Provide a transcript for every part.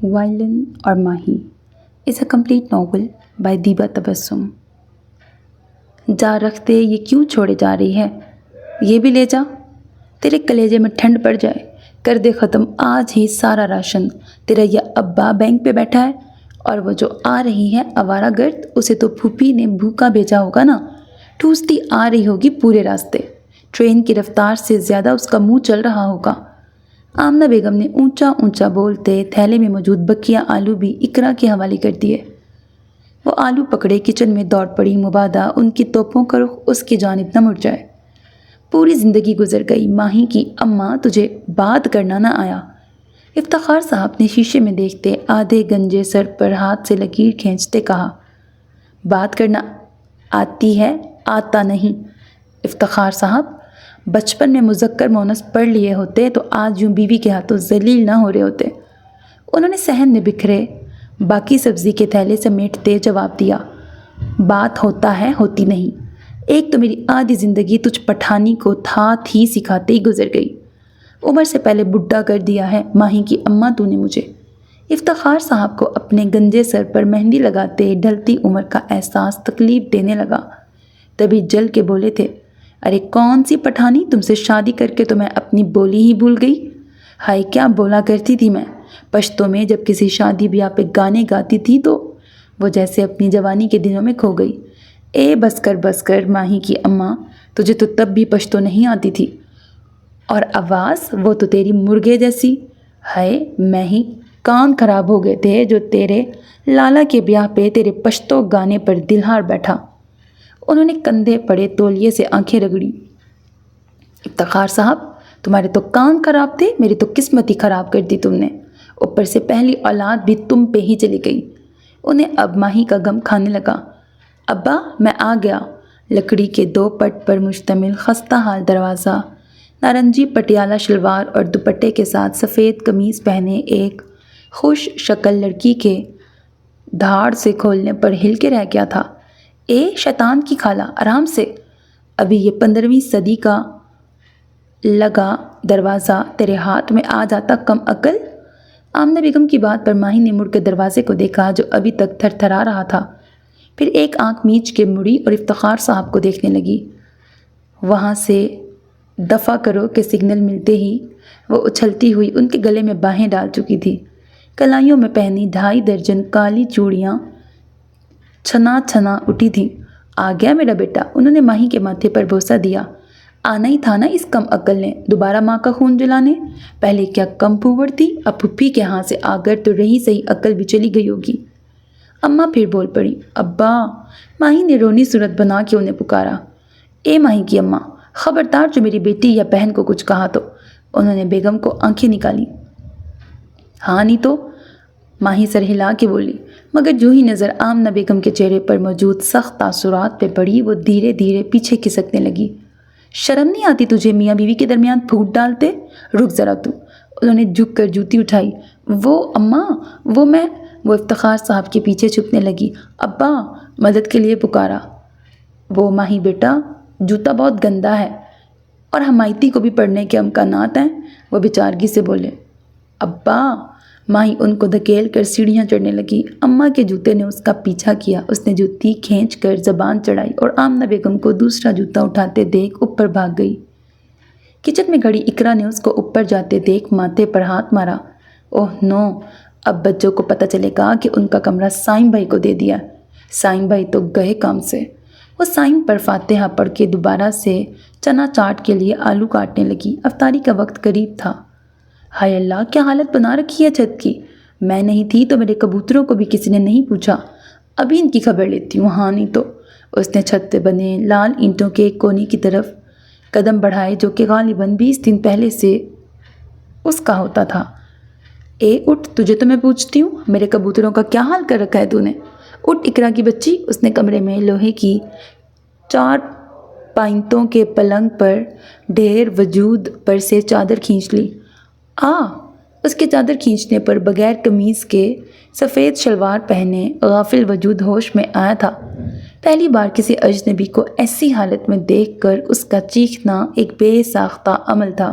Violin اور ماہی از a complete novel by دیبا تبسم۔ جا رکھتے یہ کیوں چھوڑے جا رہی ہے، یہ بھی لے جا، تیرے کلیجے میں ٹھنڈ پڑ جائے، کر دے ختم آج ہی سارا راشن۔ تیرا یہ ابا بینک پہ بیٹھا ہے اور وہ جو آ رہی ہے آوارہ گرد، اسے تو پھوپھی نے بھوکا بھیجا ہوگا نا، ٹھوستی آ رہی ہوگی پورے راستے، ٹرین کی رفتار سے زیادہ اس کا منہ چل رہا ہوگا۔ آمنہ بیگم نے اونچا اونچا بولتے تھیلے میں موجود بقیہ آلو بھی اقرا کے حوالے کر دیے۔ وہ آلو پکڑے کچن میں دوڑ پڑی، مبادا ان کی توپوں کا رخ اس کی جانب نہ مڑ جائے۔ پوری زندگی گزر گئی، ماہی کی اماں تجھے بات کرنا نہ آیا؟ افتخار صاحب نے شیشے میں دیکھتے آدھے گنجے سر پر ہاتھ سے لکیر کھینچتے کہا، بات کرنا آتی ہے، آتا نہیں۔ افتخار صاحب، بچپن میں مذکر مونس پڑھ لیے ہوتے تو آج یوں بیوی کے ہاتھوں ذلیل نہ ہو رہے ہوتے۔ انہوں نے صحن میں بکھرے باقی سبزی کے تھیلے سمیٹتے جواب دیا، بات ہوتا ہے، ہوتی نہیں۔ ایک تو میری آدھی زندگی تجھ پٹھانی کو تھات ہی سکھاتے ہی گزر گئی، عمر سے پہلے بڈھا کر دیا ہے ماہی کی اماں تو نے مجھے۔ افتخار صاحب کو اپنے گنجے سر پر مہندی لگاتے ڈھلتی عمر کا احساس تکلیف دینے لگا، تبھی جل کے بولے تھے، ارے کون سی پٹھانی، تم سے شادی کر کے تو میں اپنی بولی ہی بھول گئی۔ ہائے کیا بولا کرتی تھی میں پشتوں میں، جب کسی شادی بیاہ پہ گانے گاتی تھی تو وہ جیسے اپنی جوانی کے دنوں میں کھو گئی۔ اے بس کر ماہی کی اماں، تجھے تو تب بھی پشتو نہیں آتی تھی، اور آواز وہ تو تیری مرغے جیسی۔ ہائے میں ہی کان خراب ہو گئے تھے جو تیرے لالا کے بیاہ پہ تیرے پشتو گانے پر دلہار بیٹھا۔ انہوں نے کندھے پڑے تولیے سے آنکھیں رگڑی۔ افتخار صاحب، تمہارے تو کان خراب تھے، میری تو قسمت ہی خراب کر دی تم نے، اوپر سے پہلی اولاد بھی تم پہ ہی چلی گئی۔ انہیں اب ماہی کا غم کھانے لگا۔ ابا میں آ گیا۔ لکڑی کے 2 پٹ پر مشتمل خستہ حال دروازہ، نارنجی پٹیالہ شلوار اور دوپٹے کے ساتھ سفید قمیض پہنے ایک خوش شکل لڑکی کے دھاڑ سے کھولنے پر ہل کے رہ گیا تھا۔ اے شیطان کی خالہ، آرام سے، ابھی یہ 15ویں صدی کا لگا دروازہ تیرے ہاتھ میں آ جاتا کم عقل۔ آمنہ بیگم کی بات پر ماہی نے مڑ کے دروازے کو دیکھا جو ابھی تک تھر تھرا رہا تھا، پھر ایک آنکھ میچ کے مڑی اور افتخار صاحب کو دیکھنے لگی۔ وہاں سے دفع کرو کے سگنل ملتے ہی وہ اچھلتی ہوئی ان کے گلے میں باہیں ڈال چکی تھی۔ کلائیوں میں پہنی 2.5 درجن کالی چوڑیاں چھنا چھنا اٹھی تھیں۔ آ گیا میرا بیٹا، انہوں نے ماہی کے ماتھے پر بوسہ دیا۔ آنا ہی تھا نا اس کم عقل نے دوبارہ ماں کا خون جلانے، پہلے کیا کم پھوڑ تھی، اب پھپھی کے ہاں سے آ کر تو رہی صحیح عقل بھی چلی گئی ہوگی۔ اماں پھر بول پڑی، ابا، ماہی نے رونی صورت بنا کے انہیں پکارا۔ اے ماہی کی اماں، خبردار جو میری بیٹی یا بہن کو کچھ کہا تو۔ انہوں نے بیگم کو آنکھیں نکالی۔ ہاں نہیں تو، ماہی سر ہلا کے بولی، مگر جو ہی نظر آمنہ بیگم کے چہرے پر موجود سخت تاثرات پہ پڑی وہ دھیرے دھیرے پیچھے کھسکنے لگی۔ شرم نہیں آتی تجھے میاں بیوی کے درمیان پھوٹ ڈالتے؟ رک ذرا تو۔ انہوں نے جھک کر جوتی اٹھائی۔ وہ اماں، وہ افتخار صاحب کے پیچھے چھپنے لگی۔ ابا، مدد کے لیے پکارا۔ وہ ماہی بیٹا، جوتا بہت گندا ہے اور حمایتی کو بھی پڑنے کے امکانات ہیں، وہ بیچارگی سے بولے۔ ابا، ماہی ان کو دھکیل کر سیڑھیاں چڑھنے لگی۔ اماں کے جوتے نے اس کا پیچھا کیا، اس نے جوتی کھینچ کر زبان چڑھائی اور آمنہ بیگم کو دوسرا جوتا اٹھاتے دیکھ اوپر بھاگ گئی۔ کچن میں کھڑی اقرا نے اس کو اوپر جاتے دیکھ ماتھے پر ہاتھ مارا۔ اوہ نو، اب بچوں کو پتہ چلے گا کہ ان کا کمرہ سائم بھائی کو دے دیا۔ سائم بھائی تو گئے کام سے۔ وہ سائم پر فاتحہ پڑھ کے دوبارہ سے چنا چاٹ کے لیے آلو کاٹنے لگی۔ افطاری کا وقت قریب تھا۔ ہائے اللہ، کیا حالت بنا رکھی ہے چھت کی، میں نہیں تھی تو میرے کبوتروں کو بھی کسی نے نہیں پوچھا، ابھی ان کی خبر لیتی ہوں۔ ہاں نہیں تو۔ اس نے چھت پہ بنے لال اینٹوں کے ایک کونے کی طرف قدم بڑھائے جو کہ غالباً 20 دن پہلے سے اس کا ہوتا تھا۔ اے اٹھ، تجھے تو میں پوچھتی ہوں، میرے کبوتروں کا کیا حال کر رکھا ہے تو نے؟ اٹھ اقرا کی بچی۔ اس نے کمرے میں لوہے کی 4 پائنتوں کے پلنگ پر ڈھیر وجود پر سے چادر کھینچ لی۔ اس کے چادر کھینچنے پر بغیر قمیض کے سفید شلوار پہنے غافل وجود ہوش میں آیا تھا۔ پہلی بار کسی اجنبی کو ایسی حالت میں دیکھ کر اس کا چیخنا ایک بے ساختہ عمل تھا۔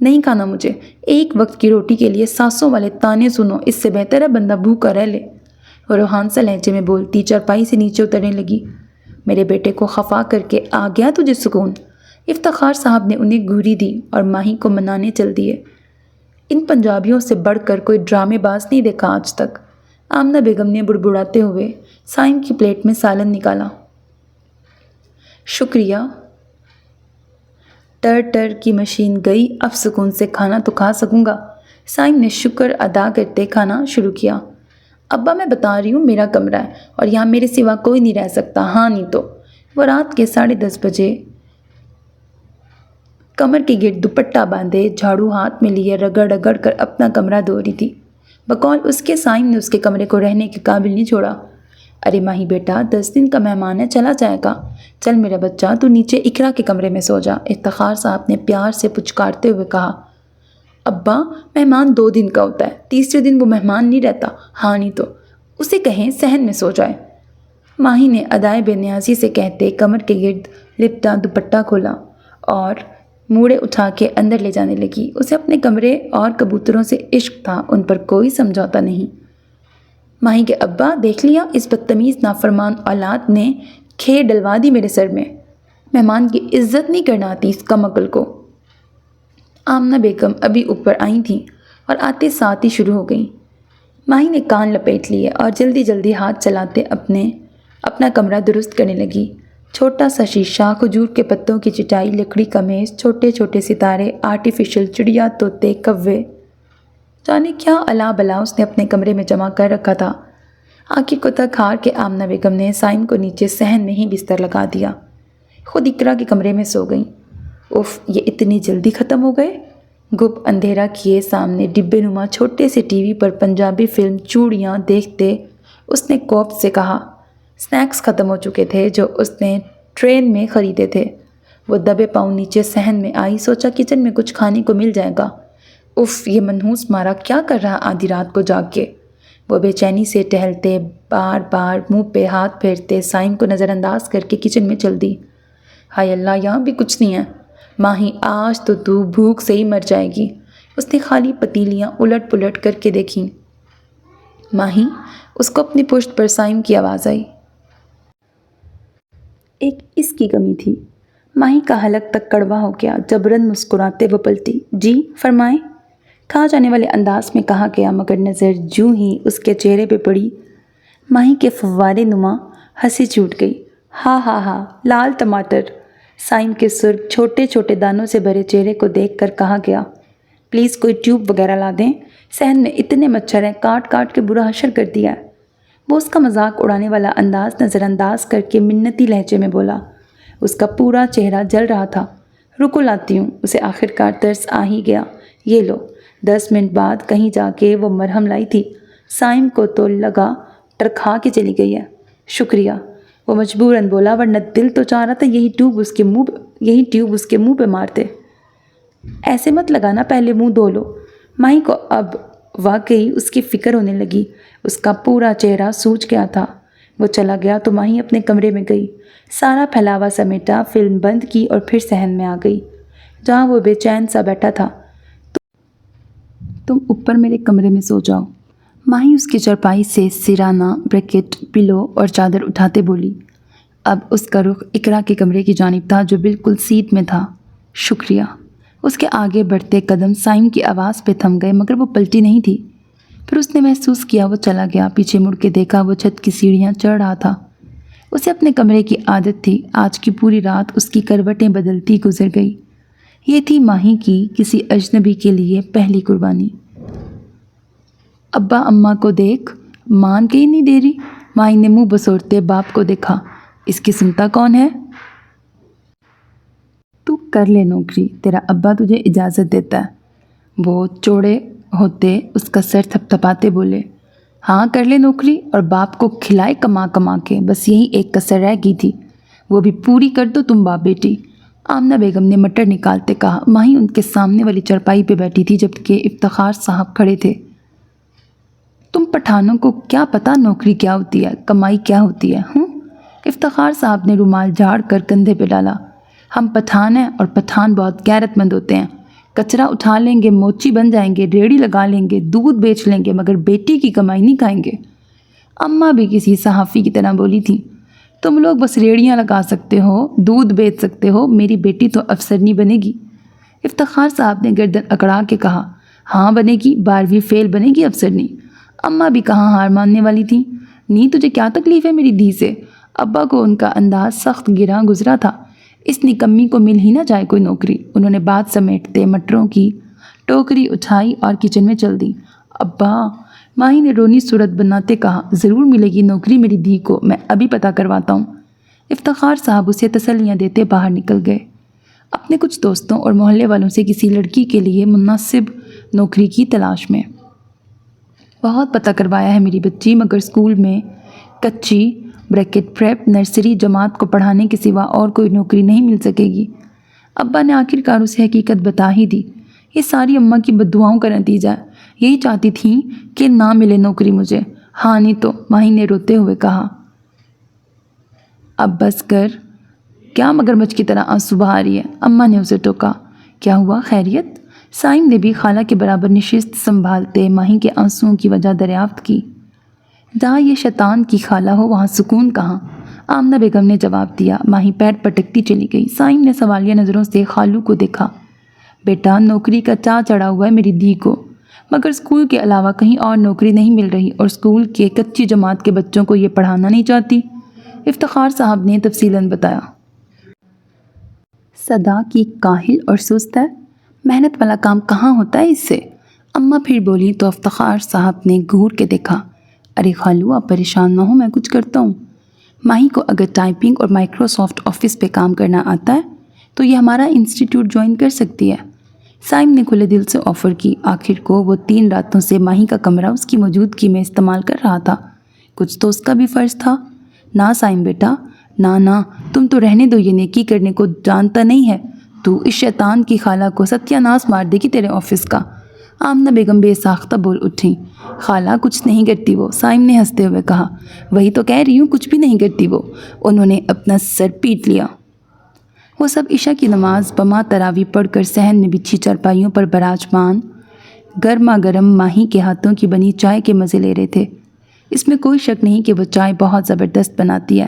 نہیں کھانا مجھے، ایک وقت کی روٹی کے لیے ساسوں والے تانے سنو، اس سے بہتر ہے بندہ بھوکا رہ لے۔ وہ روحان سا لہجے میں بولتی چارپائی سے نیچے اترنے لگی۔ میرے بیٹے کو خفا کر کے آ گیا تجھے سکون؟ افتخار صاحب نے انہیں گھوری دی اور ماہی کو منانے چل دیے۔ ان پنجابیوں سے بڑھ کر کوئی ڈرامے باز نہیں دیکھا آج تک۔ آمنہ بیگم نے بڑبڑاتے ہوئے سائم کی پلیٹ میں سالن نکالا۔ شکریہ۔ ٹر ٹر کی مشین گئی، اب سکون سے کھانا تو کھا سکوں گا۔ سائم نے شکر ادا کرتے کھانا شروع کیا۔ ابا میں بتا رہی ہوں میرا کمرہ ہے اور یہاں میرے سوا کوئی نہیں رہ سکتا، ہاں نہیں تو۔ وہ رات کے 10:30 بجے کمر کے گرد دوپٹہ باندھے جھاڑو ہاتھ میں لیے رگڑ رگڑ کر اپنا کمرہ دھو رہی تھی۔ بقول اس کے سائم نے اس کے کمرے کو رہنے کے قابل نہیں چھوڑا۔ ارے ماہی بیٹا، 10 دن کا مہمان ہے، چلا جائے گا۔ چل میرا بچہ، تو نیچے اقرا کے کمرے میں سو جا، افتخار صاحب نے پیار سے پچکارتے ہوئے کہا۔ ابا مہمان 2 دن کا ہوتا ہے، تیسرے دن وہ مہمان نہیں رہتا، ہاں نہیں تو۔ اسے کہیں صحن میں سو جائے۔ ماہی نے ادائے بے نیازی سے کہتے کمر کے گرد لپٹا دوپٹہ کھولا اور موڑے اٹھا کے اندر لے جانے لگی۔ اسے اپنے کمرے اور کبوتروں سے عشق تھا، ان پر کوئی سمجھوتا نہیں۔ ماہی کے ابا، دیکھ لیا اس بدتمیز نافرمان اولاد نے کھیر ڈلوا دی میرے سر میں۔ مہمان کی عزت نہیں کرنا آتی اس کم عقل کو۔ آمنہ بیگم ابھی اوپر آئی تھیں اور آتے ساتھ ہی شروع ہو گئیں۔ ماہی نے کان لپیٹ لیے اور جلدی جلدی ہاتھ چلاتے اپنا کمرہ درست کرنے لگی۔ چھوٹا سا شیشہ، کھجور کے پتوں کی چٹائی، لکڑی کا میز، چھوٹے چھوٹے ستارے، آرٹیفیشل چڑیا، طوطے، کوے، جانے کیا الا بلا اس نے اپنے کمرے میں جمع کر رکھا تھا۔ آنکھیں کو تک ہار کے آمنہ بیگم نے سائم کو نیچے صحن میں ہی بستر لگا دیا، خود اقرا کے کمرے میں سو گئیں۔ اف، یہ اتنی جلدی ختم ہو گئے؟ گپ اندھیرا کیے سامنے ڈبے نما چھوٹے سے ٹی وی پر پنجابی فلم چوڑیاں دیکھتے اس نے کوپ سے کہا۔ سنیکس ختم ہو چکے تھے جو اس نے ٹرین میں خریدے تھے۔ وہ دبے پاؤں نیچے صحن میں آئی، سوچا کچن میں کچھ کھانے کو مل جائے گا۔ اف، یہ منحوس مارا کیا کر رہا آدھی رات کو جاگ کے؟ وہ بے چینی سے ٹہلتے بار بار منہ پہ ہاتھ پھیرتے سائم کو نظر انداز کر کے کچن میں چل دی۔ ہائے اللہ، یہاں بھی کچھ نہیں ہے۔ ماہی، آج تو بھوک سے ہی مر جائے گی۔ اس نے خالی پتیلیاں الٹ پلٹ کر کے دیکھیں۔ ماہی، اس کو اپنی پشت پر سائم کی آواز آئی۔ ایک اس کی کمی تھی۔ ماہی کا حلق تک کڑوا ہو گیا، جبراً مسکراتے وہ پلٹی۔ جی فرمائیں، کہا جانے والے انداز میں کہا گیا، مگر نظر جوں ہی اس کے چہرے پہ پڑی، ماہی کے فوارے نما ہنسی چھوٹ گئی۔ ہاں ہاں ہاں، لال ٹماٹر۔ سائم کے سرخ چھوٹے چھوٹے دانوں سے بھرے چہرے کو دیکھ کر کہا گیا، پلیز کوئی ٹیوب وغیرہ لا دیں، صحن میں اتنے مچھر ہیں، کاٹ کاٹ کے برا حشر کر دیا ہے۔ وہ اس کا مذاق اڑانے والا انداز نظر انداز کر کے منتی لہجے میں بولا۔ اس کا پورا چہرہ جل رہا تھا۔ رکو لاتی ہوں۔ اسے آخرکار ترس آ ہی گیا۔ یہ لو۔ 10 منٹ بعد کہیں جا کے وہ مرہم لائی تھی۔ سائم کو تو لگا ٹرکھا کے چلی گئی ہے۔ شکریہ، وہ مجبوراً بولا، ورنہ دل تو چاہ رہا تھا یہی ٹیوب اس کے منہ پہ مارتے۔ ایسے مت لگانا، پہلے منہ دھو لو۔ ماہی کو اب واقعی اس کی فکر ہونے لگی۔ اس کا پورا چہرہ سوج گیا تھا۔ وہ چلا گیا تو ماہی اپنے کمرے میں گئی، سارا پھیلاوا سمیٹا، فلم بند کی اور پھر صحن میں آ گئی جہاں وہ بے چین سا بیٹھا تھا۔ تم اوپر میرے کمرے میں سو جاؤ۔ ماہی اس کی چارپائی سے سرانہ، بریکٹ، پلو اور چادر اٹھاتے بولی۔ اب اس کا رخ اقرا کے کمرے کی جانب تھا جو بالکل سیٹ میں تھا۔ شکریہ۔ اس کے آگے بڑھتے قدم سائم کی آواز پہ تھم گئے، مگر وہ پلٹی نہیں تھی۔ پھر اس نے محسوس کیا وہ چلا گیا۔ پیچھے مڑ کے دیکھا وہ چھت کی سیڑھیاں چڑھ رہا تھا۔ اسے اپنے کمرے کی عادت تھی۔ آج کی پوری رات اس کی کروٹیں بدلتی گزر گئی۔ یہ تھی ماہی کی کسی اجنبی کے لیے پہلی قربانی۔ ابا اماں کو دیکھ، مان کے ہی نہیں دے رہی۔ ماہی نے منہ بسورتے باپ کو دیکھا۔ اس کی سنتا کون ہے؟ تو کر لے نوکری، تیرا ابا تجھے اجازت دیتا ہے۔ وہ چوڑے ہوتے اس کا سر تھپ تھپاتے بولے، ہاں کر لے نوکری، اور باپ کو کھلائے کما کما کے، بس یہی ایک کسر رہ گئی تھی، وہ بھی پوری کر دو تم باپ بیٹی۔ آمنہ بیگم نے مٹر نکالتے کہا۔ ماہی ان کے سامنے والی چرپائی پہ بیٹھی تھی جبکہ افتخار صاحب کھڑے تھے۔ تم پٹھانوں کو کیا پتہ نوکری کیا ہوتی ہے، کمائی کیا ہوتی ہے ہوں؟ افتخار صاحب نے رومال جھاڑ کر کندھے پہ ڈالا۔ ہم پٹھان ہیں اور پٹھان بہت غیرت مند ہوتے ہیں۔ کچرا اٹھا لیں گے، موچی بن جائیں گے، ریڑھی لگا لیں گے، دودھ بیچ لیں گے، مگر بیٹی کی کمائی نہیں کھائیں گے۔ اماں بھی کسی صحافی کی طرح بولی تھی، تم لوگ بس ریڑیاں لگا سکتے ہو، دودھ بیچ سکتے ہو، میری بیٹی تو افسر نہیں بنے گی۔ افتخار صاحب نے گردن اکڑا کے کہا، ہاں بنے گی، 12ویں فیل بنے گی، افسر نہیں۔ اماں بھی کہاں ہار ماننے والی تھیں، نہیں تجھے کیا تکلیف ہے میری دھی سے؟ ابا کو ان کا انداز سخت گراں گزرا تھا، اس نکمی کو مل ہی نہ جائے کوئی نوکری۔ انہوں نے بات سمیٹتے مٹروں کی ٹوکری اٹھائی اور کچن میں چل دی۔ ابا، ماہی نے رونی صورت بناتے کہا، ضرور ملے گی نوکری میری دھی کو، میں ابھی پتہ کرواتا ہوں۔ افتخار صاحب اسے تسلیاں دیتے باہر نکل گئے، اپنے کچھ دوستوں اور محلے والوں سے کسی لڑکی کے لیے مناسب نوکری کی تلاش میں۔ بہت پتہ کروایا ہے میری بچی، مگر اسکول میں کچی پریپ نرسری جماعت کو پڑھانے کے سوا اور کوئی نوکری نہیں مل سکے گی۔ ابا نے آخر کار اسے حقیقت بتا ہی دی۔ یہ ساری اماں کی بددعاؤں کا نتیجہ ہے، یہی چاہتی تھیں کہ نہ ملے نوکری مجھے۔ ہاں نہیں تو، ماہی نے روتے ہوئے کہا۔ اب بس کر، کیا مگرمچھ کی طرح آنسو بہا رہی ہے؟ اماں نے اسے ٹوکا۔ کیا ہوا، خیریت؟ سائم نے بھی خالہ کے برابر نشست سنبھالتے ماہی کے آنسوؤں کی وجہ دریافت کی۔ جہاں یہ شیطان کی خالہ ہو وہاں سکون کہاں، آمنہ بیگم نے جواب دیا۔ ماہی پیر پٹکتی چلی گئی۔ سائم نے سوالیہ نظروں سے خالو کو دیکھا۔ بیٹا، نوکری کا چاہ چڑھا ہوا ہے میری دھی کو، مگر اسکول کے علاوہ کہیں اور نوکری نہیں مل رہی، اور اسکول کے کچی جماعت کے بچوں کو یہ پڑھانا نہیں چاہتی۔ افتخار صاحب نے تفصیلاً بتایا۔ صدا کی کاہل اور سست ہے، محنت والا کام کہاں ہوتا ہے اس سے؟ اماں پھر بولی تو افتخار صاحب نے گھور کے دیکھا۔ ارے خالو، آپ پریشان نہ ہو، میں کچھ کرتا ہوں۔ ماہی کو اگر ٹائپنگ اور مائکروسافٹ آفس پہ کام کرنا آتا ہے تو یہ ہمارا انسٹیٹیوٹ جوائن کر سکتی ہے۔ سائم نے کھلے دل سے آفر کی۔ آخر کو وہ 3 راتوں سے ماہی کا کمرہ اس کی موجودگی میں استعمال کر رہا تھا، کچھ تو اس کا بھی فرض تھا۔ نہ سائم بیٹا، نہ، تم تو رہنے دو، یہ نیکی کرنے کو جانتا نہیں ہے، تو اس شیطان کی خالہ کو ستیہ ناس مار دے گی تیرے آفس کا۔ آمنہ بیگم بے ساختہ بول اٹھیں۔ خالہ کچھ نہیں کرتی وہ، سائم نے ہنستے ہوئے کہا۔ وہی تو کہہ رہی ہوں، کچھ بھی نہیں کرتی وہ۔ انہوں نے اپنا سر پیٹ لیا۔ وہ سب عشاء کی نماز بما تراویح پڑھ کر صحن میں بچھی چارپائیوں پر براجمان گرما گرم ماہی کے ہاتھوں کی بنی چائے کے مزے لے رہے تھے۔ اس میں کوئی شک نہیں کہ وہ چائے بہت زبردست بناتی ہے۔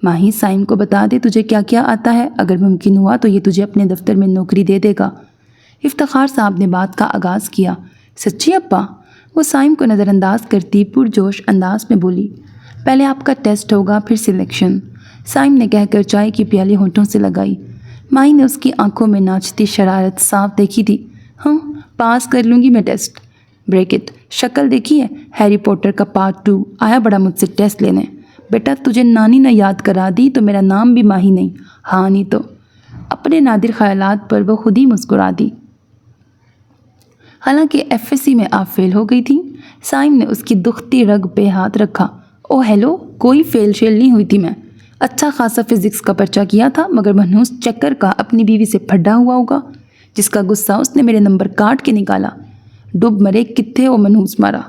ماہی، سائم کو بتا دے تجھے کیا کیا آتا ہے، اگر ممکن ہوا تو یہ تجھے اپنے دفتر میں نوکری دے دے گا۔ افتخار صاحب نے بات کا آغاز کیا۔ سچی ابا؟ وہ سائم کو نظر انداز کرتی پرجوش انداز میں بولی۔ پہلے آپ کا ٹیسٹ ہوگا، پھر سلیکشن، سائم نے کہہ کر چائے کی پیالی ہونٹوں سے لگائی۔ ماہی نے اس کی آنکھوں میں ناچتی شرارت صاف دیکھی تھی۔ ہاں، پاس کر لوں گی میں ٹیسٹ۔ بریکٹ، شکل دیکھی ہے، ہیری پوٹر کا پارٹ 2 آیا بڑا مجھ سے ٹیسٹ لینے۔ بیٹا، تجھے نانی نے یاد کرا دی تو میرا نام بھی ماہی نہیں۔ ہاں نہیں تو۔ اپنے نادر خیالات پر وہ خود ہی مسکرا دی۔ حالانکہ FSC میں آپ فیل ہو گئی تھیں۔ سائم نے اس کی دکھتی رگ پہ ہاتھ رکھا۔ او ہیلو، کوئی فیل شیل نہیں ہوئی تھی میں، اچھا خاصا فزکس کا پرچہ کیا تھا، مگر منحوس چکر کا اپنی بیوی سے پھڈا ہوا ہوگا، جس کا غصہ اس نے میرے نمبر کاٹ کے نکالا۔ ڈوب مرے کتھے وہ منحوس مارا،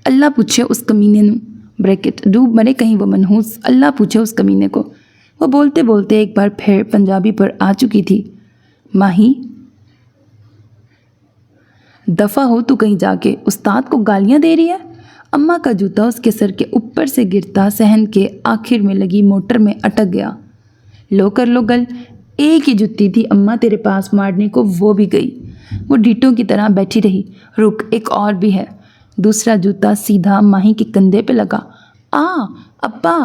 اللہ پوچھے اس کمینے نو۔ بریکٹ، ڈوب مرے کہیں وہ منحوس، اللہ پوچھے اس کمینے کو۔ وہ بولتے بولتے ایک بار پھر پنجابی پر آ چکی تھی۔ ماہی، دفع ہو تو کہیں جا کے، استاد کو گالیاں دے رہی ہے۔ اماں کا جوتا اس کے سر کے اوپر سے گرتا صحن کے آخر میں لگی موٹر میں اٹک گیا۔ لو کر لو گل، ایک ہی جُتی تھی اماں تیرے پاس مارنے کو، وہ بھی گئی۔ وہ ڈھیٹوں کی طرح بیٹھی رہی۔ رک، ایک اور بھی ہے۔ دوسرا جوتا سیدھا ماہی کے کندھے پہ لگا۔ ابا،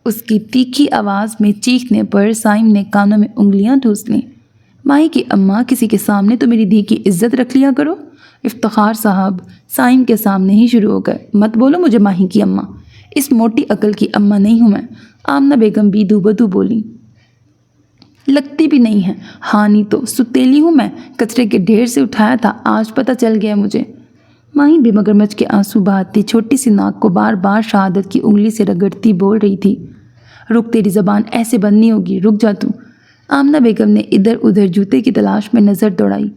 اس کی تیکھی آواز میں چیخنے پر سائم نے کانوں میں انگلیاں ٹھوس لیں۔ ماہی کی اماں، کسی کے سامنے تو میری دھی کی عزت رکھ لیا کرو۔ افتخار صاحب سائم کے سامنے ہی شروع ہو گئے۔ مت بولو مجھے ماہی کی اماں، اس موٹی عقل کی اماں نہیں ہوں میں۔ آمنہ بیگم بھی دو بدو بولی۔ لگتی بھی نہیں ہے۔ ہاں نہیں تو، ستیلی ہوں میں، کچرے کے ڈھیر سے اٹھایا تھا، آج پتہ چل گیا مجھے۔ ماہی بھی مگرمچھ کے آنسو بہاتی چھوٹی سی ناک کو بار بار شہادت کی انگلی سے رگڑتی بول رہی تھی۔ رک، تیری زبان ایسے بند نہیں ہوگی، رک جا تو۔ آمنہ بیگم نے ادھر ادھر جوتے کی تلاش میں نظر دوڑائی۔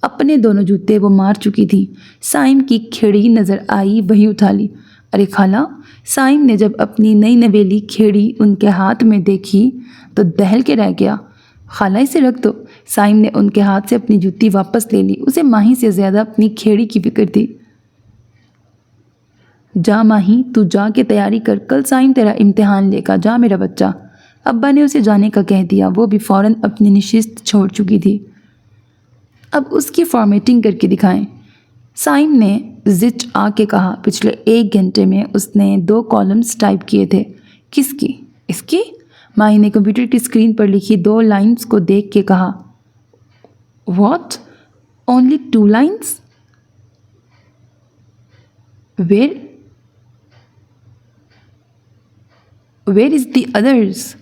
اپنے دونوں جوتے وہ مار چکی تھی۔ سائم کی کھیڑی نظر آئی، وہی اٹھا لی۔ ارے خالہ، سائم نے جب اپنی نئی نویلی کھیڑی ان کے ہاتھ میں دیکھی تو دہل کے رہ گیا۔ خالہ، اسے رکھ دو، سائم نے ان کے ہاتھ سے اپنی جوتی واپس لے لی۔ اسے ماہی سے زیادہ اپنی کھیڑی کی فکر تھی۔ جا ماہی، تو جا کے تیاری کر، کل سائم تیرا امتحان لے گا، جا میرا بچہ۔ ابا نے اسے جانے کا کہہ دیا۔ وہ بھی فوراً اپنی نشست چھوڑ چکی تھی۔ اب اس کی فارمیٹنگ کر کے دکھائیں۔ سائم نے زچ آ کے کہا۔ پچھلے 1 گھنٹے میں اس نے 2 کالمز ٹائپ کیے تھے۔ کس کی؟ اس کی؟ ماہی نے کمپیوٹر کی اسکرین پر لکھی 2 لائنز کو دیکھ کے کہا۔ What? Only 2 lines? Where is the others?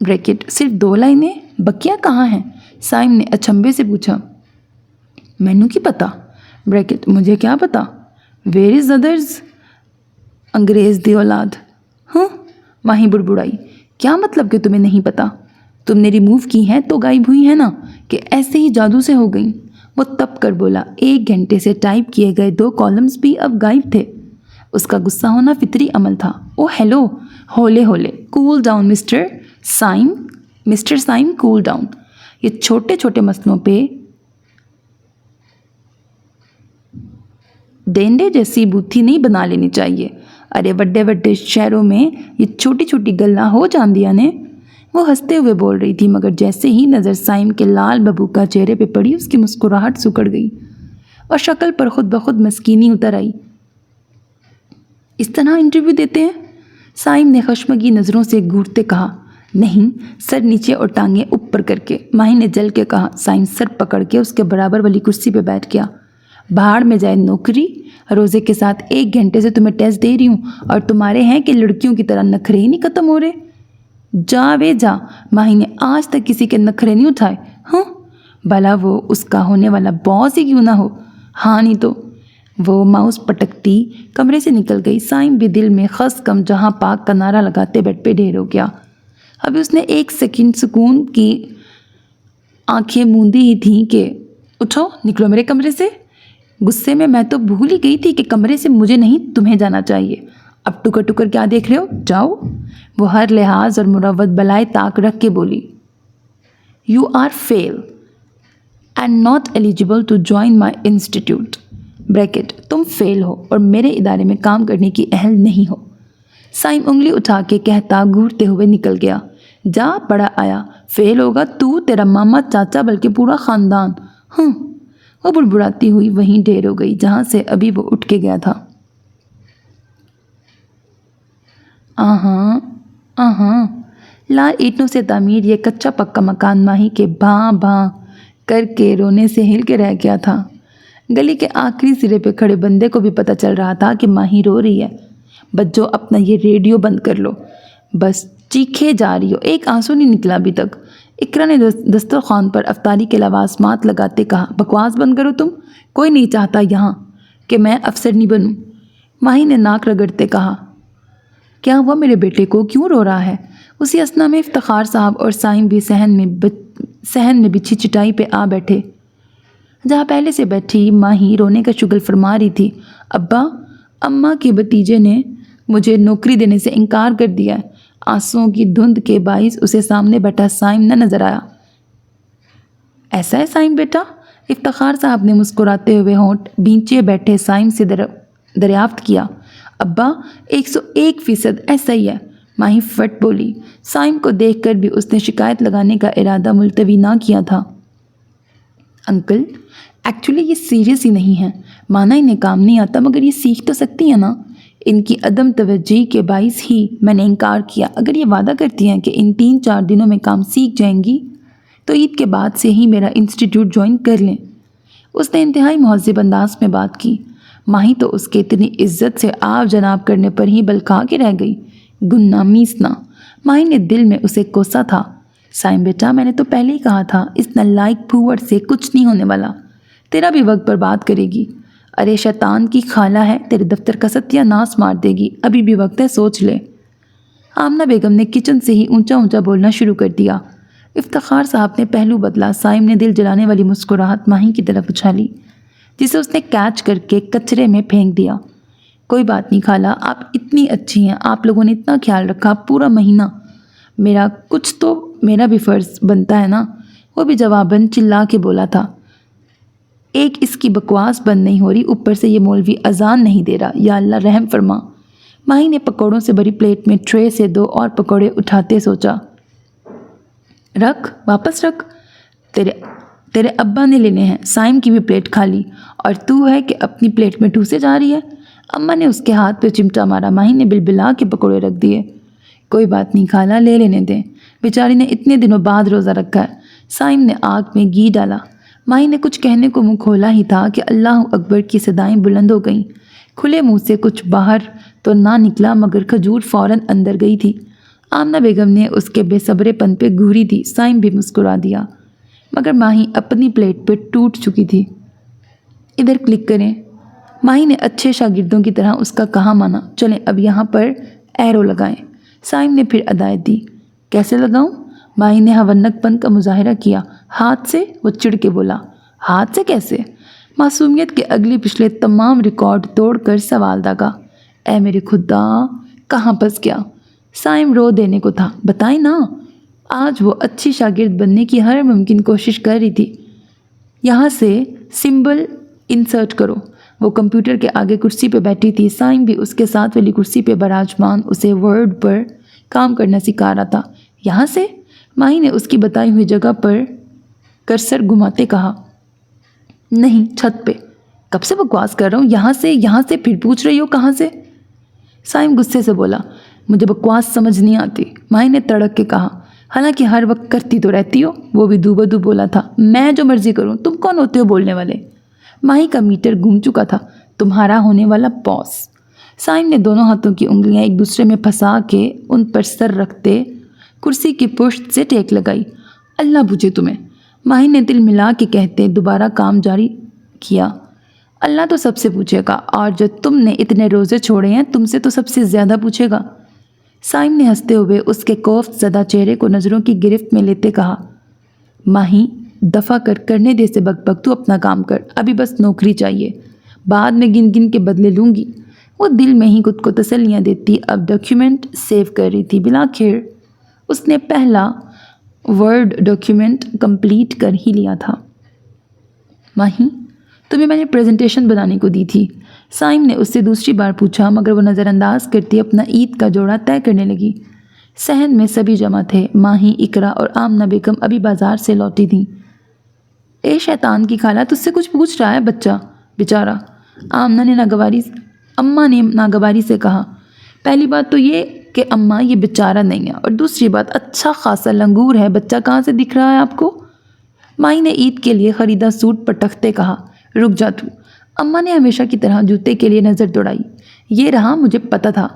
Bracket, صرف 2 لائنیں؟ بقیہ کہاں ہیں؟ سائم نے اچنبھے سے پوچھا۔ مینو کی پتہ؟ بریکٹ، مجھے کیا پتا؟ Where is others? انگریز دی اولاد۔ ہاں، ماہی بڑبڑائی۔ کیا مطلب کہ تمہیں نہیں پتا؟ تم نے ریموو کی ہیں تو غائب ہوئی ہیں نا، کہ ایسے ہی جادو سے ہو گئیں؟ وہ تپ کر بولا۔ 1 گھنٹے سے ٹائپ کیے گئے 2 کالمز بھی اب غائب تھے۔ اس کا غصہ ہونا فطری عمل تھا۔ او ہیلو، ہولے ہولے، کول ڈاؤن مسٹر سائم، کول ڈاؤن۔ یہ چھوٹے چھوٹے مسئلوں پہ ڈینڈے جیسی بوتھی نہیں بنا لینی چاہیے۔ ارے وڈے وڈے شہروں میں یہ چھوٹی چھوٹی گلاں ہو جاندیاں نے۔ وہ ہنستے ہوئے بول رہی تھی، مگر جیسے ہی نظر سائم کے لال ببو کا چہرے پہ پڑی، اس کی مسکراہٹ سکڑ گئی اور شکل پر خود بخود مسکینی اتر آئی۔ اس طرح انٹرویو دیتے ہیں؟ سائم نے خشمگی نظروں سے گھورتے کہا۔ نہیں، سر نیچے اور ٹانگیں اوپر کر کے، ماہی نے جل کے کہا۔ سائم سر پکڑ کے اس کے برابر والی کرسی پہ بیٹھ گیا۔ بھاڑ میں جائے نوکری، روزے کے ساتھ 1 گھنٹے سے تمہیں ٹیسٹ دے رہی ہوں اور تمہارے ہیں کہ لڑکیوں کی طرح نخرے ہی نہیں ختم ہو رہے۔ جا وے جا، ماہی نے آج تک کسی کے نخرے نہیں اٹھائے۔ ہاں، بھلا وہ اس کا ہونے والا باس ہی کیوں نہ ہو۔ ہاں نہیں تو۔ وہ ماؤس پٹکتی کمرے سے نکل گئی۔ سائم بھی دل میں خس کم جہاں پاک کا نعرہ لگاتے بیڈ پہ ڈھیر ہو گیا۔ ابھی اس نے 1 سیکنڈ سکون کی آنکھیں موندی ہی تھیں کہ اٹھو، نکلو میرے کمرے سے۔ غصے میں تو بھول ہی گئی تھی کہ کمرے سے مجھے نہیں تمہیں جانا چاہیے۔ اب ٹکر ٹکر کیا دیکھ رہے ہو؟ جاؤ۔ وہ ہر لحاظ اور مروت بلائے طاق رکھ کے بولی۔ You are fail and not eligible to join my institute. Bracket, تم فیل ہو اور میرے ادارے میں کام کرنے کی اہل نہیں ہو۔ سائم انگلی اٹھا کے کہتا گھورتے ہوئے نکل گیا۔ جا پڑا آیا، فیل ہوگا تو، تیرا ماما، چاچا، بلکہ پورا خاندان۔ ہاں، وہ بڑبڑاتی ہوئی وہیں ڈھیر ہو گئی جہاں سے ابھی وہ اٹھ کے گیا تھا۔ آہاں لال اینٹوں سے تعمیر یہ کچا پکا مکان ماہی کے بھاں بھاں کر کے رونے سے ہل کے رہ گیا تھا۔ گلی کے آخری سرے پہ کھڑے بندے کو بھی پتہ چل رہا تھا کہ ماہی رو رہی ہے۔ بچوں، اپنا یہ ریڈیو بند کر لو، بس چیخے جا رہی ہو، ایک آنسو نہیں نکلا ابھی تک۔ اقرا نے دسترخوان پر افطاری کے لوازمات لگاتے کہا۔ بکواس بند کرو تم، کوئی نہیں چاہتا یہاں کہ میں افسر نہیں بنوں۔ ماہی نے ناک رگڑتے کہا۔ کیا ہوا میرے بیٹے کو، کیوں رو رہا ہے؟ اسی اثنا میں افتخار صاحب اور سائم بھی صحن میں بچھی چٹائی پہ آ بیٹھے، جہاں پہلے سے بیٹھی ماہی رونے کا شغل فرما رہی تھی۔ ابا، اماں کے بھتیجے نے مجھے نوکری دینے سے انکار کر دیا ہے۔ آنسوؤں کی دھند کے باعث اسے سامنے بیٹھا سائم نہ نظر آیا۔ ایسا ہے سائم بیٹا؟ افتخار صاحب نے مسکراتے ہوئے ہونٹ بھینچے بیٹھے سائم سے دریافت کیا۔ ابا، 101% ایسا ہی ہے، ماہی فٹ بولی۔ سائم کو دیکھ کر بھی اس نے شکایت لگانے کا ارادہ ملتوی نہ کیا تھا۔ انکل، ایکچولی یہ سیریس ہی نہیں ہے، مانا انہیں کام نہیں آتا مگر یہ سیکھ تو سکتی ہیں نا۔ ان کی عدم توجہی کے باعث ہی میں نے انکار کیا۔ اگر یہ وعدہ کرتی ہیں کہ ان 3-4 دنوں میں کام سیکھ جائیں گی تو عید کے بعد سے ہی میرا انسٹیٹیوٹ جوائن کر لیں۔ اس نے انتہائی مہذب انداز میں بات کی۔ ماہی تو اس کے اتنی عزت سے آپ جناب کرنے پر ہی بل کھا کے رہ گئی۔ گنا میسنا، ماہی نے دل میں اسے کوسا تھا۔ سائم بیٹا، میں نے تو پہلے ہی کہا تھا، اس نالائق پھوڑ سے کچھ نہیں ہونے والا، تیرا بھی وقت برباد کرے گی۔ ارے شیطان کی خالہ ہے، تیرے دفتر کا ستیہ ناس مار دے گی، ابھی بھی وقت ہے، سوچ لے۔ آمنہ بیگم نے کچن سے ہی اونچا اونچا بولنا شروع کر دیا۔ افتخار صاحب نے پہلو بدلا۔ سائم نے دل جلانے والی مسکراہٹ ماہی کی طرف اچھالی، جسے اس نے کیچ کر کے کچرے میں پھینک دیا۔ کوئی بات نہیں خالہ، آپ اتنی اچھی ہیں، آپ لوگوں نے اتنا خیال رکھا پورا مہینہ۔ میرا کچھ تو میرا بھی فرض بنتا ہے نا، وہ بھی جواباً چلا کے بولا تھا۔ ایک اس کی بکواس بند نہیں ہو رہی، اوپر سے یہ مولوی اذان نہیں دے رہا، یا اللہ رحم فرما۔ ماہی نے پکوڑوں سے بھری پلیٹ میں ٹرے سے 2 اور پکوڑے اٹھاتے سوچا، رکھ، واپس رکھ، تیرے ابا نے لینے ہیں۔ سائم کی بھی پلیٹ کھا لی، اور تو ہے کہ اپنی پلیٹ میں ٹھوسے جا رہی ہے۔ اماں نے اس کے ہاتھ پہ چمٹا مارا۔ ماہی نے بلبلا کے پکوڑے رکھ دیے۔ کوئی بات نہیں خالہ، لے لینے دیں، بیچاری نے اتنے دنوں بعد روزہ رکھا ہے۔ سائم نے آگ میں گھی ڈالا۔ ماہی نے کچھ کہنے کو منہ کھولا ہی تھا کہ اللہ اکبر کی صدائیں بلند ہو گئیں۔ کھلے منہ سے کچھ باہر تو نہ نکلا، مگر کھجور فوراً اندر گئی تھی۔ آمنہ بیگم نے اس کے بے صبرے پن پہ گھوری دی۔ سائم بھی مسکرا دیا، مگر ماہی اپنی پلیٹ پہ ٹوٹ چکی تھی۔ ادھر کلک کریں۔ ماہی نے اچھے شاگردوں کی طرح اس کا کہا مانا۔ چلیں اب یہاں پر ایرو لگائیں۔ سائم نے پھر ہدایت دی۔ کیسے لگاؤں؟ ماہی نے ہونک پن کا مظاہرہ کیا۔ ہاتھ سے، وہ چڑ کے بولا۔ ہاتھ سے کیسے؟ معصومیت کے اگلے پچھلے تمام ریکارڈ توڑ کر سوال داغا۔ اے میرے خدا، کہاں پھنس گیا؟ سائم رو دینے کو تھا۔ بتائیں نا۔ آج وہ اچھی شاگرد بننے کی ہر ممکن کوشش کر رہی تھی۔ یہاں سے سمبل انسرٹ کرو۔ وہ کمپیوٹر کے آگے کرسی پہ بیٹھی تھی۔ سائم بھی اس کے ساتھ والی کرسی پہ براجمان اسے ورڈ پر کام کرنا سکھا رہا تھا۔ یہاں سے؟ ماہی نے اس کی بتائی ہوئی جگہ پر کرسر گھماتے کہا۔ نہیں، چھت پہ۔ کب سے بکواس کر رہا ہوں، یہاں سے پھر پوچھ رہی ہو کہاں سے؟ سائم غصے سے بولا۔ مجھے بکواس سمجھ نہیں آتی، ماہی نے تڑک کے کہا، حالانکہ ہر وقت کرتی تو رہتی ہو۔ وہ بھی دو بدو بولا تھا۔ میں جو مرضی کروں، تم کون ہوتے ہو بولنے والے؟ ماہی کا میٹر گھوم چکا تھا۔ تمہارا ہونے والا باس۔ سائم نے دونوں ہاتھوں کی انگلیاں ایک دوسرے میں پھنسا کے ان پر سر رکھتے کرسی کی پشت سے ٹیک لگائی۔ اللہ پوچھے تمہیں، ماہی نے دل ملا کے کہتے دوبارہ کام جاری کیا۔ اللہ تو سب سے پوچھے گا، اور جو تم نے اتنے روزے چھوڑے ہیں تم سے تو سب سے زیادہ پوچھے گا۔ سائم نے ہنستے ہوئے اس کے کوفت زدہ چہرے کو نظروں کی گرفت میں لیتے کہا، ماہی دفع کرنے دے سے بک بک، تو اپنا کام کر، ابھی بس نوکری چاہیے، بعد میں گن گن کے بدلے لوں گی۔ وہ دل میں ہی خود کو تسلیاں دیتی اب ڈاکیومنٹ سیو کر رہی تھی۔ بلاخر اس نے پہلا ورڈ ڈاکیومنٹ کمپلیٹ کر ہی لیا تھا۔ ماہی، تمہیں میں نے پریزنٹیشن بنانے کو دی تھی، سائم نے اس سے دوسری بار پوچھا، مگر وہ نظر انداز کرتی اپنا عید کا جوڑا طے کرنے لگی۔ صحن میں سبھی جمع تھے۔ ماہی، اقرا اور آمنہ بیگم ابھی بازار سے لوٹی تھیں۔ اے شیطان کی خالہ، تجھ سے کچھ پوچھ رہا ہے بچہ بیچارہ، اماں نے ناگواری سے کہا۔ پہلی بات تو یہ کہ اماں یہ بیچارہ نہیں ہے، اور دوسری بات اچھا خاصا لنگور ہے، بچہ کہاں سے دکھ رہا ہے آپ کو؟ ماہی نے عید کے لیے خریدا سوٹ پٹکتے کہا۔ رک جا تو۔ اماں نے ہمیشہ کی طرح جوتے کے لیے نظر دوڑائی۔ یہ رہا، مجھے پتہ تھا،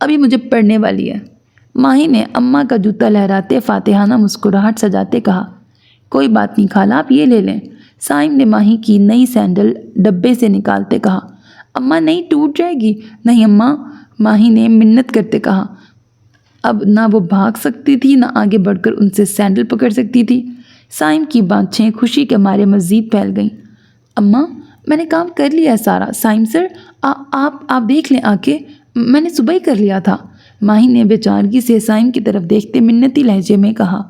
ابھی مجھے پڑھنے والی ہے۔ ماہی نے اماں کا جوتا لہراتے فاتحانہ مسکراہٹ سجاتے کہا۔ کوئی بات نہیں خالہ، آپ یہ لے لیں۔ سائم نے ماہی کی نئی سینڈل ڈبے سے نکالتے کہا۔ اماں نہیں، ٹوٹ جائے گی۔ نہیں اماں، ماہی نے منت کرتے کہا۔ اب نہ وہ بھاگ سکتی تھی، نہ آگے بڑھ کر ان سے سینڈل پکڑ سکتی تھی۔ سائم کی بانچھیں خوشی کے مارے مزید پھیل گئیں۔ اماں، میں نے کام کر لیا ہے سارا۔ سائم سر، آپ دیکھ لیں آ کے، میں نے صبح ہی کر لیا تھا۔ ماہی نے بیچارگی سے سائم کی طرف دیکھتے منتی لہجے میں کہا۔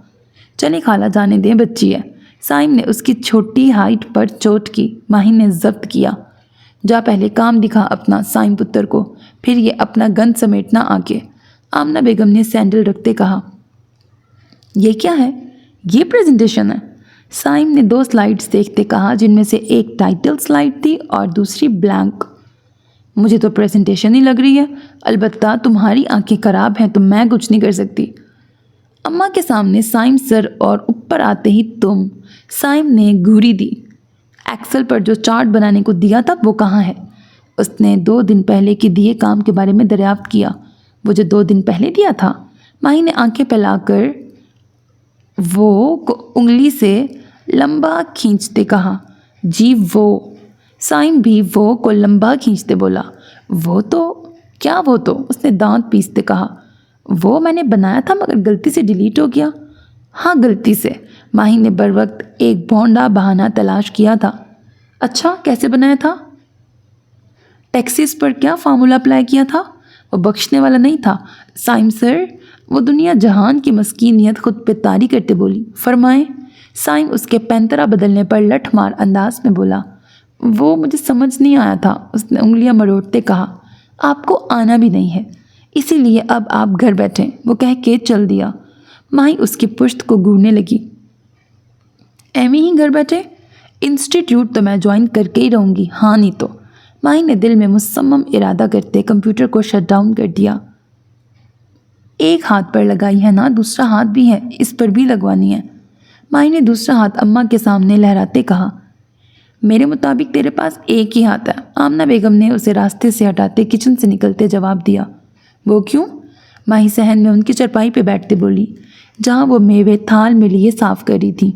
چلیں خالہ، جانے دیں، بچی ہے۔ سائم نے اس کی چھوٹی ہائٹ پر چوٹ کی۔ ماہی نے ضبط کیا۔ جا پہلے کام دکھا اپنا سائم پتر کو، پھر یہ اپنا گند سمیٹنا آ کے۔ آمنہ بیگم نے سینڈل رکھتے کہا۔ یہ کیا ہے؟ یہ پریزنٹیشن ہے۔ سائم نے 2 سلائیڈز دیکھتے کہا، جن میں سے ایک ٹائٹل سلائیڈ تھی اور دوسری بلینک۔ مجھے تو پریزنٹیشن ہی لگ رہی ہے، البتہ تمہاری آنکھیں خراب ہیں تو میں کچھ نہیں کر سکتی۔ اماں کے سامنے سائم سر اور اوپر آتے ہی تم۔ سائم نے گھوری دی۔ ایکسل پر جو چارٹ بنانے کو دیا تھا وہ کہاں ہے؟ اس نے 2 دن پہلے کے دیے کام کے بارے میں دریافت کیا۔ وہ جو 2 دن پہلے دیا تھا؟ ماہی نے آنکھیں پھیلا کر وہ کو انگلی سے لمبا کھینچتے کہا۔ جی وہ۔ سائم بھی وہ کو لمبا کھینچتے بولا۔ وہ تو کیا؟ وہ تو، اس نے دانت پیستے کہا۔ وہ میں نے بنایا تھا مگر غلطی سے ڈیلیٹ ہو گیا۔ ہاں غلطی سے۔ ماہی نے بروقت ایک بھونڈا بہانہ تلاش کیا تھا۔ اچھا، کیسے بنایا تھا؟ ٹیکسیز پر کیا فارمولا اپلائی کیا تھا؟ وہ بخشنے والا نہیں تھا۔ سائم سر، وہ دنیا جہان کی مسکینیت خود پہ طاری کرتے بولی۔ فرمائیں۔ سائم اس کے پینترا بدلنے پر لٹھ مار انداز میں بولا۔ وہ مجھے سمجھ نہیں آیا تھا، اس نے انگلیاں مروڑتے کہا۔ آپ کو آنا بھی نہیں ہے، اسی لیے اب آپ گھر بیٹھیں، وہ کہہ کے چل دیا۔ ماہی اس کی پشت کو گھورنے لگی۔ ایویں ہی گھر بیٹھے؟ انسٹیٹیوٹ تو میں جوائن کر کے ہی رہوں گی، ہاں نہیں تو۔ ماہی نے دل میں مصمم ارادہ کرتے کمپیوٹر کو شٹ ڈاؤن کر دیا۔ ایک ہاتھ پر لگائی ہے نا، دوسرا ہاتھ بھی ہے، اس پر بھی لگوانی ہے۔ ماہی نے دوسرا ہاتھ اماں کے سامنے لہراتے کہا۔ میرے مطابق تیرے پاس ایک ہی ہاتھ ہے، آمنہ بیگم نے اسے راستے سے ہٹاتے کچن سے نکلتے جواب دیا۔ وہ کیوں؟ ماہی صحن میں ان کی چرپائی پہ بیٹھتے بولی، جہاں وہ میوے تھال میں لیے صاف کر رہی تھی۔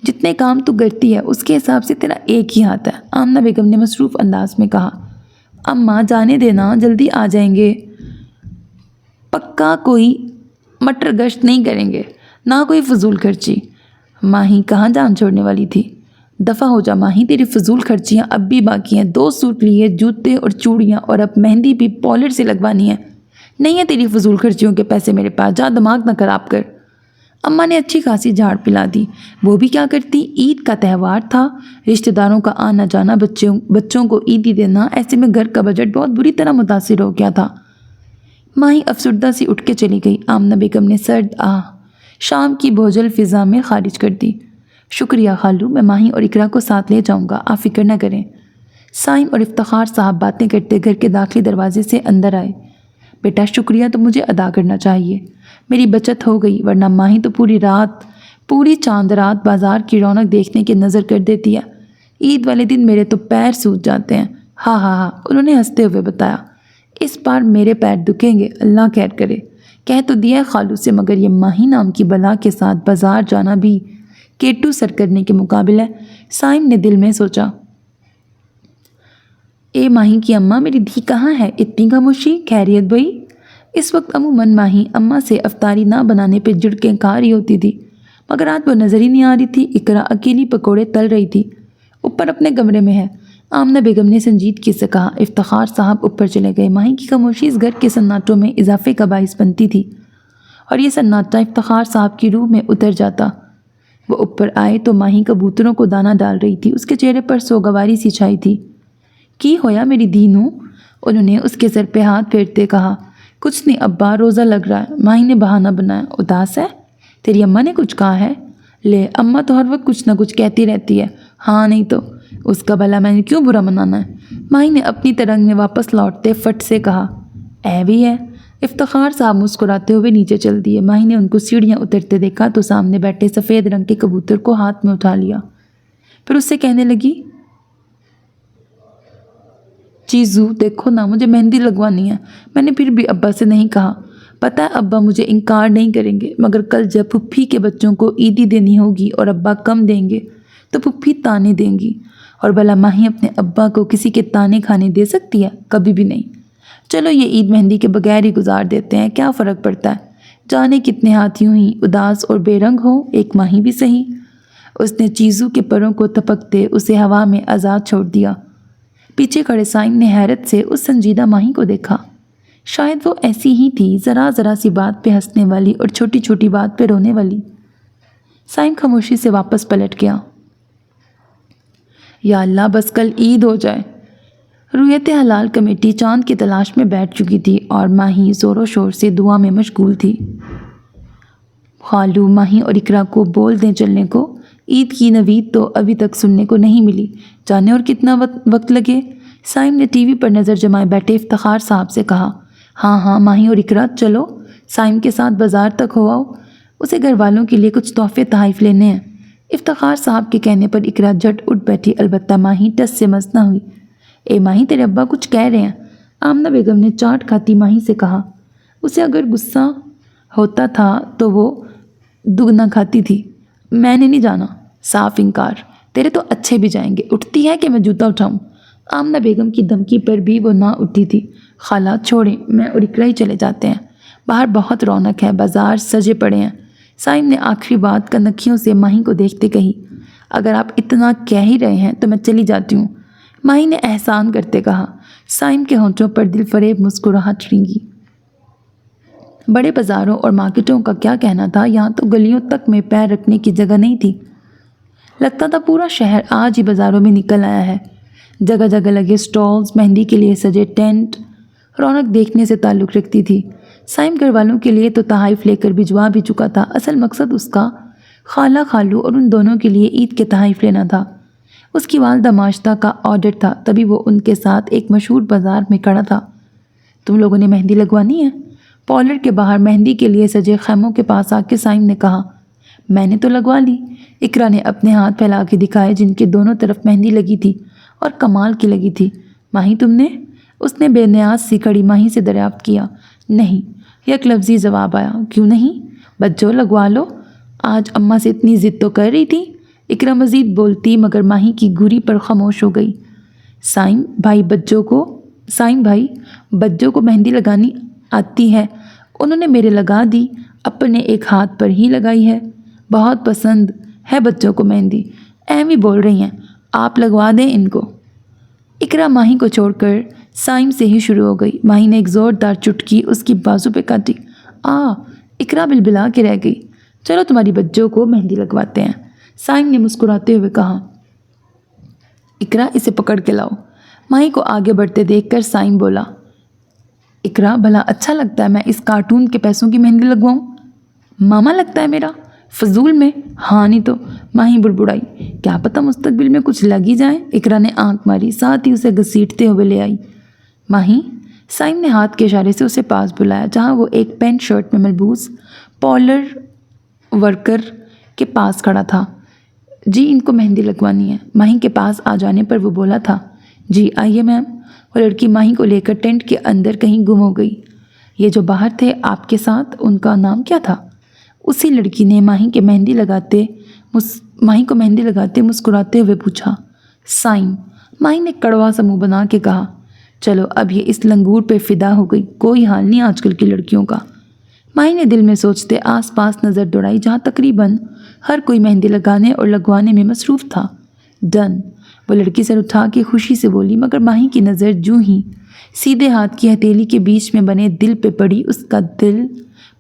جتنے کام تو کرتی ہے اس کے حساب سے تیرا ایک ہی ہاتھ ہے، آمنہ بیگم نے مصروف انداز میں کہا۔ اماں جانے دینا، جلدی آ جائیں گے۔ پکا کوئی مٹر گشت نہیں کریں گے، نہ کوئی فضول خرچی۔ ماہی کہاں جان چھوڑنے والی تھی؟ دفع ہو جا ماہی، تیری فضول خرچیاں اب بھی باقی ہیں۔ 2 سوٹ لیے، جوتے اور چوڑیاں، اور اب مہندی بھی پالر سے لگوانی ہے۔ نہیں ہے تیری فضول خرچیوں کے پیسے میرے پاس، جا دماغ نہ خراب کر۔ اماں نے اچھی خاصی جھاڑ پلا دی۔ وہ بھی کیا کرتی، عید کا تہوار تھا، رشتہ داروں کا آنا جانا، بچوں کو عیدی دینا، ایسے میں گھر کا بجٹ بہت بری طرح متاثر ہو گیا تھا۔ ماہی افسردہ سی اٹھ کے چلی گئی۔ آمنہ بیگم نے سرد آہ شام کی بھوجل فضا میں خارج کر دی۔ شکریہ خالو، میں ماہی اور اقرا کو ساتھ لے جاؤں گا، آپ فکر نہ کریں۔ سائم اور افتخار صاحب باتیں کرتے گھر کے داخلی دروازے سے اندر آئے۔ بیٹا شکریہ تو مجھے ادا کرنا چاہیے، میری بچت ہو گئی، ورنہ ماہی تو پوری چاند رات بازار کی رونق دیکھنے کی نظر کر دیتی ہے۔ عید والے دن میرے تو پیر سوج جاتے ہیں۔ ہاں ہاں ہاں، انہوں نے ہنستے ہوئے بتایا۔ اس بار میرے پیر دکھیں گے، اللہ خیر کرے۔ کہہ تو دیا خالو سے، مگر یہ ماہی نام کی بلا کے ساتھ بازار جانا بھی کیٹو سر کرنے کے مقابل ہے۔ سائم نے دل میں سوچا۔ اے ماہی کی اماں، میری دھی کہاں ہے؟ اتنی خاموشی؟ خیریت بھائی؟ اس وقت عموماً ماہی اماں سے افطاری نہ بنانے پہ جھڑکیں کھا رہی ہوتی تھی، مگر آج وہ نظر ہی نہیں آ رہی تھی۔ اقرا اکیلی پکوڑے تل رہی تھی، اوپر اپنے کمرے میں ہے۔ آمنہ بیگم نے سنجیدگی سے کہا۔ افتخار صاحب اوپر چلے گئے۔ ماہی کی خاموشی اس گھر کے سناٹوں میں اضافے کا باعث بنتی تھی، اور یہ سناٹا افتخار صاحب کی روح میں اتر جاتا۔ وہ اوپر آئے تو ماہی کبوتروں کو دانہ ڈال رہی تھی، اس کے چہرے پر سوگواری سی چھائی تھی۔ کی ہویا میری دینو؟ انہوں نے اس کے سر پہ ہاتھ پھیرتے کہا۔ کچھ نہیں ابا، روزہ لگ رہا ہے، ماہی نے بہانہ بنایا۔ اداس ہے؟ تیری اماں نے کچھ کہا ہے؟ لے، اماں تو ہر وقت کچھ نہ کچھ کہتی رہتی ہے۔ ہاں نہیں تو، اس کا بھلا میں نے کیوں برا منانا ہے؟ ماہی نے اپنی ترنگ میں واپس لوٹتے فٹ سے کہا۔ بھی ہے۔ افتخار صاحب مسکراتے ہوئے نیچے چل دیے۔ ماہی نے ان کو سیڑھیاں اترتے دیکھا تو سامنے بیٹھے سفید رنگ کے کبوتر کو ہاتھ میں اٹھا لیا، پھر اس سے کہنے لگی، چیزو دیکھو نا، مجھے مہندی لگوانی ہے۔ میں نے پھر بھی ابا سے نہیں کہا، پتہ ہے ابا مجھے انکار نہیں کریں گے، مگر کل جب پھپھی کے بچوں کو عیدی دینی ہوگی اور ابا کم دیں گے تو پھپھی تانے دیں گی، اور بھلا ماہی اپنے ابا کو کسی کے تانے کھانے دے سکتی ہے؟ کبھی بھی نہیں۔ چلو یہ عید مہندی کے بغیر ہی گزار دیتے ہیں، کیا فرق پڑتا ہے؟ جانے کتنے ہاتھ یوں ہی اداس اور بے رنگ ہوں، ایک ماہی بھی صحیح۔ اس نے چیزو کے پروں کو تھپکتے اسے ہوا میں آزاد چھوڑ دیا۔ پیچھے کھڑے سائم نے حیرت سے اس سنجیدہ ماہی کو دیکھا۔ شاید وہ ایسی ہی تھی، ذرا سی بات پہ ہنسنے والی اور چھوٹی چھوٹی بات پہ رونے والی۔ سائم خاموشی سے واپس پلٹ گیا۔ یا اللہ، بس کل عید ہو جائے۔ رویت حلال کمیٹی چاند کی تلاش میں بیٹھ چکی تھی اور ماہی زور و شور سے دعا میں مشغول تھی۔ خالو، ماہی اور اقرا کو بول دیں چلنے کو، عید کی نوید تو ابھی تک سننے کو نہیں ملی، جانے اور کتنا وقت لگے۔ سائم نے ٹی وی پر نظر جمائے بیٹھے افتخار صاحب سے کہا۔ ہاں ہاں ماہی اور اقرا چلو، سائم کے ساتھ بازار تک ہو آؤ، اسے گھر والوں کے لیے کچھ تحفے تحائف لینے ہیں۔ افتخار صاحب کے کہنے پر اقرا جھٹ اٹھ بیٹھی، البتہ ماہی ٹس سے مس نہ ہوئی۔ اے ماہی، تیرے ابا کچھ کہہ رہے ہیں، آمنہ بیگم نے چاٹ کھاتی ماہی سے کہا۔ اسے اگر غصہ ہوتا تھا تو وہ دگنا کھاتی تھی۔ میں نے نہیں جانا، صاف انکار۔ تیرے تو اچھے بھی جائیں گے، اٹھتی ہے کہ میں جوتا اٹھاؤں؟ آمنہ بیگم کی دھمکی پر بھی وہ نہ اٹھی تھی۔ خالہ چھوڑیں، میں اور اقرا ہی چلے جاتے ہیں، باہر بہت رونق ہے، بازار سجے پڑے ہیں۔ سائم نے آخری بات کنکھیوں سے ماہی کو دیکھتے کہی۔ اگر آپ اتنا کہہ ہی رہے ہیں تو میں چلی جاتی ہوں، ماہی نے احسان کرتے کہا۔ سائم کے ہونٹوں پر دل فریب مسکراہٹ رینگی۔ بڑے بازاروں اور مارکیٹوں کا کیا کہنا تھا، یہاں تو گلیوں تک میں پیر رکھنے کی جگہ نہیں تھی۔ لگتا تھا پورا شہر آج ہی بازاروں میں نکل آیا ہے۔ جگہ جگہ لگے سٹالز، مہندی کے لیے سجے ٹینٹ رونق دیکھنے سے تعلق رکھتی تھی۔ سائم گھر والوں کے لیے تو تحائف لے کر بھجوا بھی چکا تھا۔ اصل مقصد اس کا خالہ خالو اور ان دونوں کے لیے عید کے تحائف لینا تھا۔ اس کی والدہ ماشطہ کا آرڈر تھا، تبھی وہ ان کے ساتھ ایک مشہور بازار میں کھڑا تھا۔ تم لوگوں نے مہندی لگوانی ہے؟ پارلر کے باہر مہندی کے لیے سجے خیموں کے پاس آ کے سائم نے کہا۔ میں نے تو لگوا لی، اقرا نے اپنے ہاتھ پھیلا کے دکھائے جن کے دونوں طرف مہندی لگی تھی اور کمال کی لگی تھی۔ ماہی تم نے؟ اس نے بے نیاز سی کھڑی ماہی سے دریافت کیا۔ نہیں، یک لفظی جواب آیا۔ کیوں نہیں؟ بچوں لگوا لو، آج اماں سے اتنی ضد تو کر رہی تھی۔ اقرا مزید بولتی مگر ماہی کی گھوری پر خاموش ہو گئی۔ سائم بھائی بچوں کو مہندی لگانی آتی ہے، انہوں نے میرے لگا دی، اپنے ایک ہاتھ پر ہی لگائی ہے۔ بہت پسند ہے بچوں کو مہندی، ایم ہی بول رہی ہیں، آپ لگوا دیں ان کو۔ اقرا ماہی کو چھوڑ کر سائم سے ہی شروع ہو گئی۔ ماہی نے ایک زوردار چٹکی اس کی بازو پہ کاٹی۔ اقرا بلبلا کے رہ گئی۔ چلو تمہاری بچوں کو مہندی لگواتے ہیں، سائم نے مسکراتے ہوئے کہا۔ اقرا اسے پکڑ کے لاؤ۔ ماہی کو آگے بڑھتے دیکھ کر سائم بولا۔ اقرا بھلا اچھا لگتا ہے میں اس کارٹون کے پیسوں کی مہندی لگواؤں؟ ماما لگتا ہے میرا، فضول میں۔ ہاں نہیں تو، ماہی بڑبڑائی۔ کیا پتہ مستقبل میں کچھ لگ ہی جائے۔ اقرا نے آنکھ ماری، ساتھ ہی اسے گھسیٹتے ہوئے لے آئی۔ ماہی، سائم نے ہاتھ کے اشارے سے اسے پاس بلایا جہاں وہ ایک پینٹ شرٹ میں ملبوس پارلر ورکر کے پاس کھڑا تھا۔ جی ان کو مہندی لگوانی ہے۔ ماہی کے پاس آ جانے پر وہ بولا تھا۔ جی آئیے میم۔ وہ لڑکی ماہی کو لے کر ٹینٹ کے اندر کہیں گم ہو گئی۔ یہ جو باہر تھے آپ کے ساتھ، ان کا نام کیا تھا؟ اسی لڑکی نے ماہی کو مہندی لگاتے مسکراتے ہوئے پوچھا۔ سائم، ماہی نے کڑوا سا منہ بنا کے کہا۔ چلو اب یہ اس لنگور پہ فدا ہو گئی، کوئی حال نہیں آج کل کی لڑکیوں کا۔ ماہی نے دل میں سوچتے آس پاس نظر دوڑائی جہاں تقریباً ہر کوئی مہندی لگانے اور لگوانے میں مصروف تھا۔ ڈن، وہ لڑکی سر اٹھا کے خوشی سے بولی، مگر ماہی کی نظر جوں ہی سیدھے ہاتھ کی ہتھیلی کے بیچ میں بنے دل پہ پڑی، اس کا دل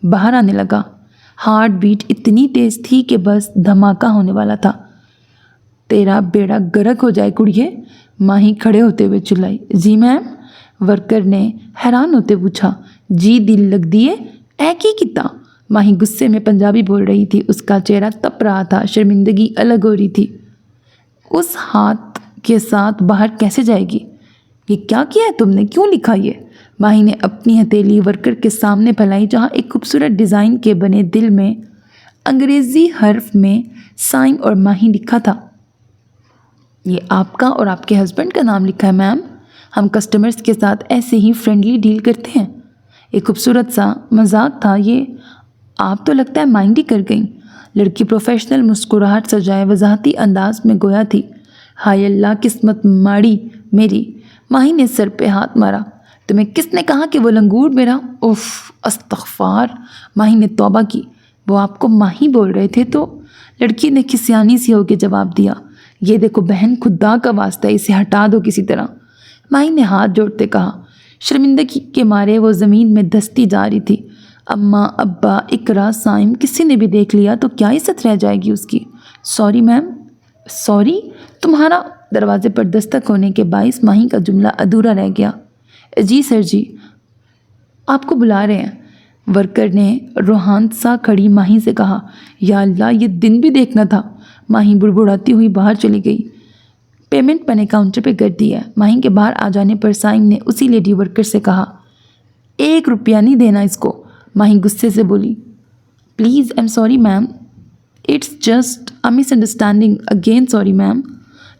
باہر آنے لگا۔ ہارٹ بیٹ اتنی تیز تھی کہ بس دھماکہ ہونے والا تھا۔ تیرا بیڑا گرک ہو جائے کڑیے، ماہی کھڑے ہوتے ہوئے چلائی۔ جی میم؟ ورکر نے حیران ہوتے پوچھا۔ جی دل لگ دیے اے کی کتا۔ ماہی غصے میں پنجابی بول رہی تھی، اس کا چہرہ تپ رہا تھا، شرمندگی الگ ہو رہی تھی۔ اس ہاتھ کے ساتھ باہر کیسے جائے گی؟ یہ کیا کیا ہے تم نے، کیوں لکھا یہ؟ ماہی نے اپنی ہتھیلی ورکر کے سامنے پھیلائی جہاں ایک خوبصورت ڈیزائن کے بنے دل میں انگریزی حرف میں سائم اور ماہی لکھا تھا۔ یہ آپ کا اور آپ کے ہسبینڈ کا نام لکھا ہے میم، ہم کسٹمرز کے ساتھ ایسے ہی فرینڈلی ڈیل کرتے ہیں۔ ایک خوبصورت سا مذاق تھا یہ، آپ تو لگتا ہے مائنڈ ہی کر گئیں۔ لڑکی پروفیشنل مسکراہٹ سجائے وضاحتی انداز میں گویا تھی۔ ہائے اللہ قسمت ماڑی میری۔ ماہی نے سر پہ ہاتھ مارا۔ تمہیں کس نے کہا کہ وہ لنگور میرا؟ اف استغفار، ماہی نے توبہ کی۔ وہ آپ کو ماہی بول رہے تھے تو؟ لڑکی نے کھسیانی سی ہو کے جواب دیا۔ یہ دیکھو بہن، خدا کا واسطہ اسے ہٹا دو کسی طرح، ماہی نے ہاتھ جوڑتے کہا۔ شرمندگی کے مارے وہ زمین میں دھستی جا رہی تھی۔ اماں، ابا، اقرا، سائم، کسی نے بھی دیکھ لیا تو کیا عزت رہ جائے گی اس کی؟ Sorry ma'am. سوری؟ تمہارا؟ دروازے پر دستک ہونے کے باعث ماہی کا جملہ ادھورا رہ گیا۔ جی سر جی، آپ کو بلا رہے ہیں، ورکر نے روحان سا کھڑی ماہی سے کہا۔ یا اللہ، یہ دن بھی دیکھنا تھا۔ ماہی بڑبڑاتی ہوئی باہر چلی گئی۔ پیمنٹ میں نے کاؤنٹر پہ کر دی ہے۔ ماہی کے باہر آ جانے پر سائم نے اسی لیڈی ورکر سے کہا۔ 1 روپیہ نہیں دینا اس کو، ماہی غصے سے بولی۔ Please I am sorry ma'am, it's just a misunderstanding, again sorry ma'am,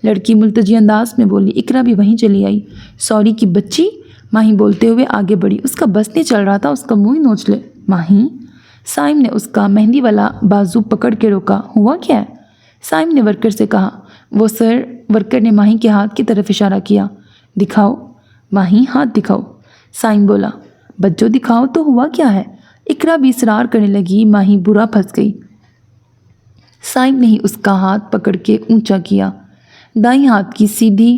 لڑکی ملتجی انداز میں بولی۔ اقرا بھی وہیں چلی آئی۔ سوری کی بچی، ماہی بولتے ہوئے آگے بڑھی۔ اس کا بس نہیں چل رہا تھا، اس کا منہ ہی نوچ لے۔ ماہی، سائم نے اس کا مہندی والا بازو پکڑ کے روکا۔ ہوا کیا ہے؟ سائم نے ورکر سے کہا۔ وہ سر، ورکر نے ماہی کے ہاتھ کی طرف اشارہ کیا۔ دکھاؤ۔ ماہی ہاتھ دکھاؤ، سائم بولا۔ بچوں دکھاؤ تو ہوا کیا ہے؟ اقرا بھی اصرار کرنے لگی۔ ماہی برا پھنس گئی۔ سائم نے ہی اس کا ہاتھ پکڑ کے اونچا کیا۔ دائیں ہاتھ کی سیدھی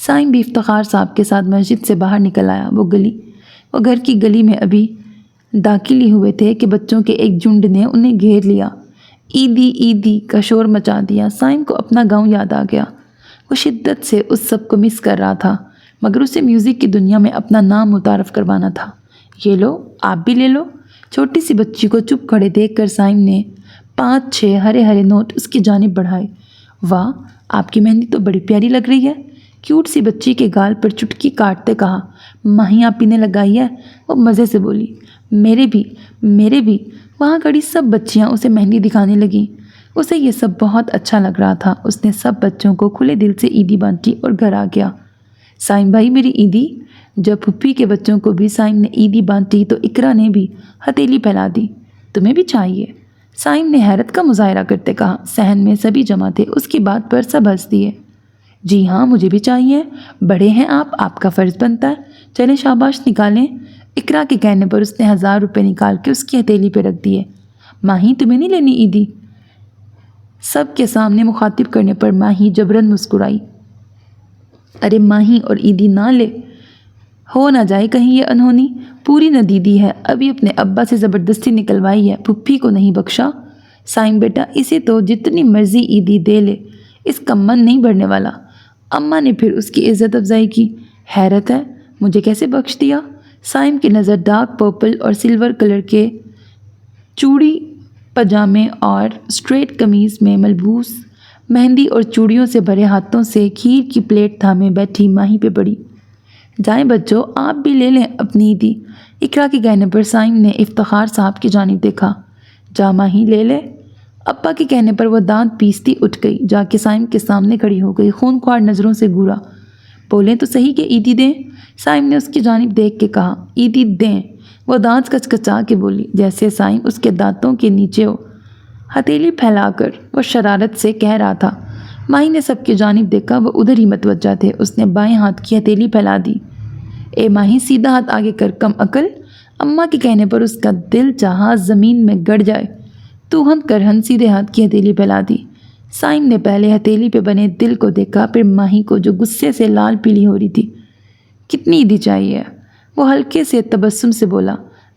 سائم بھی افتخار صاحب کے ساتھ مسجد سے باہر نکل آیا۔ وہ گھر کی گلی میں ابھی داخل ہی ہوئے تھے کہ بچوں کے ایک جھنڈ نے انہیں گھیر لیا۔ عیدی عیدی کا شور مچا دیا۔ سائم کو اپنا گاؤں یاد آ گیا۔ وہ شدت سے اس سب کو مس کر رہا تھا، مگر اسے میوزک کی دنیا میں اپنا نام متعارف کروانا تھا۔ یہ لو، آپ بھی لے لو۔ چھوٹی سی بچی کو چپ کھڑے دیکھ کر سائم نے 5-6 ہرے ہرے نوٹ اس کی جانب بڑھائے۔ واہ، آپ کی مہندی تو بڑی پیاری لگ رہی ہے، کیوٹ سی بچی کے گال پر چٹکی کاٹتے کہا۔ ماہی آپی نے لگائی ہے، وہ مزے سے بولی۔ میرے بھی۔ وہاں کھڑی سب بچیاں اسے مہندی دکھانے لگیں۔ اسے یہ سب بہت اچھا لگ رہا تھا۔ اس نے سب بچوں کو کھلے دل سے عیدی بانٹی اور گھر آ گیا۔ سائم بھائی میری عیدی۔ جب پھپھی کے بچوں کو بھی سائم نے عیدی بانٹی تو اقرا نے بھی ہتھیلی پھیلا دی۔ تمہیں بھی چاہیے؟ سائم نے حیرت کا مظاہرہ کرتے کہا۔ صحن میں سبھی جمع تھے، اس کی بات پر سب ہنس دیے۔ جی ہاں، مجھے بھی چاہیے، بڑے ہیں آپ کا فرض بنتا ہے، چلیں شاباش نکالیں۔ اقرا کے کہنے پر اس نے 1000 روپے نکال کے اس کی ہتھیلی پہ رکھ دیے۔ ماہی تمہیں نہیں لینی عیدی؟ سب کے سامنے مخاطب کرنے پر ماہی جبراً مسکرائی۔ ارے ماہی اور عیدی نہ لے، ہو نہ جائے کہیں یہ انہونی، پوری نہ دیدی ہے، ابھی اپنے ابا سے زبردستی نکلوائی ہے، پھپھی کو نہیں بخشا۔ سائم بیٹا اسے تو جتنی مرضی عیدی دے لے، اس کا من نہیں بھرنے والا۔ اماں نے پھر اس کی عزت افزائی کی۔ حیرت ہے، مجھے کیسے بخش دیا؟ سائم کی نظر ڈارک پرپل اور سلور کلر کے چوڑی پاجامے اور اسٹریٹ قمیض میں ملبوس مہندی اور چوڑیوں سے بھرے ہاتھوں سے کھیر کی پلیٹ تھامے بیٹھی ماہی پہ پڑی۔ جائیں بچوں، آپ بھی لے لیں اپنی عیدی۔ اقرا کے کہنے پر سائم نے افتخار صاحب کی جانب دیکھا۔ جا ماہی لے لے۔ ابا کے کہنے پر وہ دانت پیستی اٹھ گئی، جا کے سائم کے سامنے کھڑی ہو گئی، خون خوار نظروں سے گھورا۔ بولیں تو صحیح کہ عیدی دیں؟ سائم نے اس کی جانب دیکھ کے کہا۔ عیدی دیں، وہ دانت کچکچا کے بولی، جیسے سائم اس کے دانتوں کے نیچے ہو۔ ہتھیلی پھیلا کر وہ شرارت سے کہہ رہا تھا۔ ماہی نے سب کی جانب دیکھا، وہ ادھر ہی متوجہ تھے۔ اس نے بائیں ہاتھ کی ہتھیلی پھیلا دی۔ اے ماہی سیدھا ہاتھ آگے کر، کم عقل۔ اماں کے کہنے پر اس کا دل چاہا زمین میں گڑ جائے۔ تو ہن کر ہن سیدھے ہاتھ کی ہتھیلی پھیلا دی۔ سائم نے پہلے ہتھیلی پہ بنے دل کو دیکھا، پھر ماہی کو جو غصے سے لال پیلی ہو رہی تھی۔ کتنی عیدی چاہیے؟ وہ ہلکے سے تبسم سے بولا۔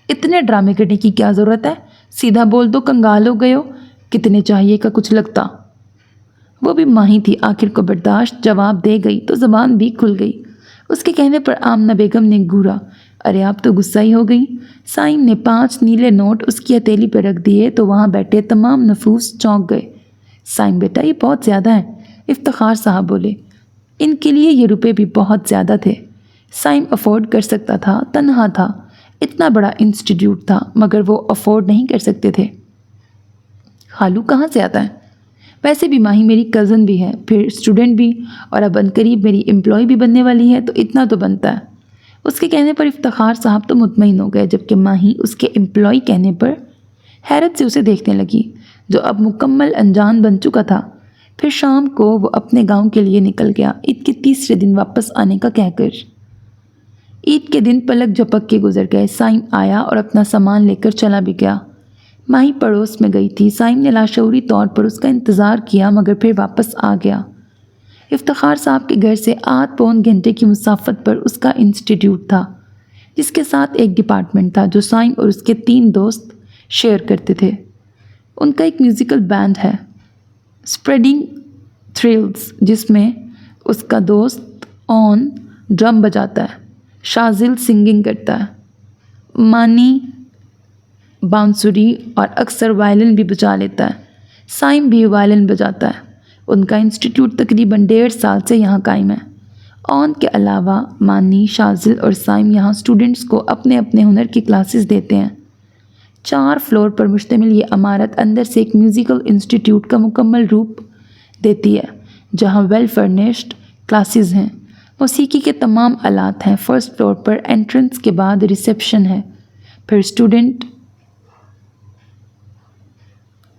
اتنے ڈرامے کرنے کی کیا ضرورت ہے؟ سیدھا بول دو، کنگال ہو گئے ہو؟ کتنے چاہیے کا کچھ لگتا۔ وہ بھی ماہی تھی، آخر کو برداشت جواب دے گئی تو زبان بھی کھل گئی۔ اس کے کہنے پر آمنہ بیگم نے گھورا۔ ارے آپ تو غصہ ہی ہو گئی۔ سائم نے 5 نیلے نوٹ اس کی ہتھیلی پہ رکھ دیے تو وہاں بیٹھے تمام نفوس چونک گئے۔ سائم بیٹا یہ بہت زیادہ ہیں، افتخار صاحب بولے۔ ان کے لیے یہ روپے بھی بہت زیادہ تھے۔ سائم افورڈ کر سکتا تھا، تنہا تھا، اتنا بڑا انسٹیٹیوٹ تھا، مگر وہ افورڈ نہیں کر سکتے تھے۔ خالو کہاں سے آتا ہے؟ ویسے بھی ماہی میری کزن بھی ہے، پھر اسٹوڈنٹ بھی، اور اب عنقریب میری امپلائی بھی بننے والی ہے، تو اتنا تو بنتا ہے۔ اس کے کہنے پر افتخار صاحب تو مطمئن ہو گئے، جبکہ ماہی اس کے امپلائی کہنے پر حیرت سے اسے دیکھنے لگی، جو اب مکمل انجان بن چکا تھا۔ پھر شام کو وہ اپنے گاؤں کے لیے نکل گیا، عید کے تیسرے دن واپس آنے کا کہہ کر۔ عید کے دن پلک جھپک کے گزر گئے۔ سائم آیا اور اپنا سامان لے کر چلا بھی گیا۔ ماہی پڑوس میں گئی تھی۔ سائم نے لاشعوری طور پر اس کا انتظار کیا، مگر پھر واپس آ گیا۔ افتخار صاحب کے گھر سے 8-پون گھنٹے کی مسافت پر اس کا انسٹیٹیوٹ تھا، جس کے ساتھ ایک ڈپارٹمنٹ تھا جو سائم اور اس کے 3 دوست شیئر کرتے تھے۔ ان کا ایک میوزیکل بینڈ ہے، اسپریڈنگ تھرلز، جس میں اس کا دوست اون ڈرم بجاتا ہے، شازل سنگنگ کرتا ہے، مانی بانسری اور اکثر وائلن بھی بجا لیتا ہے۔ سائم بھی وائلن بجاتا ہے۔ ان کا انسٹیٹیوٹ تقریباً 1.5 سال سے یہاں قائم ہے۔ اون کے علاوہ مانی، شازل اور سائم یہاں اسٹوڈنٹس کو اپنے اپنے ہنر کی کلاسز دیتے ہیں۔ 4 فلور پر مشتمل یہ عمارت اندر سے ایک میوزیکل انسٹیٹیوٹ کا مکمل روپ دیتی ہے، جہاں ویل فرنشڈ کلاسز ہیں، موسیقی کے تمام آلات ہیں۔ فرسٹ فلور پر انٹرنس کے بعد ریسیپشن ہے، پھر اسٹوڈنٹ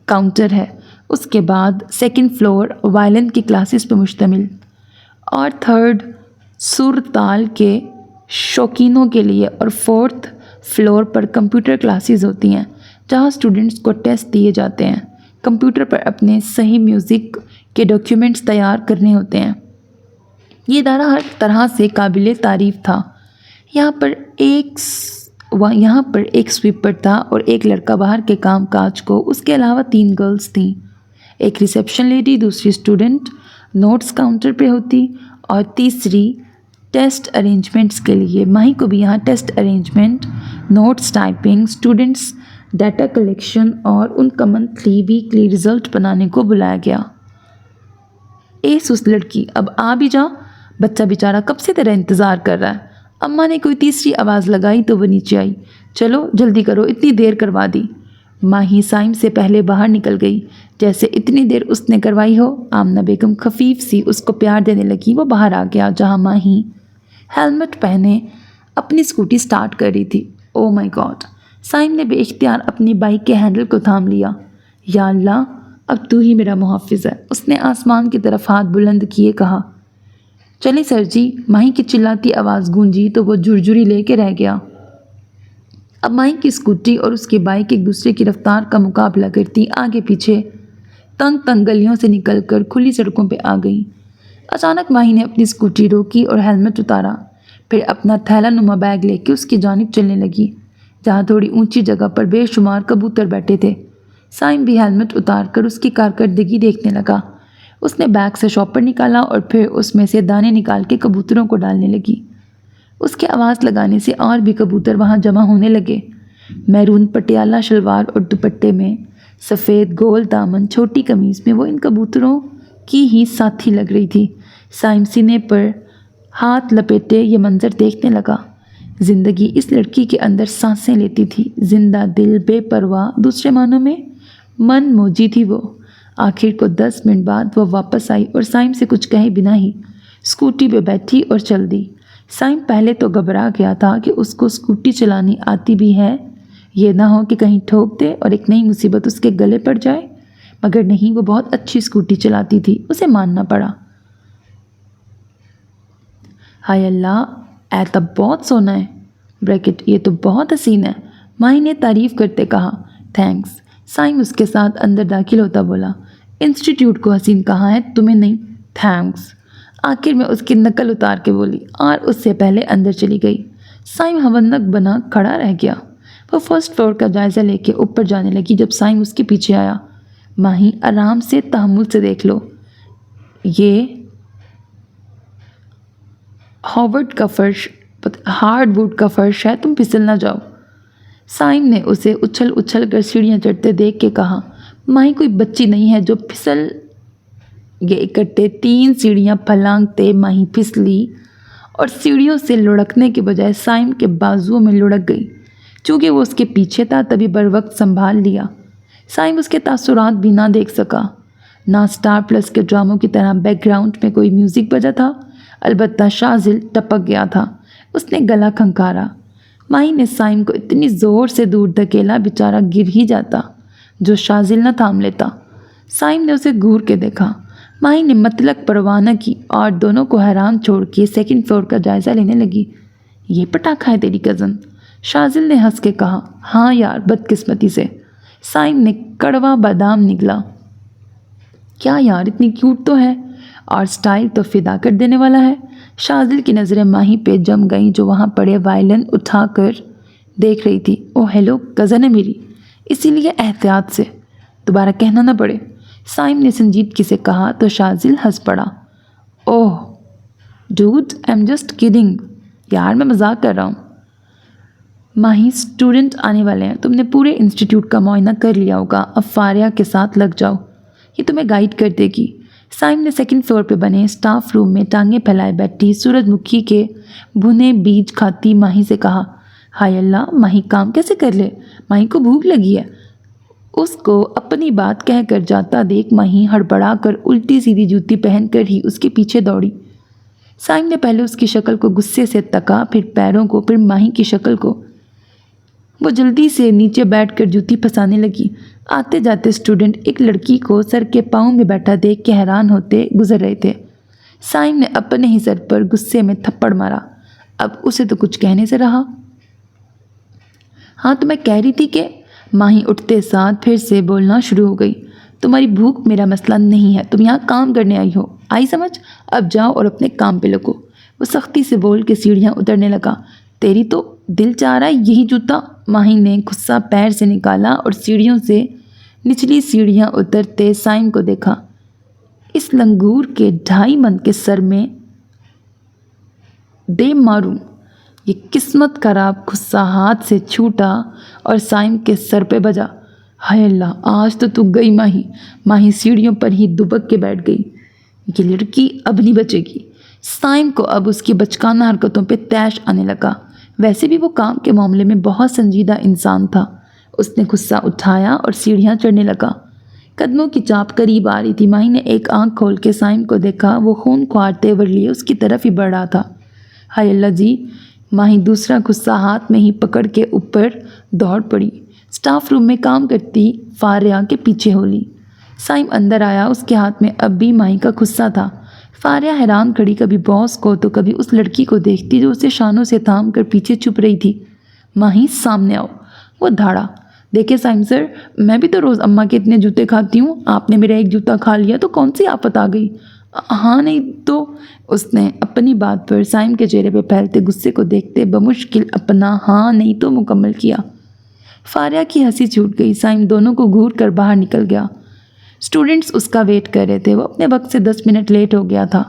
کاؤنٹر ہے، اس کے بعد سیکنڈ فلور وائلن کی کلاسز پر مشتمل، اور تھرڈ سر تال کے شوقینوں کے لیے، اور 4تھ فلور پر کمپیوٹر کلاسز ہوتی ہیں، جہاں اسٹوڈنٹس کو ٹیسٹ دیے جاتے ہیں، کمپیوٹر پر اپنے صحیح میوزک کے ڈاکیومنٹس تیار کرنے ہوتے ہیں۔ یہ ادارہ ہر طرح سے قابل تعریف تھا۔ یہاں پر ایک سویپر تھا اور ایک لڑکا باہر کے کام کاج کو، اس کے علاوہ 3 گرلز تھیں، ایک ریسیپشن لیڈی، دوسری اسٹوڈنٹ نوٹس کاؤنٹر پہ ہوتی اور تیسری ٹیسٹ ارینجمنٹس کے لیے۔ ماہی کو بھی یہاں test arrangement, notes typing, students data collection اور ان کا منتھلی ویکلی رزلٹ بنانے کو بلایا گیا۔ اے سس لڑکی، اب آ بھی جا، بچہ بیچارہ کب سے تیرا انتظار کر رہا ہے۔ اماں نے کوئی تیسری آواز لگائی تو وہ نیچے آئی۔ چلو جلدی کرو، اتنی دیر کروا دی۔ ماہی سائم سے پہلے باہر نکل گئی، جیسے اتنی دیر اس نے کروائی ہو۔ آمنہ بیگم خفیف سی اس کو پیار دینے لگی۔ وہ باہر آ گیا جہاں ماہی ہیلمٹ پہنے اپنی اسکوٹی سٹارٹ کر رہی تھی۔ او مائی گاڈ! سائم نے بے اختیار اپنی بائک کے ہینڈل کو تھام لیا۔ یا اللہ، اب تو ہی میرا محافظ ہے، اس نے آسمان کی طرف ہاتھ بلند کیے کہا۔ چلیں سر جی، ماہی کی چلاتی آواز گونجی تو وہ جھرجھری لے کے رہ گیا۔ اب ماہی کی اسکوٹی اور اس کی بائک ایک دوسرے کی رفتار کا مقابلہ کرتی آگے پیچھے تنگ گلیوں سے نکل کر کھلی سڑکوں پہ آ گئیں۔ اچانک ماہی نے اپنی اسکوٹی روکی اور ہیلمٹ اتارا، پھر اپنا تھیلا نما بیگ لے کے اس کی جانب چلنے لگی جہاں تھوڑی اونچی جگہ پر بے شمار کبوتر بیٹھے تھے۔ سائم بھی ہیلمٹ اتار کر اس کی کارکردگی دیکھنے لگا۔ اس نے بیگ سے شاپر نکالا اور پھر اس میں سے دانے نکال کے کبوتروں کو ڈالنے لگی۔ اس کے آواز لگانے سے اور بھی کبوتر وہاں جمع ہونے لگے۔ میرون پٹیالہ شلوار اور دوپٹے میں، سفید گول دامن، چھوٹی قمیض میں وہ ان کبوتروں کی ہی ساتھی لگ رہی تھی۔ سائم سینے پر ہاتھ لپیٹے یہ منظر دیکھنے لگا۔ زندگی اس لڑکی کے اندر سانسیں لیتی تھی، زندہ دل، بے پرواہ، دوسرے معنوں میں من موجی تھی وہ۔ آخر کو 10 منٹ بعد وہ واپس آئی اور سائم سے کچھ کہے بنا ہی اسکوٹی پہ بیٹھی اور چل دی۔ سائم پہلے تو گھبرا گیا تھا کہ اس کو اسکوٹی چلانی آتی بھی ہے، یہ نہ ہو کہ کہیں ٹھوک دے اور ایک نئی مصیبت اس کے گلے پڑ جائے، مگر نہیں، وہ بہت اچھی اسکوٹی چلاتی تھی، اسے ماننا پڑا۔ ہائے اللہ، ایتا بہت سونا ہے، بریکٹ یہ تو بہت حسین ہے، ماہی نے تعریف کرتے کہا۔ تھینکس، سائم اس کے ساتھ اندر داخل ہوتا بولا۔ انسٹیٹیوٹ کو حسین کہا ہے، تمہیں نہیں؟ تھینکس، آخر میں اس کی نقل اتار کے بولی اور اس سے پہلے اندر چلی گئی۔ سائم حونک بنا کھڑا رہ گیا۔ وہ فرسٹ فلور کا جائزہ لے کے اوپر جانے لگی جب سائم اس کے پیچھے آیا۔ ماہی آرام سے، تحمل سے دیکھ لو، یہ ہارڈ ووڈ کا فرش ہے، تم پھسل نہ جاؤ۔ سائم نے اسے اچھل کر سیڑھیاں چڑھتے دیکھ کے کہا۔ ماہی کوئی بچی نہیں ہے جو پھسل یہ اکٹھے 3 سیڑھیاں پھلانگتے ماہی پھسلی اور سیڑھیوں سے لڑکنے کے بجائے سائم کے بازوؤں میں لڑک گئی۔ چونکہ وہ اس کے پیچھے تھا تبھی بر وقت سنبھال لیا۔ سائم اس کے تاثرات بھی نہ دیکھ سکا، نہ اسٹار پلس کے ڈراموں کی طرح بیک گراؤنڈ میں کوئی میوزک بجا تھا۔ البتہ شازل ٹپک گیا تھا، اس نے گلا کھنکارا۔ ماہی نے سائم کو اتنی زور سے دور دھکیلا بیچارہ گر ہی جاتا جو شازل نہ تھام لیتا۔ سائم نے اسے گھور کے دیکھا۔ ماہی نے مطلق پرواہ نہ کی اور دونوں کو حیران چھوڑ کے 2nd فلور کا جائزہ لینے لگی۔ یہ پٹاخہ ہے تیری کزن، شازل نے ہنس کے کہا۔ ہاں یار، بدقسمتی سے، سائم نے کڑوا بادام نگلا۔ کیا یار، اتنی کیوٹ تو ہے اور سٹائل تو فدا کر دینے والا ہے۔ شازل کی نظریں ماہی پہ جم گئیں جو وہاں پڑے وائلن اٹھا کر دیکھ رہی تھی۔ او ہیلو، کزن ہے میری، اسی لیے احتیاط سے، دوبارہ کہنا نہ پڑے، سائم نے سنجیدگی سے کہا تو شازل ہنس پڑا۔ اوہ ڈوڈ، آئی ایم جسٹ کڈنگ، یار میں مذاق کر رہا ہوں۔ ماہی، اسٹوڈنٹ آنے والے ہیں، تم نے پورے انسٹیٹیوٹ کا معائنہ کر لیا ہوگا، اب فاریہ کے ساتھ لگ جاؤ، یہ تمہیں گائیڈ کر دے گی۔ سائم نے 2nd فلور پہ بنے اسٹاف روم میں ٹانگیں پھیلائے بیٹھی سورج مکھی کے بھنے بیج کھاتی ماہی سے کہا۔ ہائے اللہ، ماہی کام کیسے کر لے، ماہی کو بھوک لگی ہے۔ اس کو اپنی بات کہہ کر جاتا دیکھ ماہی ہڑبڑا کر الٹی سیدھی جوتی پہن کر ہی اس کے پیچھے دوڑی۔ سائم نے پہلے اس کی شکل کو غصے سے تکا، پھر پیروں کو، پھر ماہی کی شکل کو۔ وہ جلدی سے نیچے بیٹھ کر جوتی پھنسانے لگی۔ آتے جاتے اسٹوڈنٹ ایک لڑکی کو سر کے پاؤں میں بیٹھا دیکھ کے حیران ہوتے گزر رہے تھے۔ سائم نے اپنے ہی سر پر غصے میں تھپڑ مارا۔ اب اسے تو کچھ کہنے سے رہا۔ ہاں تو میں کہہ رہی تھی کہ، ماہی اٹھتے ساتھ پھر سے بولنا شروع ہو گئی، تمہاری بھوک میرا مسئلہ نہیں ہے، تم یہاں کام کرنے آئی ہو، آئی سمجھ؟ اب جاؤ اور اپنے کام پہ لگو۔ وہ سختی سے بول کے سیڑھیاں اترنے لگا۔ تیری تو دل چاہ رہا ہے یہی جوتا؟ ماہی نے غصہ پیر سے نکالا اور سیڑھیوں سے نچلی سیڑھیاں اترتے سائم کو دیکھا۔ اس لنگور کے 2.5 من کے سر میں دے ماروں۔ یہ قسمت خراب غصہ ہاتھ سے چھوٹا اور سائم کے سر پہ بجا۔ ہائے اللہ، آج تو گئی ماہی۔ ماہی سیڑھیوں پر ہی دبک کے بیٹھ گئی۔ یہ لڑکی اب نہیں بچے گی۔ سائم کو اب اس کی بچکانہ حرکتوں پہ طیش آنے لگا۔ ویسے بھی وہ کام کے معاملے میں بہت سنجیدہ انسان تھا۔ اس نے غصہ اٹھایا اور سیڑھیاں چڑھنے لگا۔ قدموں کی چاپ قریب آ رہی تھی۔ ماہی نے ایک آنکھ کھول کے سائم کو دیکھا۔ وہ خون خوار تیور لیے اس کی طرف ہی بڑھ رہا تھا۔ ہائے اللہ جی! ماہی دوسرا غصہ ہاتھ میں ہی پکڑ کے اوپر دوڑ پڑی۔ سٹاف روم میں کام کرتی فاریہ کے پیچھے ہو لی۔ سائم اندر آیا۔ اس کے ہاتھ میں اب بھی ماہی کا غصہ تھا۔ فاریہ حیران کھڑی کبھی باس کو تو کبھی اس لڑکی کو دیکھتی جو اسے شانوں سے تھام کر پیچھے چھپ رہی تھی۔ ماہی سامنے آؤ! وہ دھاڑا۔ دیکھیں سائم سر، میں بھی تو روز اماں کے اتنے جوتے کھاتی ہوں، آپ نے میرا ایک جوتا کھا لیا تو کون سی آفت آ گئی؟ ہاں نہیں تو؟ اس نے اپنی بات پر سائم کے چہرے پہ پھیلتے غصے کو دیکھتے بمشکل اپنا ہاں نہیں تو مکمل کیا۔ فاریہ کی ہنسی چھوٹ گئی۔ سائم دونوں کو گھور کر باہر نکل گیا۔ اسٹوڈنٹس اس کا ویٹ کر رہے تھے۔ وہ اپنے وقت سے 10 منٹ لیٹ ہو گیا تھا۔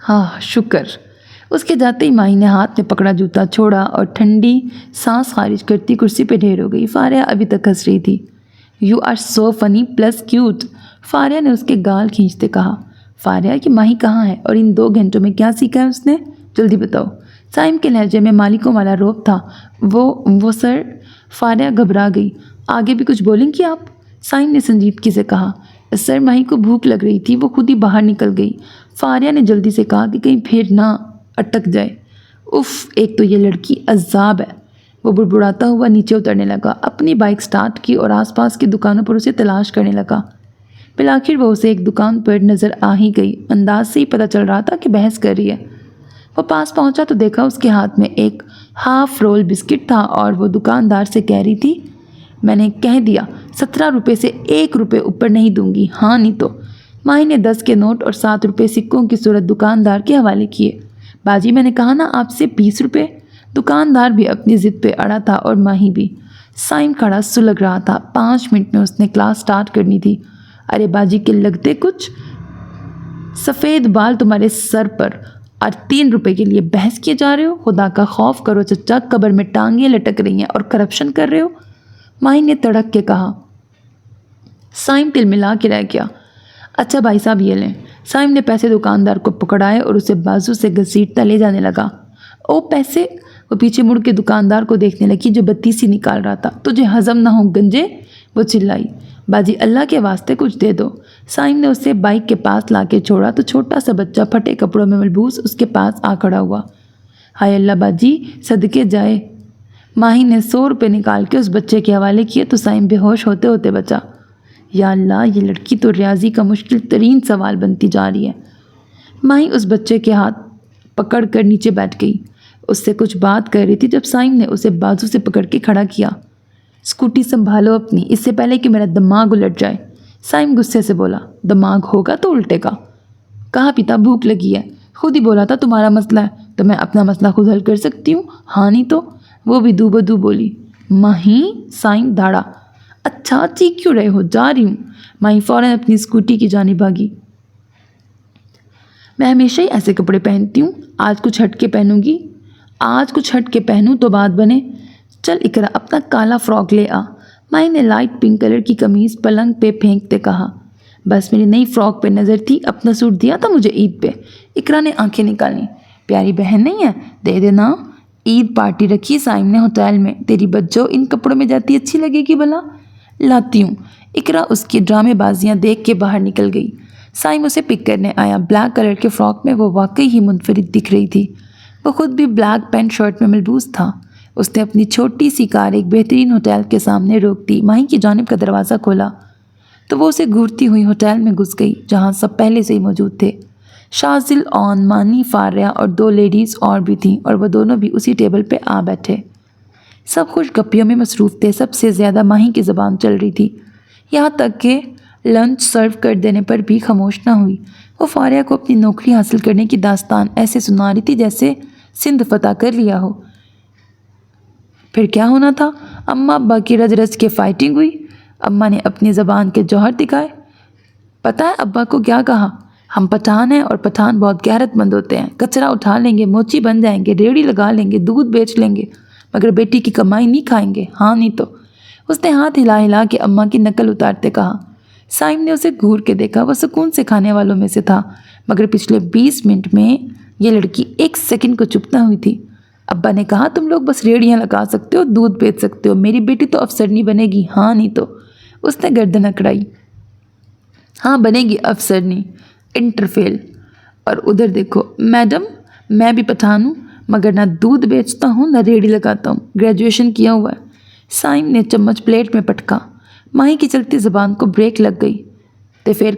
ہاں شکر۔ اس کے جاتے ہی ماہی نے ہاتھ میں پکڑا جوتا چھوڑا اور ٹھنڈی سانس خارج کرتی کرسی پہ ڈھیر ہو گئی۔ فاریہ ابھی تک ہنس رہی تھی۔ یو آر سو فنی پلس کیوٹ، فاریہ نے اس کے گال کھینچتے کہا۔ فاریہ کہ ماہی کہاں ہے اور ان 2 گھنٹوں میں کیا سیکھا ہے اس نے؟ جلدی بتاؤ۔ سائم کے لہجے میں مالکوں والا روب تھا۔ وہ سر، فاریہ گھبرا گئی۔ آگے بھی کچھ بولیں گی آپ؟ سائم نے سنجیدگی سے کہا۔ سر ماہی کو بھوک لگ رہی تھی، وہ خود ہی باہر نکل گئی۔ فاریہ نے جلدی سے کہا کہ کہیں پھر نہ اٹک جائے۔ اف، ایک تو یہ لڑکی عذاب ہے۔ وہ بڑبڑاتا ہوا نیچے اترنے لگا۔ اپنی بائک سٹارٹ کی اور آس پاس کی دکانوں پر اسے تلاش کرنے لگا۔ بالآخر وہ اسے ایک دکان پر نظر آ ہی گئی۔ انداز سے ہی پتہ چل رہا تھا کہ بحث کر رہی ہے۔ وہ پاس پہنچا تو دیکھا اس کے ہاتھ میں ایک ہاف رول بسکٹ تھا اور وہ دکاندار سے کہہ رہی تھی، میں نے کہہ دیا 17 روپے سے 1 روپے اوپر نہیں دوں گی، ہاں نہیں تو۔ ماہی نے 10 کے نوٹ اور 7 روپے سکوں کی صورت دکاندار کے حوالے کیے۔ باجی میں نے کہا نا آپ سے 20 روپے۔ دکاندار بھی اپنی ضد پہ اڑا تھا اور ماہی بھی۔ سائم کھڑا سلگ رہا تھا۔ 5 منٹ میں اس نے کلاس سٹارٹ کرنی تھی۔ ارے باجی کے لگتے کچھ، سفید بال تمہارے سر پر اور 3 روپے کے لیے بحث کیے جا رہے ہو؟ خدا کا خوف کرو چچا، قبر میں ٹانگیں لٹک رہی ہیں اور کرپشن کر رہے ہو، ماہی نے تڑک کے کہا۔ سائم تل ملا کے رہ گیا۔ اچھا بھائی صاحب یہ لیں۔ سائم نے پیسے دکاندار کو پکڑائے اور اسے بازو سے گھسیٹتا لے جانے لگا۔ او پیسے! وہ پیچھے مڑ کے دکاندار کو دیکھنے لگی جو بتیسی نکال رہا تھا۔ تجھے ہضم نہ ہو گنجے، وہ چلائی۔ باجی اللہ کے واسطے کچھ دے دو۔ سائم نے اسے بائک کے پاس لا کے چھوڑا تو چھوٹا سا بچہ پھٹے کپڑوں میں ملبوس اس کے پاس آ کھڑا ہوا۔ ہائے اللہ باجی صدقے جائے۔ ماہی نے 100 روپے نکال کے اس بچے کے حوالے کیے تو سائم بے ہوش ہوتے ہوتے بچا۔ یا اللہ، یہ لڑکی تو ریاضی کا مشکل ترین سوال بنتی جا رہی ہے۔ ماہی اس بچے کے ہاتھ پکڑ کر نیچے بیٹھ گئی۔ اس سے کچھ بات کر رہی تھی جب سائم نے اسے بازو سے پکڑ کے کھڑا کیا۔ اسکوٹی سنبھالو اپنی، اس سے پہلے کہ میرا دماغ الٹ جائے، سائم غصے سے بولا۔ دماغ ہوگا تو الٹے گا۔ کہا پیتا بھوک لگی ہے، خود ہی بولا تھا تمہارا مسئلہ ہے تو میں اپنا مسئلہ خود حل کر سکتی ہوں، ہاں نہیں تو؟ وہ بھی دو بدو بولی۔ ماہی، سائم دھاڑا۔ اچھا چیخ کیوں رہے ہو؟ جا رہی ہوں۔ ماہی فوراً اپنی اسکوٹی کی جانب بھاگی۔ میں ہمیشہ ہی ایسے کپڑے پہنتی ہوں، آج کچھ ہٹ کے پہنوں گی، آج کچھ ہٹ کے پہنوں تو بات بنے۔ چل اقرا اپنا کالا فراک لے آ، ماہی نے لائٹ پنک کلر کی قمیض پلنگ پہ پھینکتے کہا۔ بس میری نئی فراک پہ نظر تھی، اپنا سوٹ دیا تھا مجھے عید پہ۔ اقرا نے آنکھیں نکالی۔ پیاری بہن نہیں ہے، دے دینا۔ عید پارٹی رکھی سائم نے ہوٹل میں، تیری بچو ان کپڑوں میں جاتی اچھی لگے گی بھلا؟ لاتی ہوں۔ اقرا اس کی ڈرامے بازیاں دیکھ کے باہر نکل گئی۔ سائم اسے پک کرنے آیا۔ بلیک کلر کے فراک میں وہ واقعی ہی منفرد دکھ رہی تھی۔ وہ خود بھی بلیک پینٹ شرٹ میں ملبوس تھا۔ اس نے اپنی چھوٹی سی کار ایک بہترین ہوٹل کے سامنے روک دی۔ ماہی کی جانب کا دروازہ کھولا تو وہ اسے گھورتی ہوئی ہوٹل میں گھس گئی جہاں سب پہلے سے ہی موجود تھے۔ شازل، اون، مانی، فاریہ اور 2 لیڈیز اور بھی تھیں اور وہ دونوں بھی اسی ٹیبل پہ آ بیٹھے۔ سب خوش گپیوں میں مصروف تھے۔ سب سے زیادہ ماہی کی زبان چل رہی تھی۔ یہاں تک کہ لنچ سرو کر دینے پر بھی خاموش نہ ہوئی۔ وہ فاریہ کو اپنی نوکری حاصل کرنے کی داستان ایسے سنا رہی تھی جیسے سندھ فتح کر لیا ہو۔ پھر کیا ہونا تھا؟ اماں ابا کی رج رج کے فائٹنگ ہوئی۔ اماں نے اپنی زبان کے جوہر دکھائے۔ پتہ ہے ابا کو کیا کہا؟ ہم پٹھان ہیں اور پٹھان بہت غیرت مند ہوتے ہیں، کچرا اٹھا لیں گے، موچی بن جائیں گے، ریڑھی لگا لیں گے، دودھ بیچ لیں گے، مگر بیٹی کی کمائی نہیں کھائیں گے، ہاں نہیں تو۔ اس نے ہاتھ ہلا ہلا کے اماں کی نقل اتارتے کہا۔ سائم نے اسے گھور کے دیکھا۔ وہ سکون سے کھانے والوں میں سے تھا، مگر پچھلے 20 منٹ میں یہ لڑکی 1 سیکنڈ کو چپ نہ ہوئی تھی۔ ابا نے کہا تم لوگ بس ریڑھیاں لگا سکتے ہو، دودھ بیچ سکتے ہو، میری بیٹی تو افسرنی بنے گی، ہاں نہیں تو۔ اس نے گردن اکڑائی۔ ہاں بنے گی افسرنی، انٹرفیل۔ اور ادھر دیکھو میڈم، میں بھی پٹھان ہوں، مگر نہ دودھ بیچتا ہوں نہ ریڑھی لگاتا ہوں، گریجویشن کیا ہوا ہے۔ سائم نے چمچ پلیٹ میں پٹکا۔ ماہی کی چلتی زبان کو بریک لگ گئی۔ تے پھر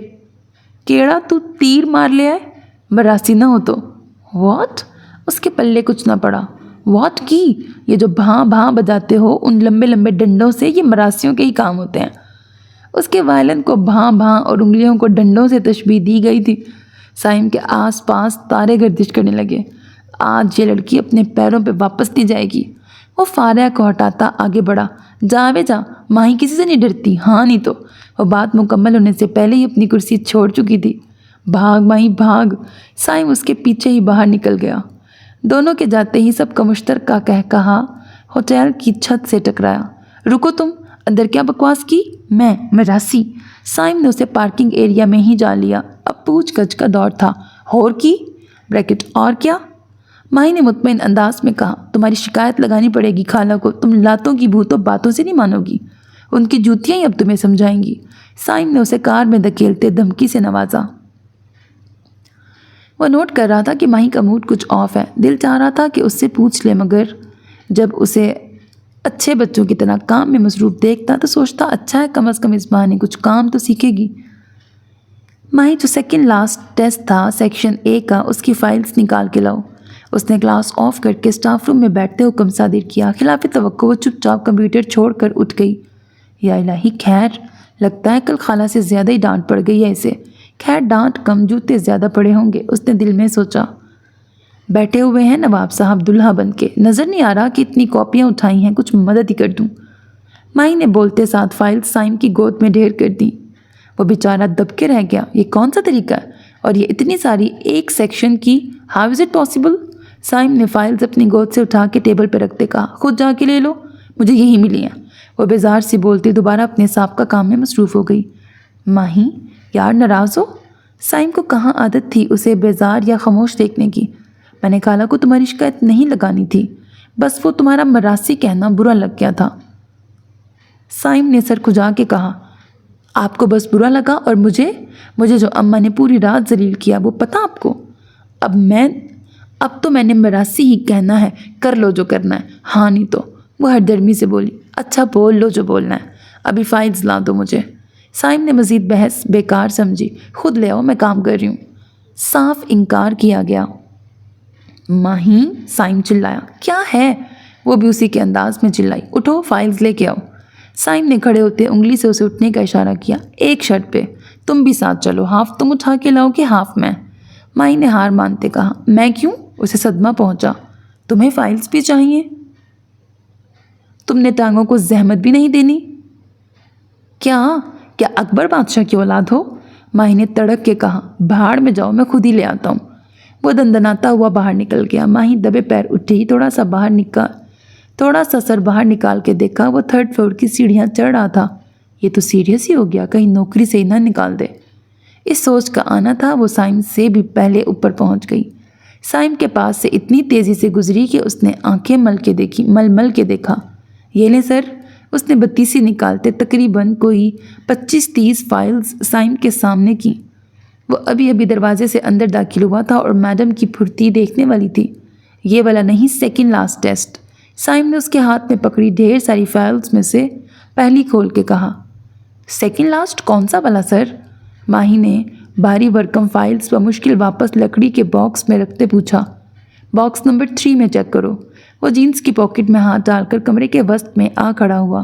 کیڑا تو تیر مار لیا ہے؟ مراسی نہ ہو تو۔ واٹ؟ اس کے پلے کچھ نہ پڑا۔ واٹ کی؟ یہ جو بھاں بھاں بجاتے ہو ان لمبے لمبے ڈنڈوں سے، یہ مراسیوں کے ہی کام ہوتے ہیں۔ اس کے وائلن کو بھاں بھاں اور انگلیوں کو ڈنڈوں سے تشبیہ دی گئی تھی۔ سائم کے آس پاس تارے گردش کرنے لگے۔ آج یہ لڑکی اپنے پیروں پہ واپس نہیں جائے گی۔ وہ فاریہ کو ہٹاتا آگے بڑھا۔ جا بے جا، ماہی کسی سے نہیں ڈرتی، ہاں نہیں تو۔ وہ بات مکمل ہونے سے پہلے ہی اپنی کرسی چھوڑ چکی تھی۔ بھاگ ماہی بھاگ۔ سائم اس کے پیچھے ہی باہر نکل گیا۔ دونوں کے جاتے ہی سب کا مشترکہ کہا ہوٹل کی چھت سے ٹکرایا۔ رکو تم، اندر کیا بکواس کی؟ میں مراسی۔ سائم نے اسے پارکنگ ایریا میں ہی جا لیا۔ اب پوچھ گچھ کا دور تھا۔ ہور کی؟ بریکٹ اور کیا؟ ماہی نے مطمئن انداز میں کہا۔ تمہاری شکایت لگانی پڑے گی خالہ کو، تم لاتوں کی بھوتوں باتوں سے نہیں مانو گی، ان کی جوتیاں ہی اب تمہیں سمجھائیں گی۔ سائم نے اسے کار میں دھکیلتے دھمکی سے نوازا۔ وہ نوٹ کر رہا تھا کہ ماہی کا موڈ کچھ آف ہے۔ دل چاہ رہا تھا کہ اس سے پوچھ لے، مگر جب اسے اچھے بچوں کی طرح کام میں مصروف دیکھتا تو سوچتا اچھا ہے، کم از کم اس بہانے کچھ کام تو سیکھے گی۔ ماہی جو سیکنڈ لاسٹ ٹیسٹ تھا سیکشن A کا، اس کی فائلز نکال کے لاؤ۔ اس نے کلاس آف کر کے اسٹاف روم میں بیٹھتے حکم صادر کیا۔ خلاف توقع وہ چپ چاپ کمپیوٹر چھوڑ کر اٹھ گئی۔ یا الہی، خیر لگتا ہے کل خالہ سے زیادہ ہی ڈانٹ پڑ گئی ہے اسے۔ خیر ڈانٹ کم، جوتے زیادہ پڑے ہوں گے، اس نے دل میں سوچا۔ بیٹھے ہوئے ہیں نواب صاحب دلہا بن کے، نظر نہیں آ رہا کہ اتنی کاپیاں اٹھائی ہیں، کچھ مدد ہی کر دوں۔ ماہی نے بولتے ساتھ فائل سائم کی گود میں ڈھیر کر دی۔ وہ بیچارہ دب کے رہ گیا۔ یہ کون سا طریقہ ہے؟ اور یہ اتنی ساری ایک سیکشن کی، ہاؤ از اٹ پاسبل؟ سائم نے فائلز اپنی گود سے اٹھا کے ٹیبل پہ رکھتے کہا، خود جا کے لے لو، مجھے یہی ملی ہیں۔ وہ بیزار سی بولتی دوبارہ اپنے سابقہ کام میں مصروف ہو گئی۔ ماہی یار ناراض ہو؟ سائم کو کہاں عادت تھی اسے بیزار یا خاموش دیکھنے کی۔ میں نے خالہ کو تمہاری شکایت نہیں لگانی تھی، بس وہ تمہارا مراسی کہنا برا لگ گیا تھا۔ سائم نے سر کھجا کے کہا، آپ کو بس برا لگا، اور مجھے جو اماں نے پوری رات ذلیل کیا وہ پتہ آپ کو؟ اب تو میں نے مراسی ہی کہنا ہے، کر لو جو کرنا ہے، ہاں نہیں تو۔ وہ ہر درمی سے بولی۔ اچھا بول لو جو بولنا ہے، ابھی فائلز لا دو مجھے۔ سائم نے مزید بحث بیکار سمجھی۔ خود لے آؤ، میں کام کر رہی ہوں۔ صاف انکار کیا گیا۔ ماہی، سائم چلایا۔ کیا ہے؟ وہ بھی اسی کے انداز میں چلائی۔ اٹھو، فائلز لے کے آؤ۔ سائم نے کھڑے ہوتے انگلی سے اسے اٹھنے کا اشارہ کیا۔ ایک شرط پہ، تم بھی ساتھ چلو، ہاف تم اٹھا کے لاؤ گے، ہاف میں۔ ماہی نے ہار مانتے کہا۔ میں کیوں؟ اسے صدمہ پہنچا۔ تمہیں فائلز بھی چاہیے؟ تم نے ٹانگوں کو زحمت بھی نہیں دینی؟ کیا اکبر بادشاہ کی اولاد ہو؟ ماہی نے تڑک کے کہا۔ بھاڑ میں جاؤ، میں خود ہی لے آتا ہوں۔ وہ دندناتا ہوا باہر نکل گیا۔ ماہی دبے پیر اٹھی، تھوڑا سا سر باہر نکال کے دیکھا۔ وہ 3rd فلور کی سیڑھیاں چڑھ رہا تھا۔ یہ تو سیریس ہی ہو گیا، کہیں نوکری سے ہی نہ نکال دے۔ اس سوچ کا آنا تھا وہ سائم سے بھی پہلے اوپر پہنچ گئی۔ سائم کے پاس سے اتنی تیزی سے گزری کہ اس نے آنکھیں مل کے دیکھا۔ یہ لیں سر۔ اس نے بتیسی نکالتے تقریباً کوئی 25-30 فائلز سائم کے سامنے کی۔ وہ ابھی دروازے سے اندر داخل ہوا تھا اور میڈم کی پھرتی دیکھنے والی تھی۔ یہ والا نہیں، سیکنڈ لاسٹ ٹیسٹ۔ سائم نے اس کے ہاتھ میں پکڑی ڈھیر ساری فائلز میں سے پہلی کھول کے کہا۔ سیکنڈ لاسٹ کون سا والا سر؟ ماہی نے بھاری بھرکم فائلز پر مشکل واپس لکڑی کے باکس میں رکھتے پوچھا۔ باکس نمبر 3 میں چیک کرو۔ وہ جینز کی پاکٹ میں ہاتھ ڈال کر کمرے کے وسط میں آ کھڑا ہوا۔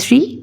3।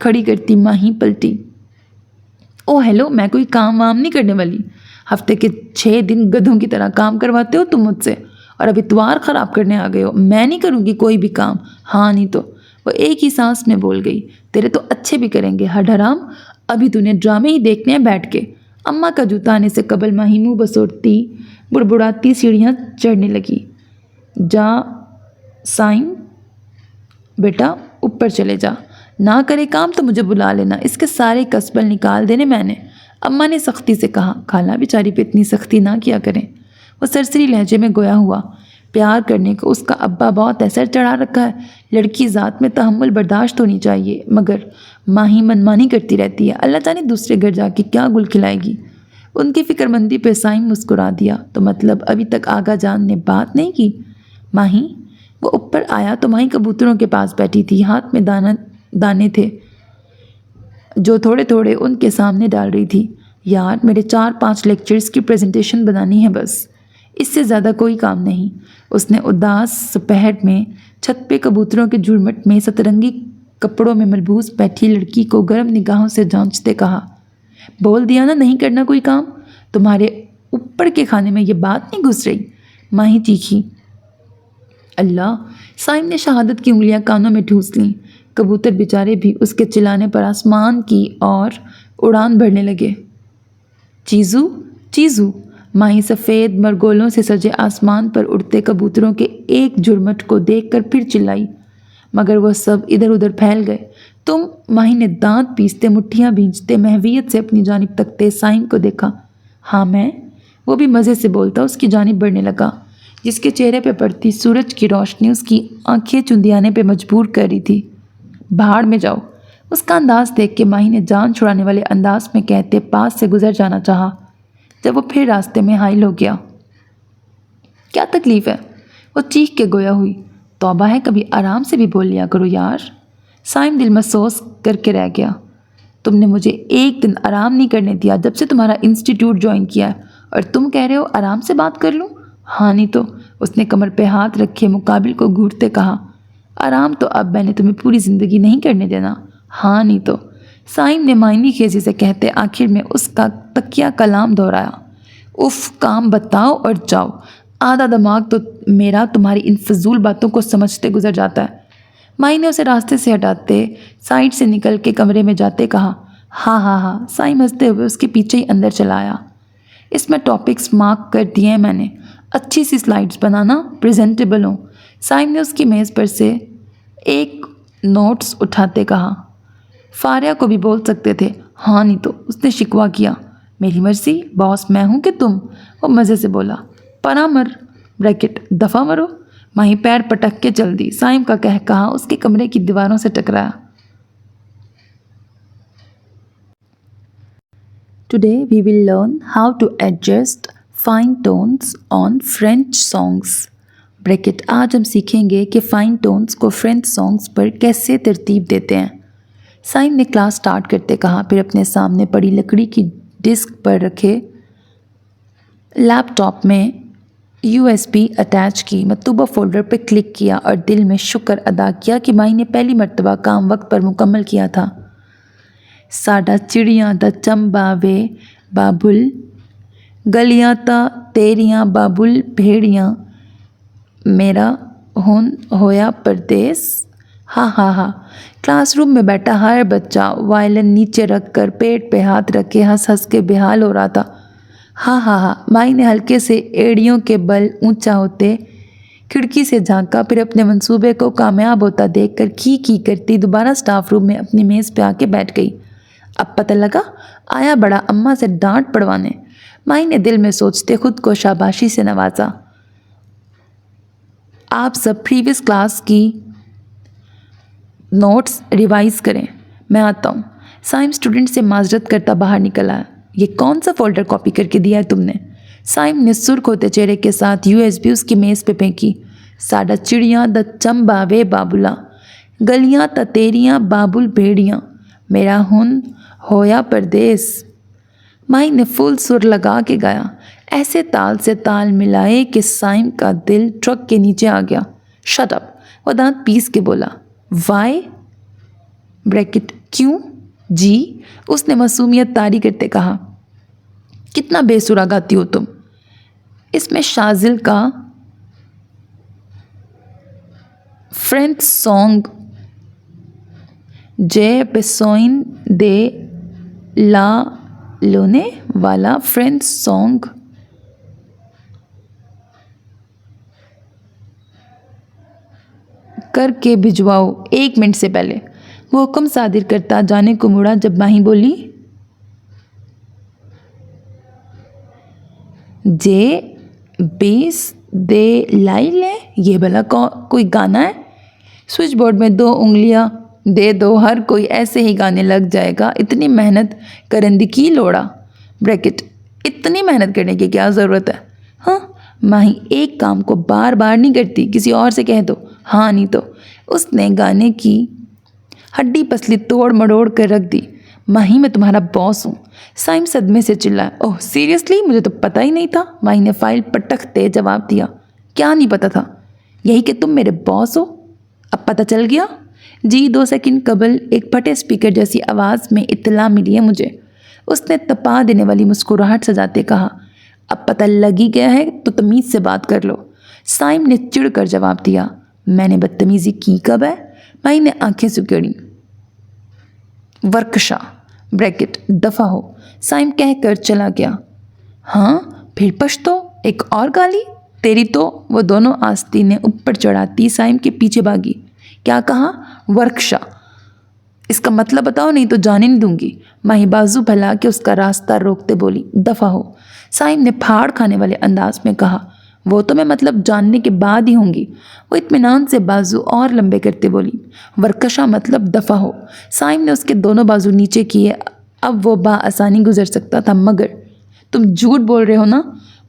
کھڑی کرتی ماہی پلٹی۔ او ہیلو، میں کوئی کام وام نہیں کرنے والی۔ ہفتے کے 6 دن گدھوں کی طرح کام کرواتے ہو تم مجھ سے، اور اب اتوار خراب کرنے آ گئے ہو۔ میں نہیں کروں گی کوئی بھی کام۔ ہاں نہیں تو، وہ ایک ہی سانس میں بول گئی۔ تیرے تو اچھے بھی کریں گے ہڈ حرام، ابھی تو نے ڈرامے ہی دیکھنے ہیں بیٹھ کے۔ اماں کا جوتا آنے سے قبل ماہی منہ بسوڑتی بڑبڑاتی سیڑھیاں چڑھنے لگی۔ جا سائم بیٹا، اوپر چلے جا، نہ کرے کام تو مجھے بلا لینا، اس کے سارے کسبل نکال دینے میں نے، اماں نے سختی سے کہا۔ خالہ بیچاری پہ اتنی سختی نہ کیا کریں، وہ سرسری لہجے میں گویا ہوا۔ پیار کرنے کو اس کا ابا بہت اثر چڑھا رکھا ہے، لڑکی ذات میں تحمل برداشت ہونی چاہیے، مگر ماہی منمانی کرتی رہتی ہے، اللہ جانے دوسرے گھر جا کے کیا گل کھلائے گی۔ ان کی فکر مندی پہ سائم مسکرا دیا۔ تو مطلب ابھی تک آغا جان نے بات نہیں کی؟ ماہی، وہ اوپر آیا تو ماہی کبوتروں کے پاس بیٹھی تھی، ہاتھ میں دانے تھے جو تھوڑے تھوڑے ان کے سامنے ڈال رہی تھی۔ یار میرے 4-5 لیکچرز کی پریزنٹیشن بنانی ہے بس، اس سے زیادہ کوئی کام نہیں۔ اس نے اداس سپہر میں چھت پہ کبوتروں کے جھرمٹ میں سترنگی کپڑوں میں ملبوس بیٹھی لڑکی کو گرم نگاہوں سے جانچتے کہا۔ بول دیا نا نہیں کرنا کوئی کام، تمہارے اوپر کے کھانے میں یہ بات نہیں گھس رہی؟ ماہی چیخی۔ اللہ، سائم نے شہادت کی انگلیاں کانوں میں ٹھوس لیں۔ کبوتر بیچارے بھی اس کے چلانے پر آسمان کی اور اڑان بھرنے لگے۔ چیزو چیزو، ماہی سفید مرگولوں سے سجے آسمان پر اڑتے کبوتروں کے ایک جھرمٹ کو دیکھ کر پھر چلائی، مگر وہ سب ادھر ادھر پھیل گئے۔ تم، ماہی نے دانت پیستے مٹھیاں بھینجتے محویت سے اپنی جانب تکتے سائم کو دیکھا۔ ہاں میں، وہ بھی مزے سے بولتا اس کی جانب بڑھنے لگا، جس کے چہرے پہ پڑتی سورج کی روشنی اس کی آنکھیں چندیانے پہ مجبور کر رہی تھی۔ بھاڑ میں جاؤ، اس کا انداز دیکھ کے ماہی نے جان چھڑانے والے انداز میں کہتے پاس سے گزر جانا چاہا، جب وہ پھر راستے میں حائل ہو گیا۔ کیا تکلیف ہے؟ وہ چیخ کے گویا ہوئی۔ توبہ ہے، کبھی آرام سے بھی بول لیا کرو یار۔ سائم دل محسوس کر کے رہ گیا۔ تم نے مجھے ایک دن آرام نہیں کرنے دیا جب سے تمہارا انسٹیٹیوٹ جوائن کیا ہے، اور تم کہہ رہے ہو آرام سے بات کر لوں؟ ہاں نہیں تو، اس نے کمر پہ ہاتھ رکھے مقابل کو گھورتے کہا۔ آرام تو اب میں نے تمہیں پوری زندگی نہیں کرنے دینا۔ ہاں نہیں تو، سائم نے معنی خیزی سے کہتے آخر میں اس کا تکیہ کلام دہرایا۔ اف، کام بتاؤ اور جاؤ، آدھا دماغ تو میرا تمہاری ان فضول باتوں کو سمجھتے گزر جاتا ہے۔ مائی نے اسے راستے سے ہٹاتے سائڈ سے نکل کے کمرے میں جاتے کہا۔ ہاں ہاں ہاں، سائم ہنستے ہوئے اس کے پیچھے ہی اندر چلا آیا۔ اس میں ٹاپکس مارک کر دیے ہیں میں نے، اچھی سی سلائڈز بنانا، پریزنٹیبل ہوں۔ سائم نے اس کی میز پر سے ایک نوٹس اٹھاتے کہا۔ فاریہ کو بھی بول سکتے تھے۔ ہاں نہیں تو، اس نے شکوہ کیا۔ میری مرضی، باس میں ہوں کہ تم؟ وہ مزے سے بولا۔ پرا مر بریکٹ دفعہ مرو۔ ماہی پیر پٹک کے چل دی۔ سائم کا کہا اس کے کمرے کی دیواروں سے ٹکرایا۔ Today we will learn how to adjust fine tones on French songs. Bracket آج ہم سیکھیں گے کہ فائن ٹونز کو فرینچ سانگز پر کیسے ترتیب دیتے ہیں۔ سائم نے کلاس سٹارٹ کرتے کہا، پھر اپنے سامنے پڑی لکڑی کی ڈسک پر رکھے لیپ ٹاپ میں USB اٹیچ کی، مطلوبہ فولڈر پہ کلک کیا اور دل میں شکر ادا کیا کہ مائی نے پہلی مرتبہ کام وقت پر مکمل کیا تھا۔ ساڈا چڑیاں دا چمبا وے بابل، گلیاں تا تیریاں بابل بھیڑیاں، میرا ہن ہویا پردیس۔ ہاں ہاں ہاں، کلاس روم میں بیٹھا ہر بچہ وائلن نیچے رکھ کر پیٹ پہ ہاتھ رکھے ہنس ہنس کے بےحال ہو رہا تھا۔ ہاں ہاں ہاں، مائی نے ہلکے سے ایڑیوں کے بل اونچا ہوتے کھڑکی سے جھانکا، پھر اپنے منصوبے کو کامیاب ہوتا دیکھ کر کی کرتی دوبارہ سٹاف روم میں اپنی میز پہ آ کے بیٹھ گئی۔ اب پتہ لگا، آیا بڑا اماں سے ڈانٹ پڑوانے، مائی نے دل میں سوچتے خود کو شاباشی سے نوازا۔ آپ سب پریویس کلاس کی نوٹس ریوائز کریں، میں آتا ہوں۔ سائم اسٹوڈنٹ سے معذرت کرتا باہر نکل آیا۔ یہ کون سا فولڈر کاپی کر کے دیا ہے تم نے؟ سائم نے سرخ ہوتے چہرے کے ساتھ USB اس کی میز پہ پھینکی۔ ساڈا چڑیاں دا چمبا وے بابلا، گلیاں تا تیریاں بابل بھیڑیاں، میرا ہن ہویا پردیس۔ مائی نے فل سر لگا کے گایا، ایسے تال سے تال ملائے کہ سائم کا دل ٹرک کے نیچے آ گیا۔ شٹ اپ، وہ دانت پیس کے بولا۔ وائی؟ بریکٹ کیوں جی؟ اس نے معصومیت طاری کرتے کہا۔ کتنا بے سرا گاتی ہو تم۔ اس میں شازل کا فرینچ سانگ جے پیسوئن دے لا لونے والا فرینچ سانگ کر کے بھجواؤ 1 منٹ سے پہلے۔ وہ حکم صادر کرتا جانے کو مڑا جب ماہی بولی جے بیس دے لائی لے، یہ بھلا کوئی گانا ہے؟ سوئچ بورڈ میں 2 انگلیاں دے دو، ہر کوئی ایسے ہی گانے لگ جائے گا، اتنی محنت کرنے کی لوڑا۔ بریکٹ اتنی محنت کرنے کی کیا ضرورت ہے؟ ہاں ماہی ایک کام کو بار بار نہیں کرتی، کسی اور سے کہہ دو۔ ہاں نہیں تو۔ اس نے گانے کی ہڈی پسلی توڑ مڑوڑ کر رکھ دی۔ ماہی میں تمہارا باس ہوں۔ سائم صدمے سے چلا۔ اوہ سیریسلی؟ مجھے تو پتہ ہی نہیں تھا۔ ماہی نے فائل پٹکتے جواب دیا۔ کیا نہیں پتہ تھا؟ یہی کہ تم میرے باس ہو۔ اب پتہ چل گیا؟ جی 2 سیکنڈ قبل ایک پھٹے اسپیکر جیسی آواز میں اطلاع ملی ہے مجھے، اس نے تپا دینے والی مسکراہٹ سجاتے کہا۔ اب پتہ لگ ہی گیا ہے تو تمیز سے بات کر لو، سائم نے چڑ کر جواب دیا۔ میں نے بدتمیزی کی کب ہے؟ ماہی نے آنکھیں سکیڑی۔ ورکشا بریکٹ دفع ہو، سائم کہہ کر چلا گیا۔ ہاں پھر پشتو ایک اور گالی تیری تو۔ وہ دونوں آستینیں اوپر چڑھاتی سائم کے پیچھے بھاگی۔ کیا کہا؟ ورکشا؟ اس کا مطلب بتاؤ نہیں تو جانے نہیں دوں گی۔ ماہی بازو پھیلا کے اس کا راستہ روکتے بولی۔ دفع ہو، سائم نے پھاڑ کھانے والے انداز میں کہا۔ وہ تو میں مطلب جاننے کے بعد ہی ہوں گی۔ وہ اطمینان سے بازو اور لمبے کرتے بولی۔ ورکشا مطلب دفع ہو۔ سائم نے اس کے دونوں بازو نیچے کیے۔ اب وہ بآسانی گزر سکتا تھا، مگر تم جھوٹ بول رہے ہو نا؟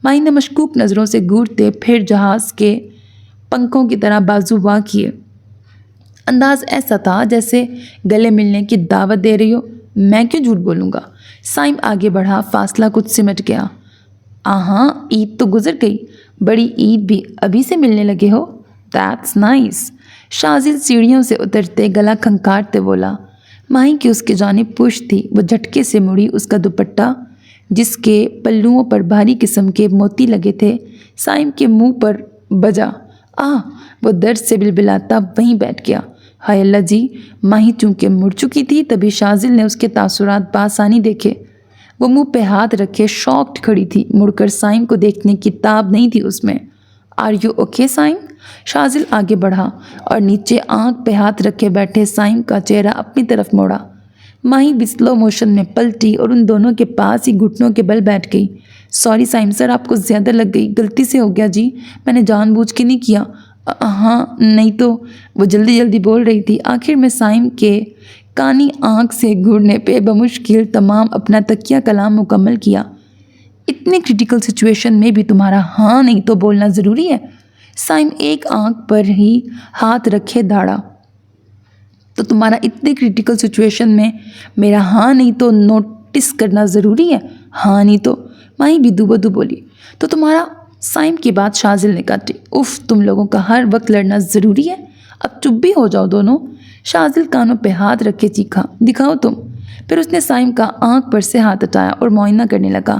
ماہی نے مشکوک نظروں سے گھورتے پھر جہاز کے پنکھوں کی طرح بازو وا کیے۔ انداز ایسا تھا جیسے گلے ملنے کی دعوت دے رہی ہو۔ میں کیوں جھوٹ بولوں گا؟ سائم آگے بڑھا، فاصلہ کچھ سمٹ گیا۔ آہاں عید تو گزر گئی، بڑی عید بھی ابھی سے ملنے لگے ہو۔ That's nice. شازل سیڑھیوں سے اترتے گلا کھنکارتے بولا۔ ماہی کی اس کی جانب پشت تھی، وہ جھٹکے سے مڑی۔ اس کا دوپٹہ جس کے پلوؤں پر بھاری قسم کے موتی لگے تھے سائم کے منہ پر بجا۔ وہ درد سے بلبلاتا وہیں بیٹھ گیا۔ ہائے اللہ جی! ماہی چونکہ مڑ چکی تھی تبھی شازل نے اس کے تاثرات بآسانی دیکھے۔ وہ منہ پہ ہاتھ رکھے شاکڈ کھڑی تھی، مڑ کر سائم کو دیکھنے کی تاب نہیں تھی اس میں۔ آر یو اوکے سائم؟ شازل آگے بڑھا اور نیچے آنکھ پہ ہاتھ رکھے بیٹھے سائم کا چہرہ اپنی طرف موڑا۔ ماہی بھی سلو موشن میں پلٹی اور ان دونوں کے پاس ہی گھٹنوں کے بل بیٹھ گئی۔ سوری سائم سر، آپ کو زیادہ لگ گئی، غلطی سے ہو گیا جی، میں نے جان بوجھ کے نہیں کیا۔ ہاں نہیں تو۔ وہ جلدی جلدی بول رہی تھی۔ آخر میں سائم کے کانی آنکھ سے گھورنے پہ بمشکل تمام اپنا تکیہ کلام مکمل کیا۔ اتنی کرٹیکل سچویشن میں بھی تمہارا ہاں نہیں تو بولنا ضروری ہے؟ سائم ایک آنکھ پر ہی ہاتھ رکھے دھاڑا۔ تو تمہارا اتنی کرٹیکل سچویشن میں میرا ہاں نہیں تو نوٹس کرنا ضروری ہے؟ ہاں نہیں تو، ماہی بھی دوبدو بولی۔ تو تمہارا سائم کی بات شازل نے کاٹی۔ اف، تم لوگوں کا ہر وقت لڑنا ضروری ہے؟ اب چپ بھی ہو جاؤ دونوں۔ شازل کانوں پہ ہاتھ رکھے چیخا۔ دکھاؤ تم۔ پھر اس نے سائم کا آنکھ پر سے ہاتھ ہٹایا اور معائنہ کرنے لگا۔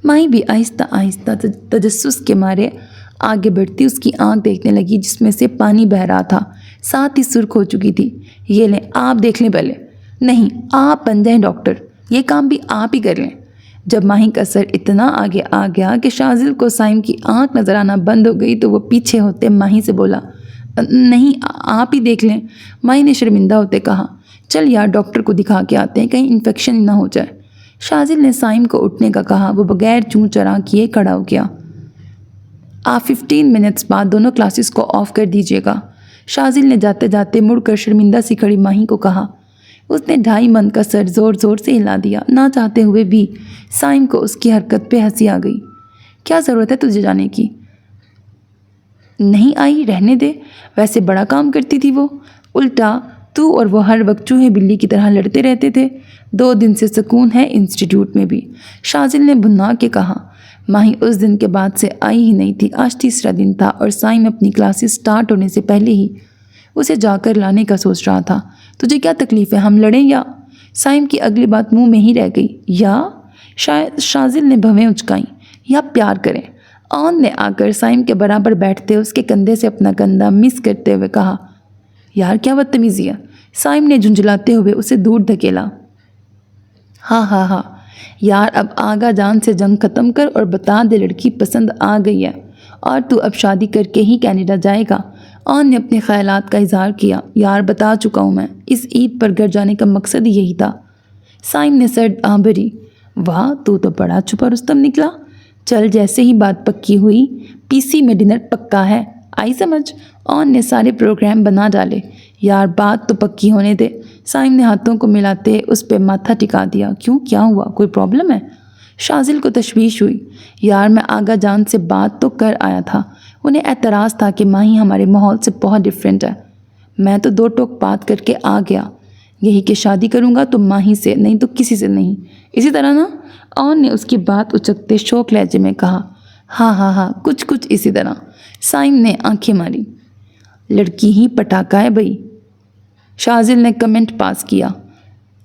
ماہی بھی آہستہ آہستہ تجسس کے مارے آگے بڑھتی اس کی آنکھ دیکھنے لگی جس میں سے پانی بہہ رہا تھا، ساتھ ہی سرخ ہو چکی تھی۔ یہ لیں آپ دیکھ لیں پہلے۔ نہیں، آپ بن جائیں ڈاکٹر، یہ کام بھی آپ ہی کر لیں۔ جب ماہی کا سر اتنا آگے آ گیا کہ شازل کو سائم کی آنکھ نظر آنا بند ہو گئی تو وہ پیچھے ہوتے ماہی سے بولا۔ نہیں آپ ہی دیکھ لیں، ماہی نے شرمندہ ہوتے کہا۔ چل یار ڈاکٹر کو دکھا کے آتے ہیں، کہیں انفیکشن نہ ہو جائے۔ شازل نے سائم کو اٹھنے کا کہا۔ وہ بغیر چوں چرا کیے کھڑا ہو گیا۔ آپ 15 منٹس بعد دونوں کلاسز کو آف کر دیجیے گا، شازل نے جاتے جاتے مڑ کر شرمندہ سی کھڑی ماہی کو کہا۔ اس نے 2.5 من کا سر زور زور سے ہلا دیا۔ نہ چاہتے ہوئے بھی سائم کو اس کی حرکت پہ ہنسی آ گئی۔ کیا ضرورت ہے تجھے جانے کی؟ نہیں آئی، رہنے دے، ویسے بڑا کام کرتی تھی وہ، الٹا تو اور وہ ہر وقت چوہے بلی کی طرح لڑتے رہتے تھے۔ 2 دن سے سکون ہے انسٹیٹیوٹ میں بھی، شازل نے بھنا کے کہا۔ ماہی اس دن کے بعد سے آئی ہی نہیں تھی۔ آج تیسرا دن تھا اور سائم اپنی کلاسز سٹارٹ ہونے سے پہلے ہی اسے جا کر لانے کا سوچ رہا تھا۔ تجھے کیا تکلیف ہے، ہم لڑیں یا؟ سائم کی اگلی بات منہ میں ہی رہ گئی۔ یا شاید شازل نے بھویں اچکائیں، یا پیار کریں۔ آن نے آ کر سائم کے برابر بیٹھتے اس کے کندھے سے اپنا کندھا مس کرتے ہوئے کہا، یار کیا بدتمیزی ہے۔ سائم نے جھنجھلاتے ہوئے اسے دور دھکیلا۔ ہاں ہاں ہاں یار، اب آغا جان سے جنگ ختم کر اور بتا دے لڑکی پسند آ گئی ہے اور تو اب شادی کر کے ہی کینیڈا جائے گا۔ آن نے اپنے خیالات کا اظہار کیا۔ یار بتا چکا ہوں میں، اس عید پر گھر جانے کا مقصد ہی یہی تھا۔ سائم نے سر بھری۔ واہ، تو بڑا چھپا رستم نکلا۔ چل، جیسے ہی بات پکی ہوئی، پی سی میں ڈنر پکا ہے، آئی سمجھ؟ آن نے سارے پروگرام بنا ڈالے۔ یار بات تو پکی ہونے دے۔ سائم نے ہاتھوں کو ملاتے اس پہ ماتھا ٹکا دیا۔ کیوں، کیا ہوا، کوئی پرابلم ہے؟ شازل کو تشویش ہوئی۔ یار میں آغا جان سے بات تو کر آیا تھا، انہیں اعتراض تھا کہ ماہی ہمارے ماحول سے بہت ڈیفرنٹ ہے۔ میں تو 2 ٹوک بات کر کے آ گیا، یہی کہ شادی کروں گا تو ماہی سے، نہیں تو کسی سے نہیں، اسی طرح نا؟ آن نے اس کی بات اچکتے شوق لہجے میں کہا۔ ہاں ہاں ہاں، کچھ اسی طرح۔ سائم نے آنکھیں ماری۔ لڑکی ہی پٹاخہ ہے بھئی، شازل نے کمنٹ پاس کیا۔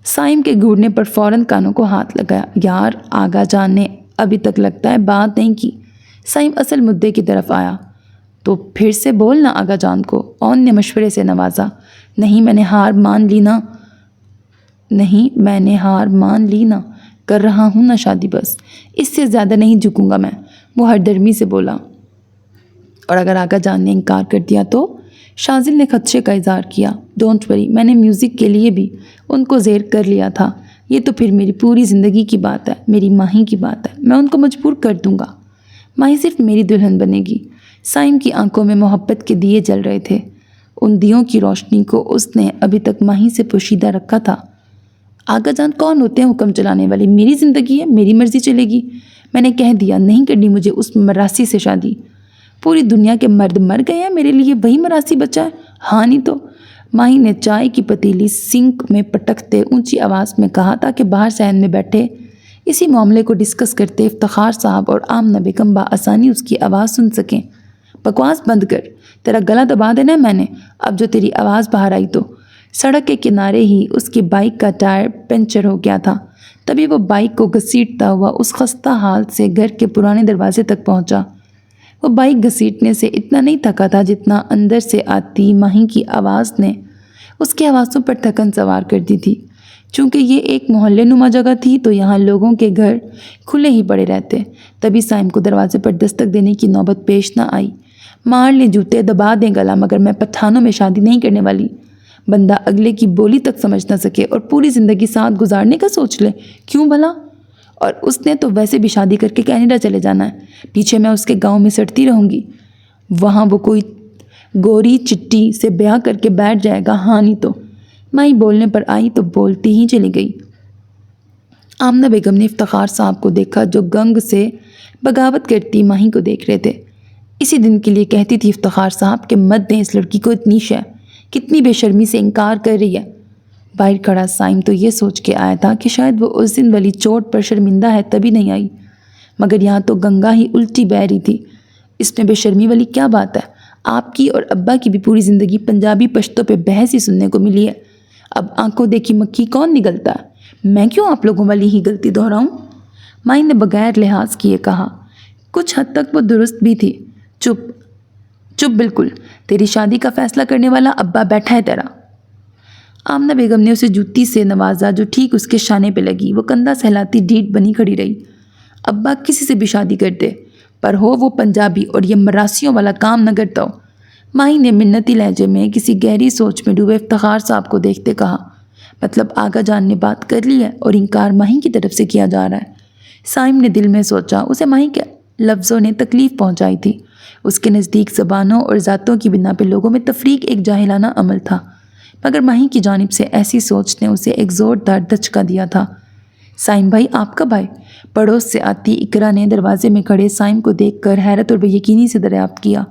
سائم کے گھورنے پر فوراً کانوں کو ہاتھ لگایا۔ یار آغا جان نے ابھی تک لگتا ہے بات نہیں کی۔ سائم اصل مدعے کی طرف آیا۔ تو پھر سے بولنا آغا جان کو، آن نے مشورے سے نوازا۔ نہیں میں نے ہار مان لی نا، کر رہا ہوں نا شادی، بس اس سے زیادہ نہیں جھکوں گا میں، وہ ہردرمی سے بولا۔ اور اگر آغا جان نے انکار کر دیا تو؟ شازل نے خدشے کا اظہار کیا۔ ڈونٹ وری، میں نے میوزک کے لیے بھی ان کو زیر کر لیا تھا، یہ تو پھر میری پوری زندگی کی بات ہے، میری ماہی کی بات ہے، میں ان کو مجبور کر دوں گا، ماہی صرف میری دلہن بنے گی۔ سائم کی آنکھوں میں محبت کے دیے جل رہے تھے، ان دیوں کی روشنی کو اس نے ابھی تک ماہی سے پوشیدہ رکھا تھا۔ آغا جان کون ہوتے ہیں حکم چلانے والے؟ میری زندگی ہے، میری مرضی چلے گی، میں نے کہہ دیا نہیں کرنی مجھے اس مراسی سے شادی۔ پوری دنیا کے مرد مر گئے ہیں، میرے لیے وہی مراسی بچا ہے؟ ہاں نہیں تو؟ ماہی نے چائے کی پتیلی سنک میں پٹکتے اونچی آواز میں کہا تاکہ باہر صحن میں بیٹھے اسی معاملے کو ڈسکس کرتے افتخار صاحب اور آمنہ بیگم بآسانی اس کی آواز سن سکیں۔ بکواس بند کر، تیرا گلا دبا دینا میں نے اب جو تیری آواز باہر آئی تو۔ سڑک کے کنارے ہی اس کی بائک کا ٹائر پنچر ہو گیا تھا، تبھی وہ بائک کو گھسیٹتا ہوا اس خستہ حال سے گھر کے پرانے دروازے تک پہنچا۔ وہ بائک گھسیٹنے سے اتنا نہیں تھکا تھا جتنا اندر سے آتی ماہی کی آواز نے اس کے حواسوں پر تھکن سوار کر دی تھی۔ چونکہ یہ ایک محلے نما جگہ تھی تو یہاں لوگوں کے گھر کھلے ہی پڑے رہتے، تبھی سائم کو دروازے پر دستک دینے کی نوبت پیش نہ آئی۔ مار لیں جوتے، دبا دیں گلا، مگر میں پٹھانوں میں شادی نہیں کرنے والی۔ بندہ اگلے کی بولی تک سمجھ نہ سکے اور پوری زندگی ساتھ گزارنے کا سوچ لے، کیوں بھلا؟ اور اس نے تو ویسے بھی شادی کر کے کینیڈا چلے جانا ہے، پیچھے میں اس کے گاؤں میں سڑتی رہوں گی، وہاں وہ کوئی گوری چٹی سے بیاہ کر کے بیٹھ جائے گا، ہاں نہیں تو؟ مائی بولنے پر آئی تو بولتی ہی چلی گئی۔ آمنہ بیگم نے افتخار صاحب کو دیکھا جو گنگ سے بغاوت کرتی ماہی کو دیکھ رہے تھے۔ اسی دن کے لیے کہتی تھی افتخار صاحب کہ مت دیں اس لڑکی کو اتنی شے، کتنی بے شرمی سے انکار کر رہی ہے۔ باہر کھڑا سائم تو یہ سوچ کے آیا تھا کہ شاید وہ اس دن والی چوٹ پر شرمندہ ہے تبھی نہیں آئی، مگر یہاں تو گنگا ہی الٹی بہہ رہی تھی، اس میں بے شرمی والی کیا بات ہے؟ آپ کی اور ابا کی بھی پوری زندگی پنجابی پشتوں پہ بحث ہی سننے کو ملی ہے، اب آنکھوں دیکھی مکھی کون نگلتا ہے؟ میں کیوں آپ لوگوں والی ہی غلطی دہراؤں؟ مائی نے بغیر لحاظ کیے کہا۔ کچھ حد تک وہ درست بھی تھی۔ چپ بالکل، تیری شادی کا فیصلہ کرنے والا ابا بیٹھا ہے تیرا۔ آمنہ بیگم نے اسے جوتی سے نوازا جو ٹھیک اس کے شانے پہ لگی، وہ کندھا سہلاتی ڈیٹ بنی کھڑی رہی۔ ابا کسی سے بھی شادی کرتے، پر ہو وہ پنجابی اور یہ مراسیوں والا کام نہ کرتا ہو۔ ماہی نے منتی لہجے میں کسی گہری سوچ میں ڈوبے افتخار صاحب کو دیکھتے کہا۔ مطلب آغا جان نے بات کر لی ہے اور انکار ماہی کی طرف سے کیا جا رہا ہے۔ سائم نے دل میں سوچا، اسے ماہی کے لفظوں نے تکلیف پہنچائی تھی، اس کے نزدیک زبانوں اور ذاتوں کی بنا پہ لوگوں میں تفریق ایک جاہلانہ عمل تھا، مگر ماہی کی جانب سے ایسی سوچ نے اسے ایک زوردار دھچکا دیا تھا۔ سائم بھائی آپ کب آئے؟ پڑوس سے آتی اقرا نے دروازے میں کھڑے سائم کو دیکھ کر حیرت اور بے یقینی سے دریافت کیا۔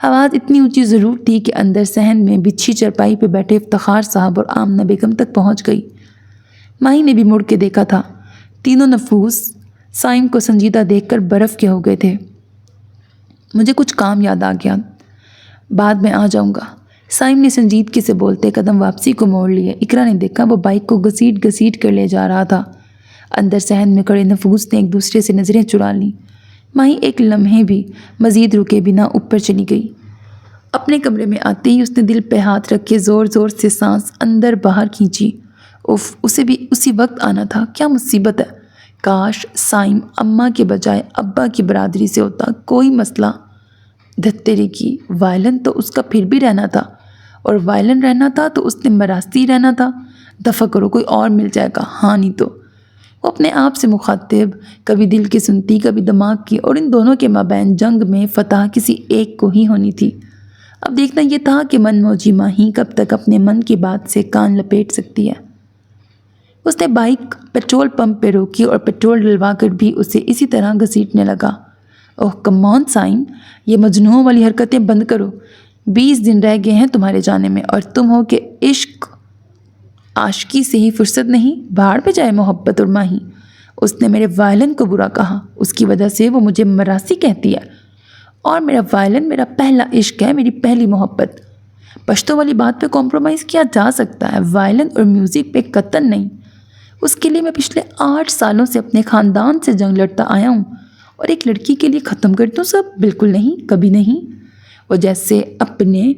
آواز اتنی اونچی ضرور تھی کہ اندر صحن میں بچھی چرپائی پہ بیٹھے افتخار صاحب اور آمنہ بیگم تک پہنچ گئی۔ ماہی نے بھی مڑ کے دیکھا تھا، تینوں نفوس سائم کو سنجیدہ دیکھ کر برف کے ہو گئے تھے۔ مجھے کچھ کام یاد آ گیا، بعد میں آ جاؤں گا۔ سائم نے سنجیدگی سے بولتے قدم واپسی کو موڑ لیے۔ اقرا نے دیکھا وہ بائک کو گھسیٹ گھسیٹ کر لے جا رہا تھا۔ اندر صحن میں کھڑے نفوس نے ایک دوسرے سے نظریں چرا لیں۔ ماہی ایک لمحے بھی مزید رکے بنا اوپر چلی گئی۔ اپنے کمرے میں آتے ہی اس نے دل پہ ہاتھ رکھ کے زور زور سے سانس اندر باہر کھینچی۔ اف، اسے بھی اسی وقت آنا تھا، کیا مصیبت ہے۔ کاش سائم اماں کے بجائے ابا کی برادری سے ہوتا، کوئی مسئلہ۔ دھتری کی وائلن تو اس کا پھر بھی رہنا تھا، اور وائلن رہنا تھا تو اس نے مراستی رہنا تھا۔ دفع کرو، کوئی اور مل جائے گا، ہاں نہیں تو۔ وہ اپنے آپ سے مخاطب، کبھی دل کی سنتی کبھی دماغ کی، اور ان دونوں کے مابین جنگ میں فتح کسی ایک کو ہی ہونی تھی۔ اب دیکھنا یہ تھا کہ من موجی ماہی کب تک اپنے من کی بات سے کان لپیٹ سکتی ہے۔ اس نے بائک پیٹرول پمپ پہ روکی اور پیٹرول ڈلوا کر بھی اسے اسی طرح گھسیٹنے لگا۔ اوہ کم آن سائم، یہ مجنوں والی حرکتیں بند کرو۔ 20 دن رہ گئے ہیں تمہارے جانے میں، اور تم ہو کہ عشق عاشقی سے ہی فرصت نہیں۔ بھاڑ پہ جائے محبت اور ماہی۔ اس نے میرے وائلن کو برا کہا، اس کی وجہ سے وہ مجھے مراسی کہتی ہے، اور میرا وائلن میرا پہلا عشق ہے، میری پہلی محبت۔ پشتوں والی بات پہ کمپرومائز کیا جا سکتا ہے، وائلن اور میوزک پہ قطعاً نہیں۔ اس کے لیے میں پچھلے 8 سالوں سے اپنے خاندان سے جنگ لڑتا آیا ہوں، اور ایک لڑکی کے لیے ختم کر دوں سب؟ بالکل نہیں، کبھی نہیں۔ وہ جیسے اپنے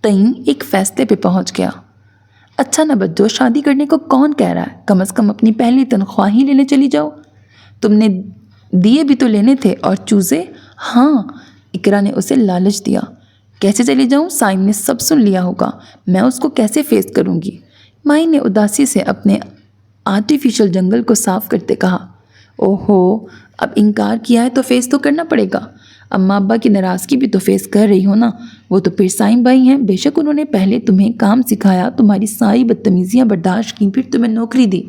تئیں ایک فیصلے پہ پہنچ گیا۔ اچھا نہ بچو، شادی کرنے کو کون کہہ رہا ہے؟ کم از کم اپنی پہلی تنخواہ ہی لینے چلی جاؤ۔ تم نے دیے بھی تو لینے تھے، اور چوزے؟ ہاں، اقرا نے اسے لالچ دیا۔ کیسے چلی جاؤں؟ سائم نے سب سن لیا ہوگا، میں اس کو کیسے فیس کروں گی؟ مائی نے اداسی سے اپنے آرٹیفیشل جنگل کو صاف کرتے کہا۔ اوہو، اب انکار کیا ہے تو فیس تو کرنا پڑے گا۔ اماں ابا کی ناراضگی بھی تو فیس کر رہی ہو نا، وہ تو پھر سائم بھائی ہیں۔ بے شک انہوں نے پہلے تمہیں کام سکھایا، تمہاری ساری بدتمیزیاں برداشت کی، پھر تمہیں نوکری دی،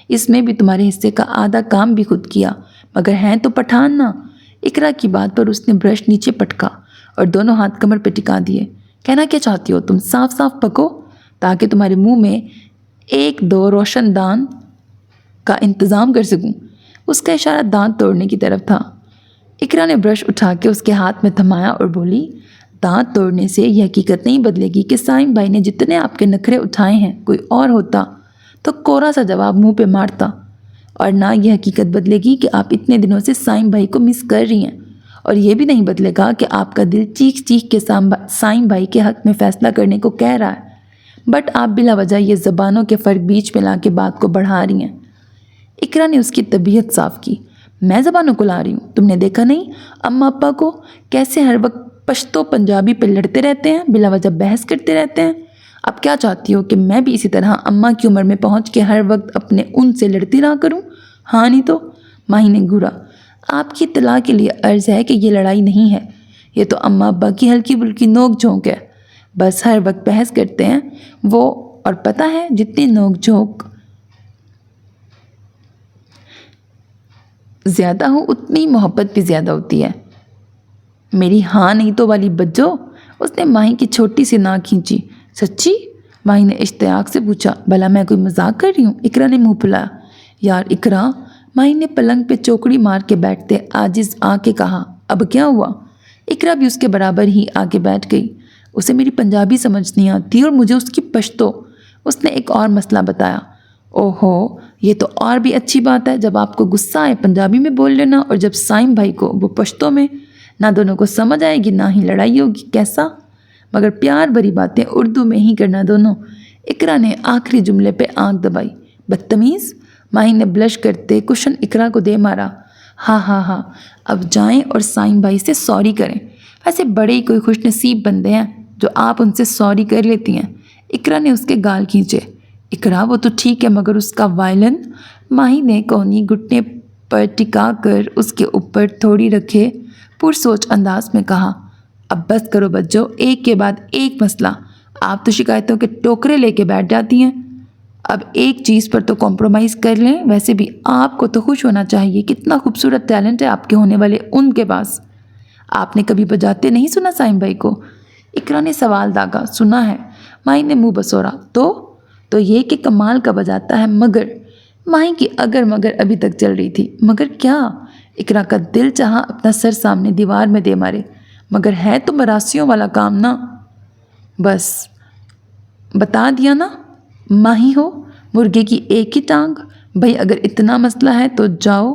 اس میں بھی تمہارے حصے کا آدھا کام بھی خود کیا، مگر ہیں تو پٹھان نا۔ اقرا کی بات پر اس نے برش نیچے پٹکا اور دونوں ہاتھ کمر پہ ٹکا دیے۔ کہنا کیا چاہتی ہو تم؟ صاف صاف پکو تاکہ تمہارے منہ میں 1-2 روشن دان کا انتظام کر سکوں۔ اس کا اشارہ دانت توڑنے کی طرف تھا۔ اقرا نے برش اٹھا کے اس کے ہاتھ میں تھمایا اور بولی، دانت توڑنے سے یہ حقیقت نہیں بدلے گی کہ سائم بھائی نے جتنے آپ کے نخرے اٹھائے ہیں، کوئی اور ہوتا تو کوڑا سا جواب منہ پہ مارتا، اور نہ یہ حقیقت بدلے گی کہ آپ اتنے دنوں سے سائم بھائی کو مس کر رہی ہیں، اور یہ بھی نہیں بدلے گا کہ آپ کا دل چیخ چیخ کے سائم بھائی کے حق میں فیصلہ کرنے کو کہہ رہا ہے، بٹ آپ بلا وجہ یہ زبانوں کے فرق بیچ میں لا کے بات کو بڑھا رہی ہیں۔ اقرا نے اس کی طبیعت صاف کی۔ میں زبانوں کو لا رہی ہوں؟ تم نے دیکھا نہیں اماں ابا کو کیسے ہر وقت پشتو پنجابی پہ لڑتے رہتے ہیں، بلا وجہ بحث کرتے رہتے ہیں؟ اب کیا چاہتی ہو کہ میں بھی اسی طرح اماں کی عمر میں پہنچ کے ہر وقت اپنے ان سے لڑتی رہا کروں؟ ہاں نہیں تو۔ ماہی نے گھورا۔ آپ کی اطلاع کے لیے عرض ہے کہ یہ لڑائی نہیں ہے، یہ تو اماں ابا کی ہلکی بلکی نوک جھونک ہے، بس ہر وقت بحث کرتے ہیں وہ، اور پتہ ہے جتنی نوک جھونک زیادہ ہو اتنی محبت بھی زیادہ ہوتی ہے۔ میری ہاں نہیں تو والی بجو، اس نے ماہی کی چھوٹی سی ناک کھینچی۔ سچی؟ ماہی نے اشتیاق سے پوچھا۔ بھلا میں کوئی مذاق کر رہی ہوں؟ اقرا نے منہ پھلایا۔ یار اقرا، ماہی نے پلنگ پہ چوکڑی مار کے بیٹھتے عاجز آ کے کہا۔ اب کیا ہوا؟ اقرا بھی اس کے برابر ہی آگے بیٹھ گئی۔ اسے میری پنجابی سمجھ نہیں آتی اور مجھے اس کی پشتو۔ اس نے ایک اور مسئلہ بتایا۔ اوہو، یہ تو اور بھی اچھی بات ہے، جب آپ کو غصہ آئے پنجابی میں بول لینا، اور جب سائم بھائی کو وہ پشتو میں، نہ دونوں کو سمجھ آئے گی نہ ہی لڑائی ہوگی۔ کیسا؟ مگر پیار بھری باتیں اردو میں ہی کرنا دونوں۔ اقرا نے آخری جملے پہ آنکھ دبائی۔ بدتمیز؟ ماہی نے بلش کرتے کشن اقرا کو دے مارا۔ ہاں ہاں ہاں، اب جائیں اور سائم بھائی سے سوری کریں، ایسے بڑے ہی کوئی خوش نصیب بندے ہیں جو آپ ان سے سوری کر لیتی ہیں۔ اقرا نے اس کے گال کھینچے۔ اقرا وہ تو ٹھیک ہے، مگر اس کا وائلن؟ ماہی نے کونی گھٹنے پر ٹکا کر اس کے اوپر تھوڑی رکھے پرسوچ انداز میں کہا۔ اب بس کرو بچو، ایک کے بعد ایک مسئلہ، آپ تو شکایتوں کے ٹوکرے لے کے بیٹھ جاتی ہیں۔ اب ایک چیز پر تو کمپرومائز کر لیں، ویسے بھی آپ کو تو خوش ہونا چاہیے، کتنا خوبصورت ٹیلنٹ ہے آپ کے ہونے والے ان کے پاس۔ آپ نے کبھی بجاتے نہیں سنا سائم بھائی کو؟ اقرا نے سوال داغا۔ سنا ہے، ماہی نے منہ بسورا۔ تو یہ کہ کمال کا بجاتا ہے، مگر ماہی کی اگر مگر ابھی تک چل رہی تھی۔ مگر کیا؟ اقرا کا دل چاہا اپنا سر سامنے دیوار میں دے مارے۔ مگر ہے تو مراسیوں والا کام نا۔ بس بتا دیا نا، ماہی ہو مرغے کی ایک ہی ٹانگ۔ بھائی اگر اتنا مسئلہ ہے تو جاؤ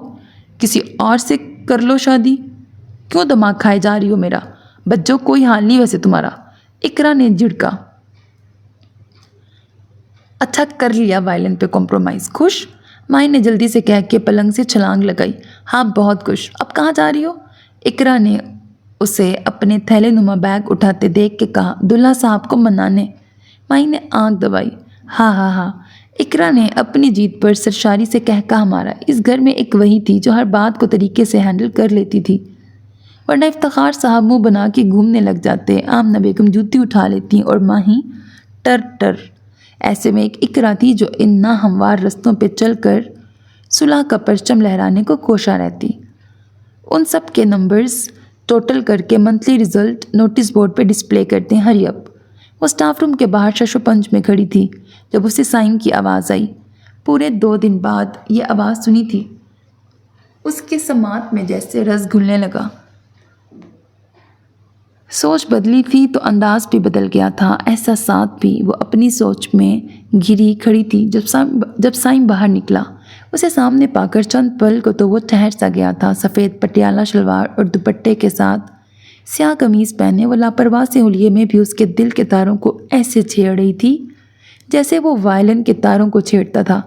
کسی اور سے کر لو شادی، کیوں دماغ کھائے جا رہی ہو میرا؟ بچوں کوئی حال نہیں ویسے تمہارا، اقرا نے جھڑکا۔ اچھا کر لیا وائلن پہ کمپرومائز، خوش؟ ماہی نے جلدی سے کہہ کے پلنگ سے چھلانگ لگائی۔ ہاں بہت خوش۔ اب کہاں جا رہی ہو؟ اقرا نے اسے اپنے تھیلے نما بیگ اٹھاتے دیکھ کے کہا۔ دلہا صاحب کو منانے۔ ماہی نے آنکھ دبائی۔ ہاں ہاں ہاں، اقرا نے اپنی جیت پر سرشاری سے کہا مارا۔ اس گھر میں ایک وہی تھی جو ہر بات کو طریقے سے ہینڈل کر لیتی تھی، ورنہ افتخار صاحب منہ بنا کے گھومنے لگ جاتے، آمنہ بیگم جوتی اٹھا لیتی اور ماہی ٹر ٹر۔ ایسے میں ایک اقرا تھی جو ان ناہموار رستوں پہ چل کر صلح کا پرچم لہرانے کو کوشاں رہتی۔ ان سب کے نمبرز ٹوٹل کر کے منتھلی رزلٹ نوٹس بورڈ پہ ڈسپلے کرتے ہیں۔ ہری اپ۔ وہ اسٹاف روم کے باہر ششو پنج میں کھڑی تھی جب اسے سائم کی آواز آئی۔ پورے 2 دن بعد یہ آواز سنی تھی۔ اس کے سماعت میں جیسے رس گھلنے لگا۔ سوچ بدلی تھی تو انداز بھی بدل گیا تھا، احساسات بھی۔ وہ اپنی سوچ میں گھری کھڑی تھی جب سائم باہر نکلا۔ اسے سامنے پا کر چند پل کو تو وہ ٹھہر سا گیا تھا۔ سفید پٹیالہ شلوار اور دوپٹے کے ساتھ سیاہ قمیض پہنے وہ لاپرواہ سے حلیے میں بھی اس کے دل کے تاروں کو ایسے چھیڑ رہی تھی جیسے وہ وائلن کے تاروں کو چھیڑتا تھا،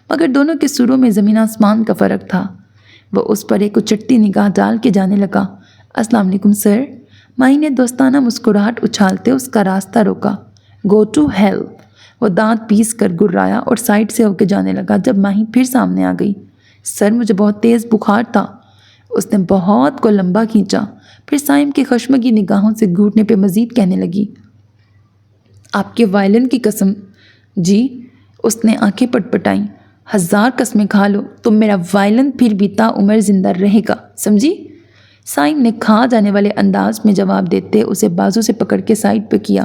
مگر دونوں کے سروں میں زمین آسمان کا فرق تھا۔ وہ اس پر ایک اچٹتی نگاہ ڈال کے جانے لگا۔ السلام علیکم سر۔ ماہی نے دوستانہ مسکراہٹ اچھالتے اس کا راستہ روکا۔ Go to hell. وہ دانت پیس کر گرایا اور سائڈ سے ہو کے جانے لگا جب ماہی پھر سامنے آ گئی۔ سر مجھے بہت تیز بخار تھا۔ اس نے بہت کو لمبا کھینچا، پھر سائم کی خشمگی نگاہوں سے گھوٹنے پہ مزید کہنے لگی۔ آپ کے وائلن کی قسم جی؟ اس نے آنکھیں پٹ پٹائیں۔ 1000 قسمیں کھا لو، تم میرا وائلن پھر بھی تا عمر زندہ رہے گا، سمجھی؟ سائم نے کھا جانے والے انداز میں جواب دیتے اسے بازو سے پکڑ کے سائڈ پہ کیا۔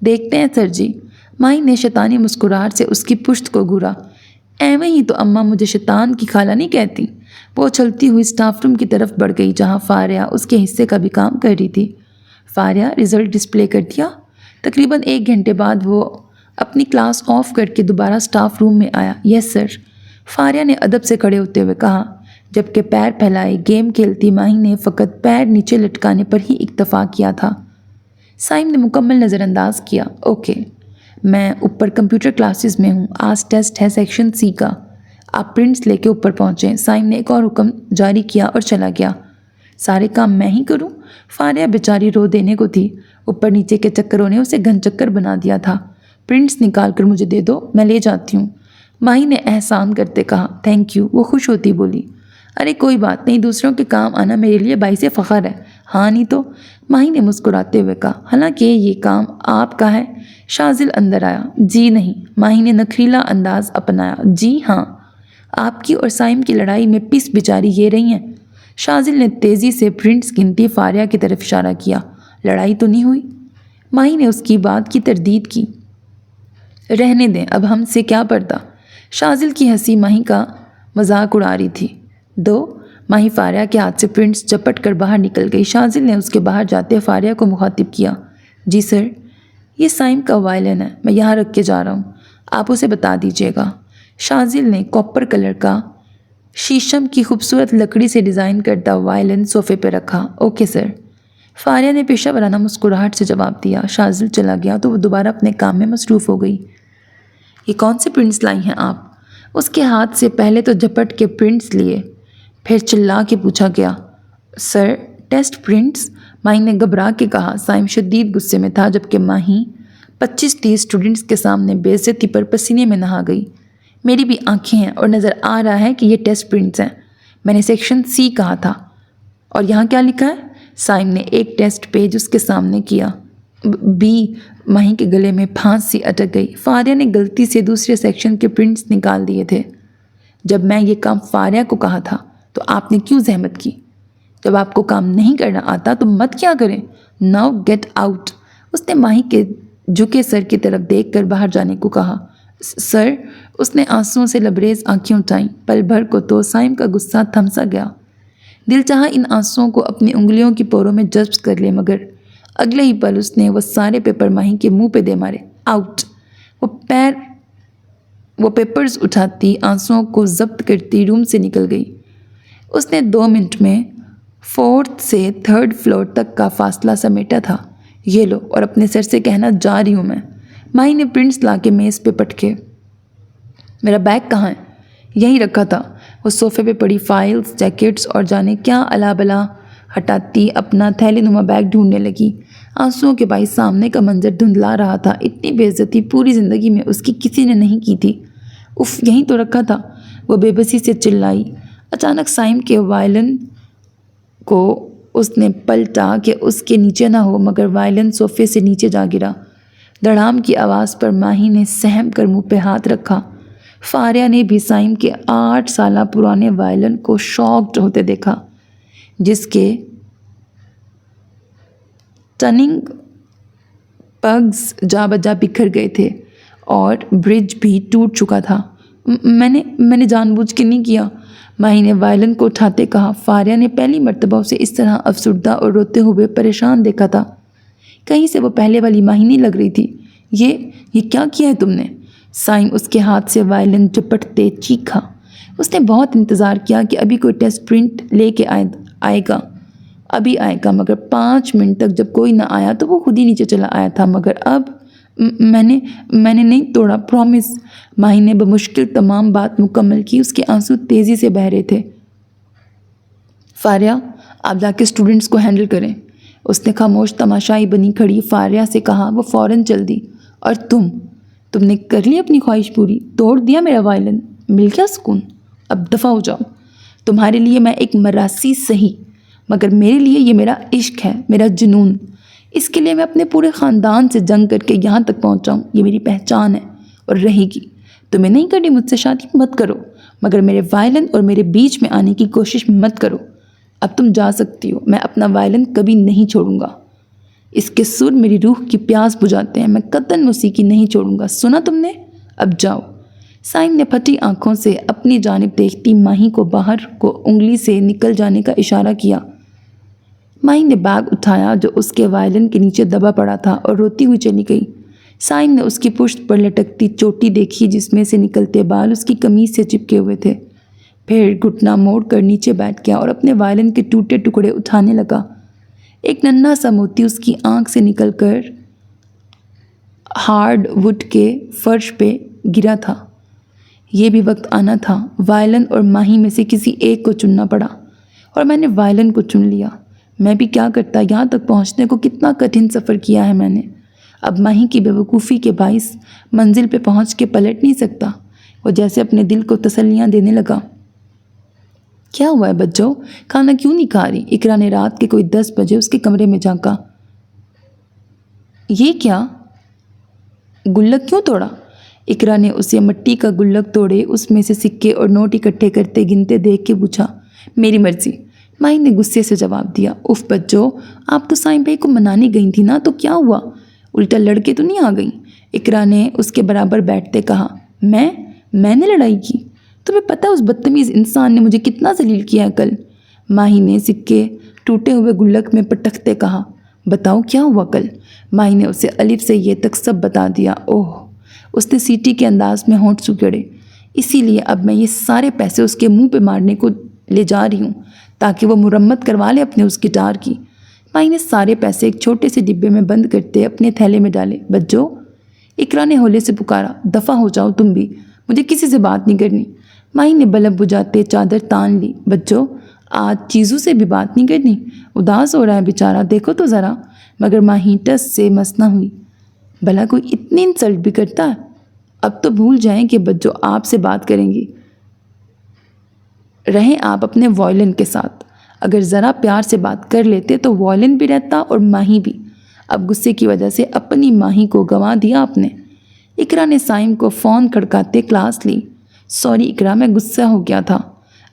دیکھتے ہیں سر جی۔ ماہی نے شیطانی مسکراہٹ سے اس کی پشت کو گھورا۔ ایویں ہی تو اماں مجھے شیطان کی خالہ نہیں کہتی۔ وہ چلتی ہوئی اسٹاف روم کی طرف بڑھ گئی جہاں فاریہ اس کے حصے کا بھی کام کر رہی تھی۔ فاریہ رزلٹ ڈسپلے کر دیا؟ تقریباً 1 گھنٹے بعد وہ اپنی کلاس آف کر کے دوبارہ اسٹاف روم میں آیا۔ یس سر، فاریہ نے ادب سے کھڑے ہوتے ہوئے کہا، جبکہ پیر پھیلائے گیم کھیلتی ماہی نے فقط پیر نیچے لٹکانے پر ہی اکتفا کیا تھا۔ سائم نے مکمل نظر انداز کیا۔ اوکے، میں اوپر کمپیوٹر کلاسز میں ہوں، آج ٹیسٹ ہے سیکشن سی کا، آپ پرنٹس لے کے اوپر پہنچیں۔ سائم نے ایک اور حکم جاری کیا اور چلا گیا۔ سارے کام میں ہی کروں؟ فاریہ بیچاری رو دینے کو تھی، اوپر نیچے کے چکروں نے اسے گھن چکر بنا دیا تھا۔ پرنٹس نکال کر مجھے دے دو، میں لے جاتی ہوں، ماہی نے احسان کرتے کہا۔ تھینک یو، وہ خوش ہوتی بولی۔ ارے کوئی بات نہیں، دوسروں کے کام آنا میرے لیے باعث فخر ہے۔ ہاں نہیں تو، ماہی نے مسکراتے ہوئے کہا۔ حالانکہ یہ کام آپ کا ہے۔ شاذل اندر آیا۔ جی نہیں، ماہی نے نخریلا انداز اپنایا۔ جی ہاں، آپ کی اور سائم کی لڑائی میں پس بیچاری یہ رہی ہیں۔ شاذل نے تیزی سے پرنٹس گنتی فاریہ کی طرف اشارہ کیا۔ لڑائی تو نہیں ہوئی؟ ماہی نے اس کی بات کی تردید کی۔ رہنے دیں، اب ہم سے کیا پڑتا؟ شاذل کی ہنسی ماہی کا مذاق اڑا رہی تھی۔ ماہی فاریہ کے ہاتھ سے پرنٹس جپٹ کر باہر نکل گئی۔ شاذل نے اس کے باہر جاتے فاریہ کو مخاطب کیا۔ جی سر، یہ سائم کا وائلن ہے، میں یہاں رکھ کے جا رہا ہوں، آپ اسے بتا دیجیے گا۔ شاذل نے کاپر کلر کا شیشم کی خوبصورت لکڑی سے ڈیزائن کردہ وائلن صوفے پہ رکھا۔ اوکے سر، فاریہ نے پیشہ ورانہ مسکراہٹ سے جواب دیا۔ شاذل چلا گیا تو وہ دوبارہ اپنے کام میں مصروف ہو گئی۔ یہ کون سے پرنٹس لائی ہیں آپ؟ اس کے ہاتھ سے پہلے تو جھپٹ کے پرنٹس لیے، پھر چلا کے پوچھا گیا۔ سر، ٹیسٹ پرنٹس، ماہی نے گھبرا کے کہا۔ سائم شدید غصے میں تھا جبکہ ماہی 25-30 اسٹوڈنٹس کے سامنے بے عزتی پر پسینے میں نہا گئی۔ میری بھی آنکھیں ہیں اور نظر آ رہا ہے کہ یہ ٹیسٹ پرنٹس ہیں، میں نے سیکشن سی کہا تھا۔ اور یہاں کیا لکھا ہے؟ سائم نے ایک ٹیسٹ پیج اس کے سامنے کیا۔ بی۔ ماہی کے گلے میں پھانس سی اٹک گئی۔ فاریہ نے غلطی سے دوسرے سیکشن کے پرنٹس نکال دیے تھے۔ جب میں یہ کام فاریہ کو کہا تھا تو آپ نے کیوں زحمت کی؟ جب آپ کو کام نہیں کرنا آتا تو مت کیا کریں۔ Now get out. اس نے ماہی کے جھکے سر کی طرف دیکھ کر باہر جانے کو کہا۔ سر، اس نے آنسوؤں سے لبریز آنکھیں اٹھائیں۔ پل بھر کو تو سائم کا غصہ تھم سا گیا۔ دل چاہا ان آنسوؤں کو اپنی انگلیوں کی پوروں میں جذب کر لے، مگر اگلے ہی پل اس نے وہ سارے پیپر ماہی کے منہ پہ دے مارے۔ آؤٹ! وہ پیپرز اٹھاتی، آنسوؤں کو ضبط کرتی روم سے نکل گئی۔ اس نے 2 منٹ میں 4th سے 3rd فلور تک کا فاصلہ سمیٹا تھا۔ یہ لو، اور اپنے سر سے کہنا جا رہی ہوں میں۔ ماہی نے پرنٹس لا کے میز پہ پٹکے۔ میرا بیگ کہاں ہے؟ یہیں رکھا تھا۔ وہ صوفے پہ پڑی فائلز، جیکٹس اور جانے کیا الا بلا ہٹاتی اپنا تھیلے نما بیگ ڈھونڈنے لگی۔ آنسوؤں کے باعث سامنے کا منظر دھندلا رہا تھا۔ اتنی بے عزتی پوری زندگی میں اس کی کسی نے نہیں کی تھی۔ اف، یہیں تو رکھا تھا، وہ بے بسی سے چلائی۔ اچانک سائم کے وائلن کو اس نے پلٹا کہ اس کے نیچے نہ ہو، مگر وائلن صوفے سے نیچے جا گرا۔ دھڑام کی آواز پر ماہی نے سہم کر منہ پہ ہاتھ رکھا۔ فاریہ نے بھی سائم کے 8 سالہ پرانے وائلن کو شاکڈ ہوتے دیکھا، جس کے ٹننگ پگز جا بجا بکھر گئے تھے اور برج بھی ٹوٹ چکا تھا۔ میں نے جان بوجھ کے نہیں کیا، ماہی نے وائلن کو اٹھاتے کہا۔ فاریہ نے پہلی مرتبہ اسے اس طرح افسردہ اور روتے ہوئے پریشان دیکھا تھا۔ کہیں سے وہ پہلے والی ماہی نہیں لگ رہی تھی۔ یہ کیا کیا ہے تم نے؟ سائم اس کے ہاتھ سے وائلن جپٹتے چیخا۔ اس نے بہت انتظار کیا کہ ابھی کوئی ٹیسٹ پرنٹ لے کے آئے گا، مگر 5 منٹ تک جب کوئی نہ آیا تو وہ خود ہی نیچے چلا آیا تھا۔ مگر اب میں نے نہیں توڑا، پرومس۔ ماہی نے بمشکل تمام بات مکمل کی۔ اس کے آنسو تیزی سے بہہ رہے تھے۔ فاریہ، آپ جا کے اسٹوڈنٹس کو ہینڈل کریں۔ اس نے خاموش تماشائی بنی کھڑی فاریہ سے کہا۔ وہ فوراً چل دی۔ اور تم نے کر لی اپنی خواہش پوری، توڑ دیا میرا وائلن، مل گیا سکون؟ اب دفع ہو جاؤ۔ تمہارے لیے میں ایک مراسی سہی، مگر میرے لیے یہ میرا عشق ہے، میرا جنون۔ اس کے لیے میں اپنے پورے خاندان سے جنگ کر کے یہاں تک پہنچا ہوں۔ یہ میری پہچان ہے اور رہے گی۔ تمہیں نہیں کرنی مجھ سے شادی، مت کرو، مگر میرے وائلن اور میرے بیچ میں آنے کی کوشش مت کرو۔ اب تم جا سکتی ہو، میں اپنا وائلن کبھی نہیں چھوڑوں گا۔ اس کے سر میری روح کی پیاس بجھاتے ہیں، میں قطعاً موسیقی نہیں چھوڑوں گا، سنا تم نے؟ اب جاؤ۔ سائم نے پھٹی آنکھوں سے اپنی جانب دیکھتی ماہی کو باہر کو انگلی سے نکل جانے کا اشارہ کیا۔ ماہی نے بیگ اٹھایا جو اس کے وائلن کے نیچے دبا پڑا تھا اور روتی ہوئی چلی گئی۔ سائم نے اس کی پشت پر لٹکتی چوٹی دیکھی جس میں سے نکلتے بال اس کی قمیص سے چپکے ہوئے تھے۔ پھر گھٹنا موڑ کر نیچے بیٹھ گیا اور اپنے وائلن کے ٹوٹے ٹکڑے اٹھانے لگا۔ ایک ننھا سا موتی اس کی آنکھ سے نکل کر ہارڈ ووڈ کے فرش پہ گرا تھا۔ یہ بھی وقت آنا تھا۔ وائلن اور ماہی میں سے کسی ایک کو چننا پڑا، اور میں نے وائلن کو چن لیا۔ میں بھی کیا کرتا، یہاں تک پہنچنے کو کتنا کٹھن سفر کیا ہے میں نے۔ اب ماہی کی بے وقوفی کے باعث منزل پہ پہنچ کے پلٹ نہیں سکتا۔ وہ جیسے اپنے دل کو تسلیاں دینے لگا۔ کیا ہوا ہے بچوں، کھانا کیوں نہیں کھا رہی؟ اقرا نے رات کے کوئی 10 بجے اس کے کمرے میں جھانکا۔ یہ کیا؟ گلک کیوں توڑا؟ اقرا نے اسے مٹی کا گلک توڑے اس میں سے سکے اور نوٹ اکٹھے کرتے گنتے دیکھ کے پوچھا۔ میری مرضی، ماہی نے غصے سے جواب دیا۔ اف بچوں، آپ تو سائم بھائی کو منانے گئی تھی نا، تو کیا ہوا؟ الٹا لڑکے تو نہیں آ گئیں؟ اقرا نے اس کے برابر بیٹھتے کہا۔ میں نے لڑائی کی؟ تمہیں پتہ اس بدتمیز انسان نے مجھے کتنا ذلیل کیا ہے کل؟ ماہی نے سکے ٹوٹے ہوئے گلک میں پٹکتے کہا۔ بتاؤ کیا ہوا کل؟ ماہی نے اسے الف سے یہ تک سب بتا دیا۔ اوہ، اس نے سیٹی کے انداز میں ہونٹ سکڑے۔ اسی لیے اب میں یہ سارے پیسے اس کے منہ پہ مارنے کو لے جا رہی ہوں تاکہ وہ مرمت کروا لے اپنے اس گٹار کی۔ ماہی نے سارے پیسے ایک چھوٹے سے ڈبے میں بند کرتے اپنے تھیلے میں ڈالے۔ بچوں، اقرا نے ہولے سے پکارا۔ دفع ہو جاؤ تم بھی، مجھے کسی سے بات نہیں کرنی۔ ماہی نے بلب بجھاتے چادر تان لی۔ بچوں، آج چیزوں سے بھی بات نہیں کرنی، اداس ہو رہا ہے بیچارہ، دیکھو تو ذرا۔ مگر ماہی ٹس سے مس نہ ہوئی۔ بھلا کوئی اتنی انسلٹ بھی کرتا ہے؟ اب تو بھول جائیں کہ بچوں آپ سے بات کریں گی، رہیں آپ اپنے وائلن کے ساتھ۔ اگر ذرا پیار سے بات کر لیتے تو وائلن بھی رہتا اور ماہی بھی۔ اب غصے کی وجہ سے اپنی ماہی کو گنوا دیا آپ نے۔ اقرا نے سائم کو فون کھڑکاتے کلاس لی۔ سوری اقرا، میں غصہ ہو گیا تھا۔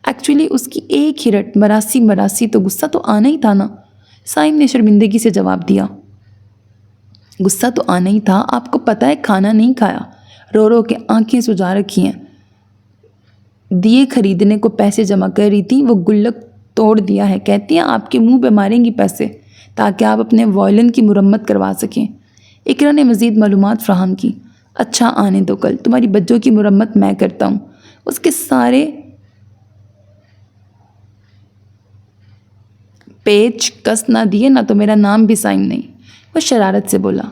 ایکچولی اس کی ایک ہی رٹ مراسی تو غصہ تو آنا ہی تھا نا، سائم نے شرمندگی سے جواب دیا۔ غصہ تو آنا ہی تھا، آپ کو پتہ ہے کھانا نہیں کھایا، رو رو کے آنکھیں سجا رکھی ہیں، دیے خریدنے کو پیسے جمع کر رہی تھی، وہ گلک توڑ دیا ہے، کہتی ہیں آپ کے منہ پہ ماریں گی پیسے۔ تاکہ آپ اپنے وائلن کی مرمت کروا سکیں۔ اقرا نے مزید معلومات فراہم کی۔ اچھا آنے دو، کل تمہاری بچوں کی مرمت میں کرتا ہوں۔ اس کے سارے پیچ کس نہ دیے نہ تو میرا نام بھی سائم نہیں۔ وہ شرارت سے بولا۔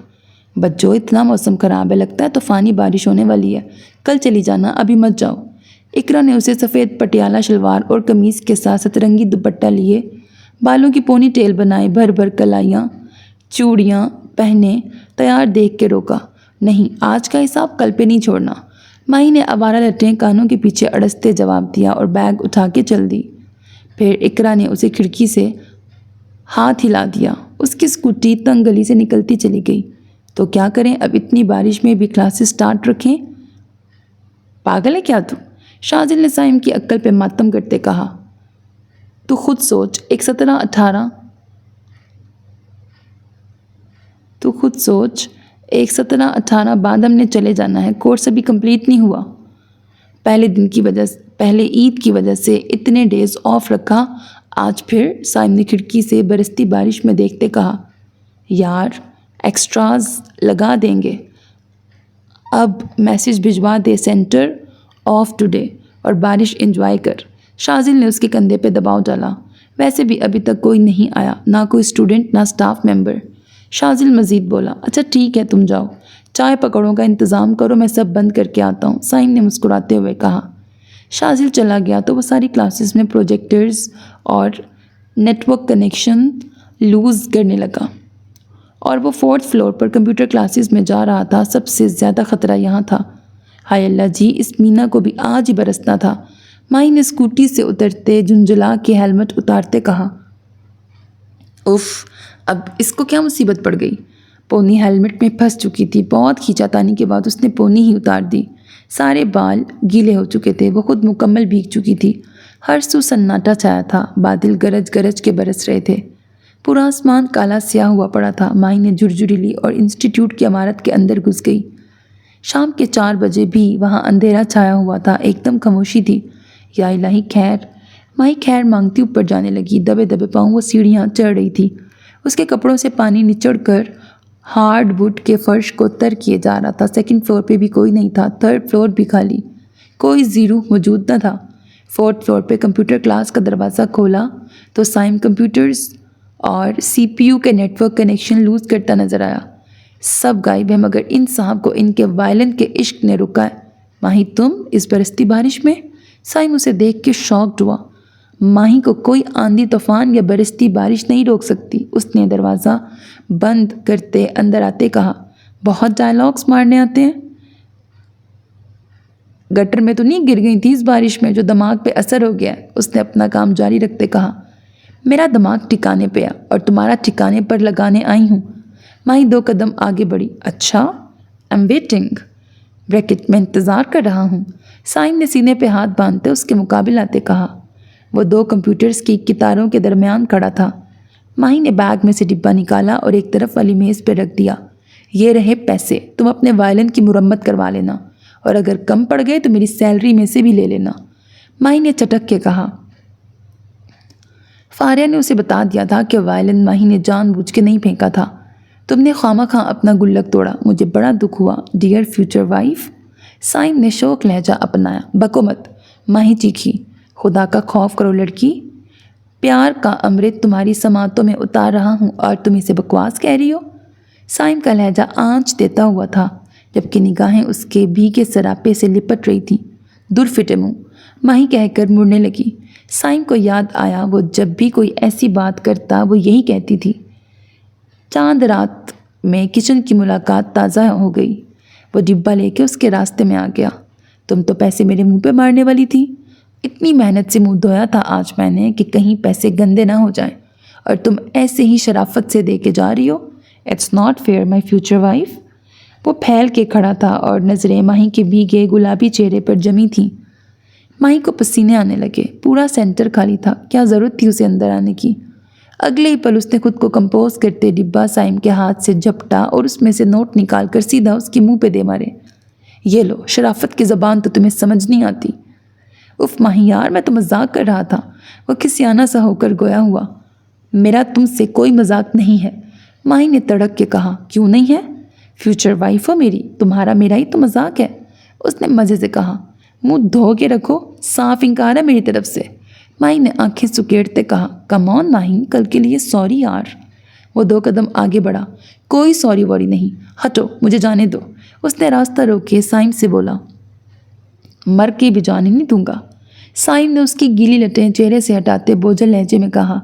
بچوں اتنا موسم خراب ہے، لگتا ہے طوفانی بارش ہونے والی ہے، کل چلی جانا، ابھی مت جاؤ۔ اقرا نے اسے سفید پٹیالہ شلوار اور قمیص کے ساتھ سترنگی دوپٹہ لیے، بالوں کی پونی ٹیل بنائے، بھر بھر کلائیاں چوڑیاں پہنے تیار دیکھ کے روکا۔ نہیں، آج کا حساب کل پہ نہیں چھوڑنا۔ ماہی نے آوارہ لٹیں کانوں کے پیچھے اڑستے جواب دیا اور بیگ اٹھا کے چل دی۔ پھر اقرا نے اسے کھڑکی سے ہاتھ ہلا دیا۔ اس کی اسکوٹی تنگ گلی سے نکلتی چلی گئی۔ تو کیا کریں، اب اتنی بارش میں بھی کلاسز سٹارٹ رکھیں؟ پاگل ہے کیا تو؟ شاذل نے سائم کی عقل پہ ماتم کرتے کہا۔ تو خود سوچ، ایک 17-18 بعد ہم نے چلے جانا ہے، کورس ابھی کمپلیٹ نہیں ہوا۔ پہلے عید کی وجہ سے اتنے ڈیز آف رکھا، آج پھر۔ سائم نے کھڑکی سے برستی بارش میں دیکھتے کہا۔ یار ایکسٹراز لگا دیں گے، اب میسج بھجوا دے سینٹر آف ٹوڈے اور بارش انجوائے کر۔ شاذل نے اس کے کندھے پہ دباؤ ڈالا۔ ویسے بھی ابھی تک کوئی نہیں آیا، نہ کوئی اسٹوڈنٹ نہ سٹاف ممبر۔ شاذل مزید بولا۔ اچھا ٹھیک ہے، تم جاؤ، چائے پکوڑوں کا انتظام کرو، میں سب بند کر کے آتا ہوں، سائم نے مسکراتے ہوئے کہا۔ شاذل چلا گیا تو وہ ساری کلاسز میں پروجیکٹرز اور نیٹ ورک کنیکشن لوز کرنے لگا، اور وہ 4th فلور پر کمپیوٹر کلاسز میں جا رہا تھا۔ سب سے زیادہ خطرہ یہاں تھا۔ ہائے اللہ جی، اس مینا کو بھی آج ہی برسنا تھا۔ ماہی نے اسکوٹی سے اترتے جھنجھلا کے ہیلمٹ اتارتے کہا۔ اف، اب اس کو کیا مصیبت پڑ گئی؟ پونی ہیلمٹ میں پھنس چکی تھی۔ بہت کھینچا تانی کے بعد اس نے پونی ہی اتار دی۔ سارے بال گیلے ہو چکے تھے، وہ خود مکمل بھیگ چکی تھی۔ ہر سو سناٹا چھایا تھا، بادل گرج گرج کے برس رہے تھے، پورا آسمان کالا سیاہ ہوا پڑا تھا۔ ماہی نے جھرجھری لی اور انسٹیٹیوٹ کی عمارت کے اندر گھس گئی۔ شام کے 4 بجے بھی وہاں اندھیرا چھایا ہوا تھا، ایک دم خاموشی تھی۔ یا الہی خیر، ماہی خیر مانگتی اوپر جانے لگی۔ دبے دبے پاؤں وہ سیڑھیاں چڑھ رہی تھی۔ اس کے کپڑوں سے پانی نچڑ کر ہارڈ ووڈ کے فرش کو تر کیے جا رہا تھا۔ 2nd فلور پہ بھی کوئی نہیں تھا، 3rd فلور بھی خالی، کوئی زیرو موجود نہ تھا۔ 4th فلور پہ کمپیوٹر کلاس کا دروازہ کھولا تو سائم کمپیوٹرز اور CPU کے نیٹ ورک کنیکشن لوز کرتا نظر آیا۔ سب غائب ہے، مگر ان صاحب کو ان کے وائلن کے عشق نے رکا ہے۔ ماہی تم اس برستی بارش میں؟ سائم اسے دیکھ کے شاکڈ ہوا۔ ماہی کو کوئی آندھی طوفان یا برستی بارش نہیں روک سکتی۔ اس نے دروازہ بند کرتے اندر آتے کہا۔ بہت ڈائلاگس مارنے آتے ہیں؟ گٹر میں تو نہیں گر گئی تھی اس بارش میں جو دماغ پہ اثر ہو گیا ہے؟ اس نے اپنا کام جاری رکھتے کہا۔ میرا دماغ ٹھکانے پہ اور تمہارا ٹھکانے پر لگانے آئی ہوں۔ ماہی 2 قدم آگے بڑھی۔ اچھا، I'm waiting، بریکٹ میں انتظار کر رہا ہوں۔ سائم نے سینے پہ ہاتھ باندھتے اس کے مقابل آتے کہا۔ وہ 2 کمپیوٹرز کی قطاروں کے درمیان کھڑا تھا۔ ماہی نے بیگ میں سے ڈبہ نکالا اور ایک طرف والی میز پہ رکھ دیا۔ یہ رہے پیسے، تم اپنے وائلن کی مرمت کروا لینا، اور اگر کم پڑ گئے تو میری سیلری میں سے بھی لے لینا، ماہی نے چٹک کے کہا۔ فاریہ نے اسے بتا دیا تھا کہ وائلن ماہی نے جان بوجھ کے نہیں پھینکا تھا۔ تم نے خواہ خواہ اپنا گلک توڑا، مجھے بڑا دکھ ہوا ڈیئر فیوچر وائف۔ سائم نے شوق لہجہ اپنایا۔ بکو مت، ماہی چیخی۔ خدا کا خوف کرو لڑکی، پیار کا امرت تمہاری سماعتوں میں اتار رہا ہوں اور تم اسے بکواس کہہ رہی ہو۔ سائم کا لہجہ آنچ دیتا ہوا تھا، جبکہ نگاہیں اس کے بھیگے سراپے سے لپٹ رہی تھیں۔ دور فٹے منہ، ماہی کہہ کر مڑنے لگی۔ سائم کو یاد آیا وہ جب بھی کوئی ایسی بات کرتا وہ یہی کہتی تھی۔ چاند رات میں کچن کی ملاقات تازہ ہو گئی۔ وہ ڈبہ لے کے اس کے راستے میں آ گیا۔ تم تو پیسے میرے منہ پہ مارنے والی تھی۔ اتنی محنت سے منہ دھویا تھا آج میں نے کہ کہیں پیسے گندے نہ ہو جائیں، اور تم ایسے ہی شرافت سے دے کے جا رہی ہو۔ It's not fair my future wife. وہ پھیل کے کھڑا تھا اور نظریں ماہی کے بھیگے گلابی چہرے پر جمی تھیں۔ ماہی کو پسینے آنے لگے۔ پورا سینٹر خالی تھا، کیا ضرورت تھی اسے اندر آنے کی؟ اگلے ہی پل اس نے خود کو کمپوز کرتے ڈبہ سائم کے ہاتھ سے جھپٹا اور اس میں سے نوٹ نکال کر سیدھا اس کے منہ پہ دے مارے۔ یہ لو، شرافت کی زبان تو تمہیں سمجھ نہیں آتی۔ اف ماہی یار، میں تو مذاق کر رہا تھا، وہ کسیانہ سا ہو کر گویا ہوا۔ میرا تم سے کوئی مذاق نہیں ہے، ماہی نے تڑک کے کہا۔ کیوں نہیں ہے؟ فیوچر وائف ہو میری، تمہارا میرا ہی تو مذاق ہے، اس نے مزے سے کہا۔ منہ دھو کے رکھو، صاف انکار ہے میری طرف سے، ماہی نے آنکھیں سکیڑتے کہا۔ کم آن ماہی، کل کے لیے سوری یار۔ وہ 2 قدم آگے بڑھا۔ کوئی سوری ووری نہیں، ہٹو، مجھے جانے دو، اس نے راستہ روکے سائم سے بولا۔ مر کے بھی جانے نہیں دوں گا، سائم نے اس کی گیلی لٹیں چہرے سے ہٹاتے بوجھل لہجے میں کہا۔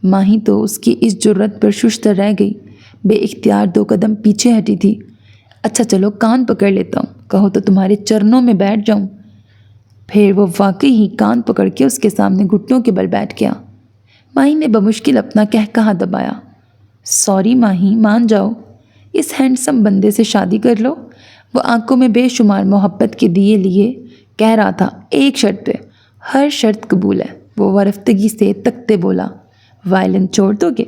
ماہی تو اس کی اس جرت پر ششتر رہ گئی، بے اختیار 2 قدم پیچھے ہٹی تھی۔ اچھا چلو کان پکڑ لیتا ہوں، کہو تو تمہارے چرنوں میں بیٹھ جاؤں۔ پھر وہ واقعی ہی کان پکڑ کے اس کے سامنے گھٹنوں کے بل بیٹھ گیا۔ ماہی نے بمشکل اپنا کہا دبایا۔ سوری ماہی، مان جاؤ، اس ہینڈسم بندے سے شادی کر لو۔ وہ آنکھوں میں بے شمار محبت کے دیے لیے کہہ رہا تھا۔ ایک شرط پہ، ہر شرط قبول ہے، وہ ورفتگی سے تکتے بولا۔ وائلن چھوڑ دو گے؟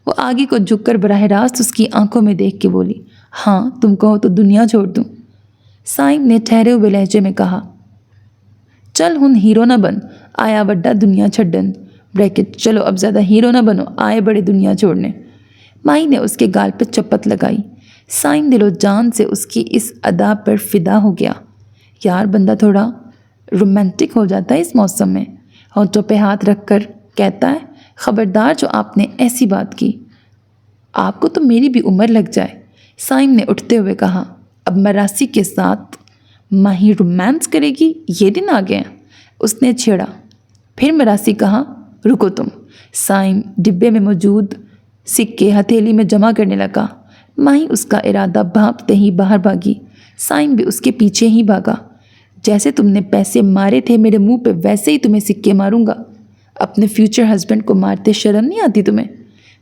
وہ آگے کو جھک کر براہ راست اس کی آنکھوں میں دیکھ کے بولی۔ ہاں تم کہو تو دنیا چھوڑ دوں، سائم نے ٹھہرے ہوئے لہجے میں کہا۔ چل ہن ہیرو نہ بن، آیا وڈا دنیا چھڈن، بریکٹ چلو اب زیادہ ہیرو نہ بنو، آئے بڑے دنیا چھوڑنے۔ ماہی نے اس کے گال پہ چپت لگائی۔ سائم دل و جان سے اس کی اس ادا پر فدا ہو گیا۔ یار بندہ تھوڑا رومانٹک ہو جاتا ہے اس موسم میں، ہونٹوں پہ ہاتھ رکھ کر کہتا ہے، خبردار جو آپ نے ایسی بات کی، آپ کو تو میری بھی عمر لگ جائے۔ سائم نے اٹھتے ہوئے کہا۔ اب مراسی کے ساتھ ماہی رومانس کرے گی، یہ دن آ گئے ہیں، اس نے چھیڑا۔ پھر مراسی کہا۔ رکو تم، سائم ڈبے میں موجود سکے ہتھیلی میں جمع کرنے لگا۔ ماہی اس کا ارادہ بھانپتے ہی باہر بھاگی، سائم بھی اس کے پیچھے ہی بھاگا۔ جیسے تم نے پیسے مارے تھے میرے منہ پہ، ویسے ہی تمہیں سکے ماروں گا، اپنے فیوچر ہسبینڈ کو مارتے شرم نہیں آتی تمہیں؟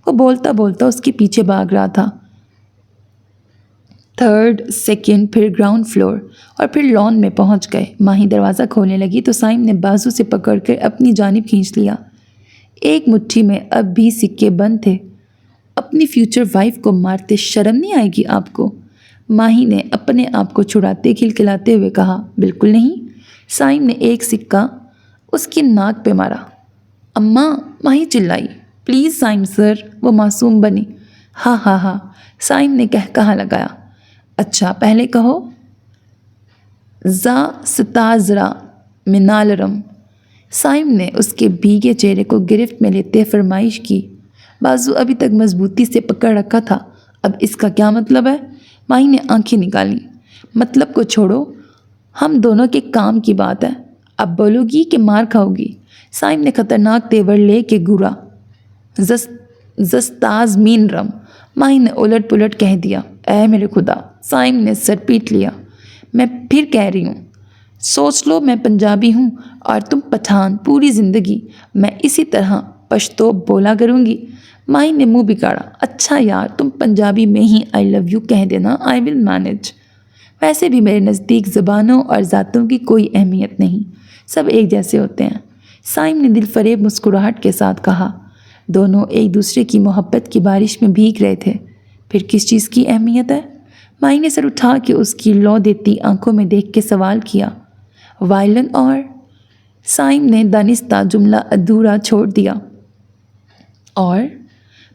وہ بولتا بولتا اس کے پیچھے بھاگ رہا تھا۔ 3rd 2nd پھر گراؤنڈ فلور اور پھر لان میں پہنچ گئے۔ ماہی دروازہ کھولنے لگی تو سائم نے بازو سے پکڑ کر اپنی جانب کھینچ لیا۔ ایک مٹھی میں اب بھی سکے بند تھے۔ اپنی فیوچر وائف کو مارتے شرم نہیں آئے گی آپ کو؟ ماہی نے اپنے آپ کو چھڑاتے کھلکھلاتے ہوئے کہا۔ بالکل نہیں، سائم نے ایک سکہ اس کی ناک پہ مارا۔ اماں، ماہی چلائی۔ پلیز سائم سر، وہ معصوم بنی۔ ہاں ہاں ہاں، سائم نے کہا لگایا۔ اچھا پہلے کہو۔ زا ستازرا منالرم، سائم نے اس کے بھیگے چہرے کو گرفت میں لیتے فرمائش کی۔ بازو ابھی تک مضبوطی سے پکڑ رکھا تھا۔ اب اس کا کیا مطلب ہے؟ ماہی نے آنکھیں نکالیں۔ مطلب کو چھوڑو، ہم دونوں کے کام کی بات ہے، اب بولو گی کہ مار کھاؤ گی؟ سائم نے خطرناک تیور لے کے گورا۔ زستاز مین رم، ماہی نے الٹ پلٹ کہہ دیا۔ اے میرے خدا، سائم نے سر پیٹ لیا۔ میں پھر کہہ رہی ہوں، سوچ لو میں پنجابی ہوں اور تم پٹھان، پوری زندگی میں اسی طرح پشتو بولا کروں گی۔ ماہی نے منہ بگاڑا۔ اچھا یار، تم پنجابی میں ہی آئی لو یو کہہ دینا، آئی ول مینج۔ ویسے بھی میرے نزدیک زبانوں اور ذاتوں کی کوئی اہمیت نہیں، سب ایک جیسے ہوتے ہیں، سائم نے دل فریب مسکراہٹ کے ساتھ کہا۔ دونوں ایک دوسرے کی محبت کی بارش میں بھیگ رہے تھے، پھر کس چیز کی اہمیت ہے؟ ماہی نے سر اٹھا کے اس کی لو دیتی آنکھوں میں دیکھ کے سوال کیا۔ وائلن اور؟ سائم نے دانستہ جملہ ادھورا چھوڑ دیا۔ اور؟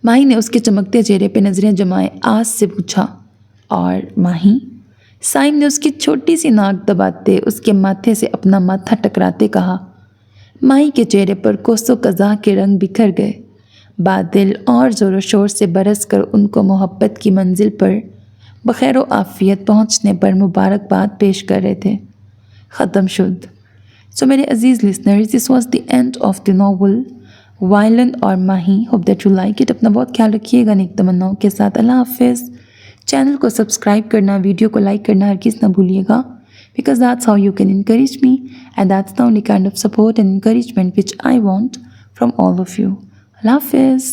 ماہی نے اس کے چمکتے چہرے پہ نظریں جمائے آس سے پوچھا۔ اور ماہی؟ سائم نے اس کی چھوٹی سی ناک دباتے اس کے ماتھے سے اپنا ماتھا ٹکراتے کہا۔ ماہی کے چہرے پر کوسوں قزح کے رنگ بکھر گئے۔ بادل اور زور و شور سے برس کر ان کو محبت کی منزل پر بخیر و عافیت پہنچنے پر مبارکباد پیش کر رہے تھے۔ ختم شد۔ سو میرے عزیز listeners, this was the end of the novel وائلن اور ماہی۔ Hope that you like it. اپنا بہت خیال رکھیے گا نیک تمناؤں کے ساتھ۔ اللہ حافظ۔ چینل کو سبسکرائب کرنا، ویڈیو کو لائک کرنا ہرگز نہ بھولیے گا، because that's how you can encourage me and that's the only kind of support and encouragement which I want from all of you. اللہ حافظ۔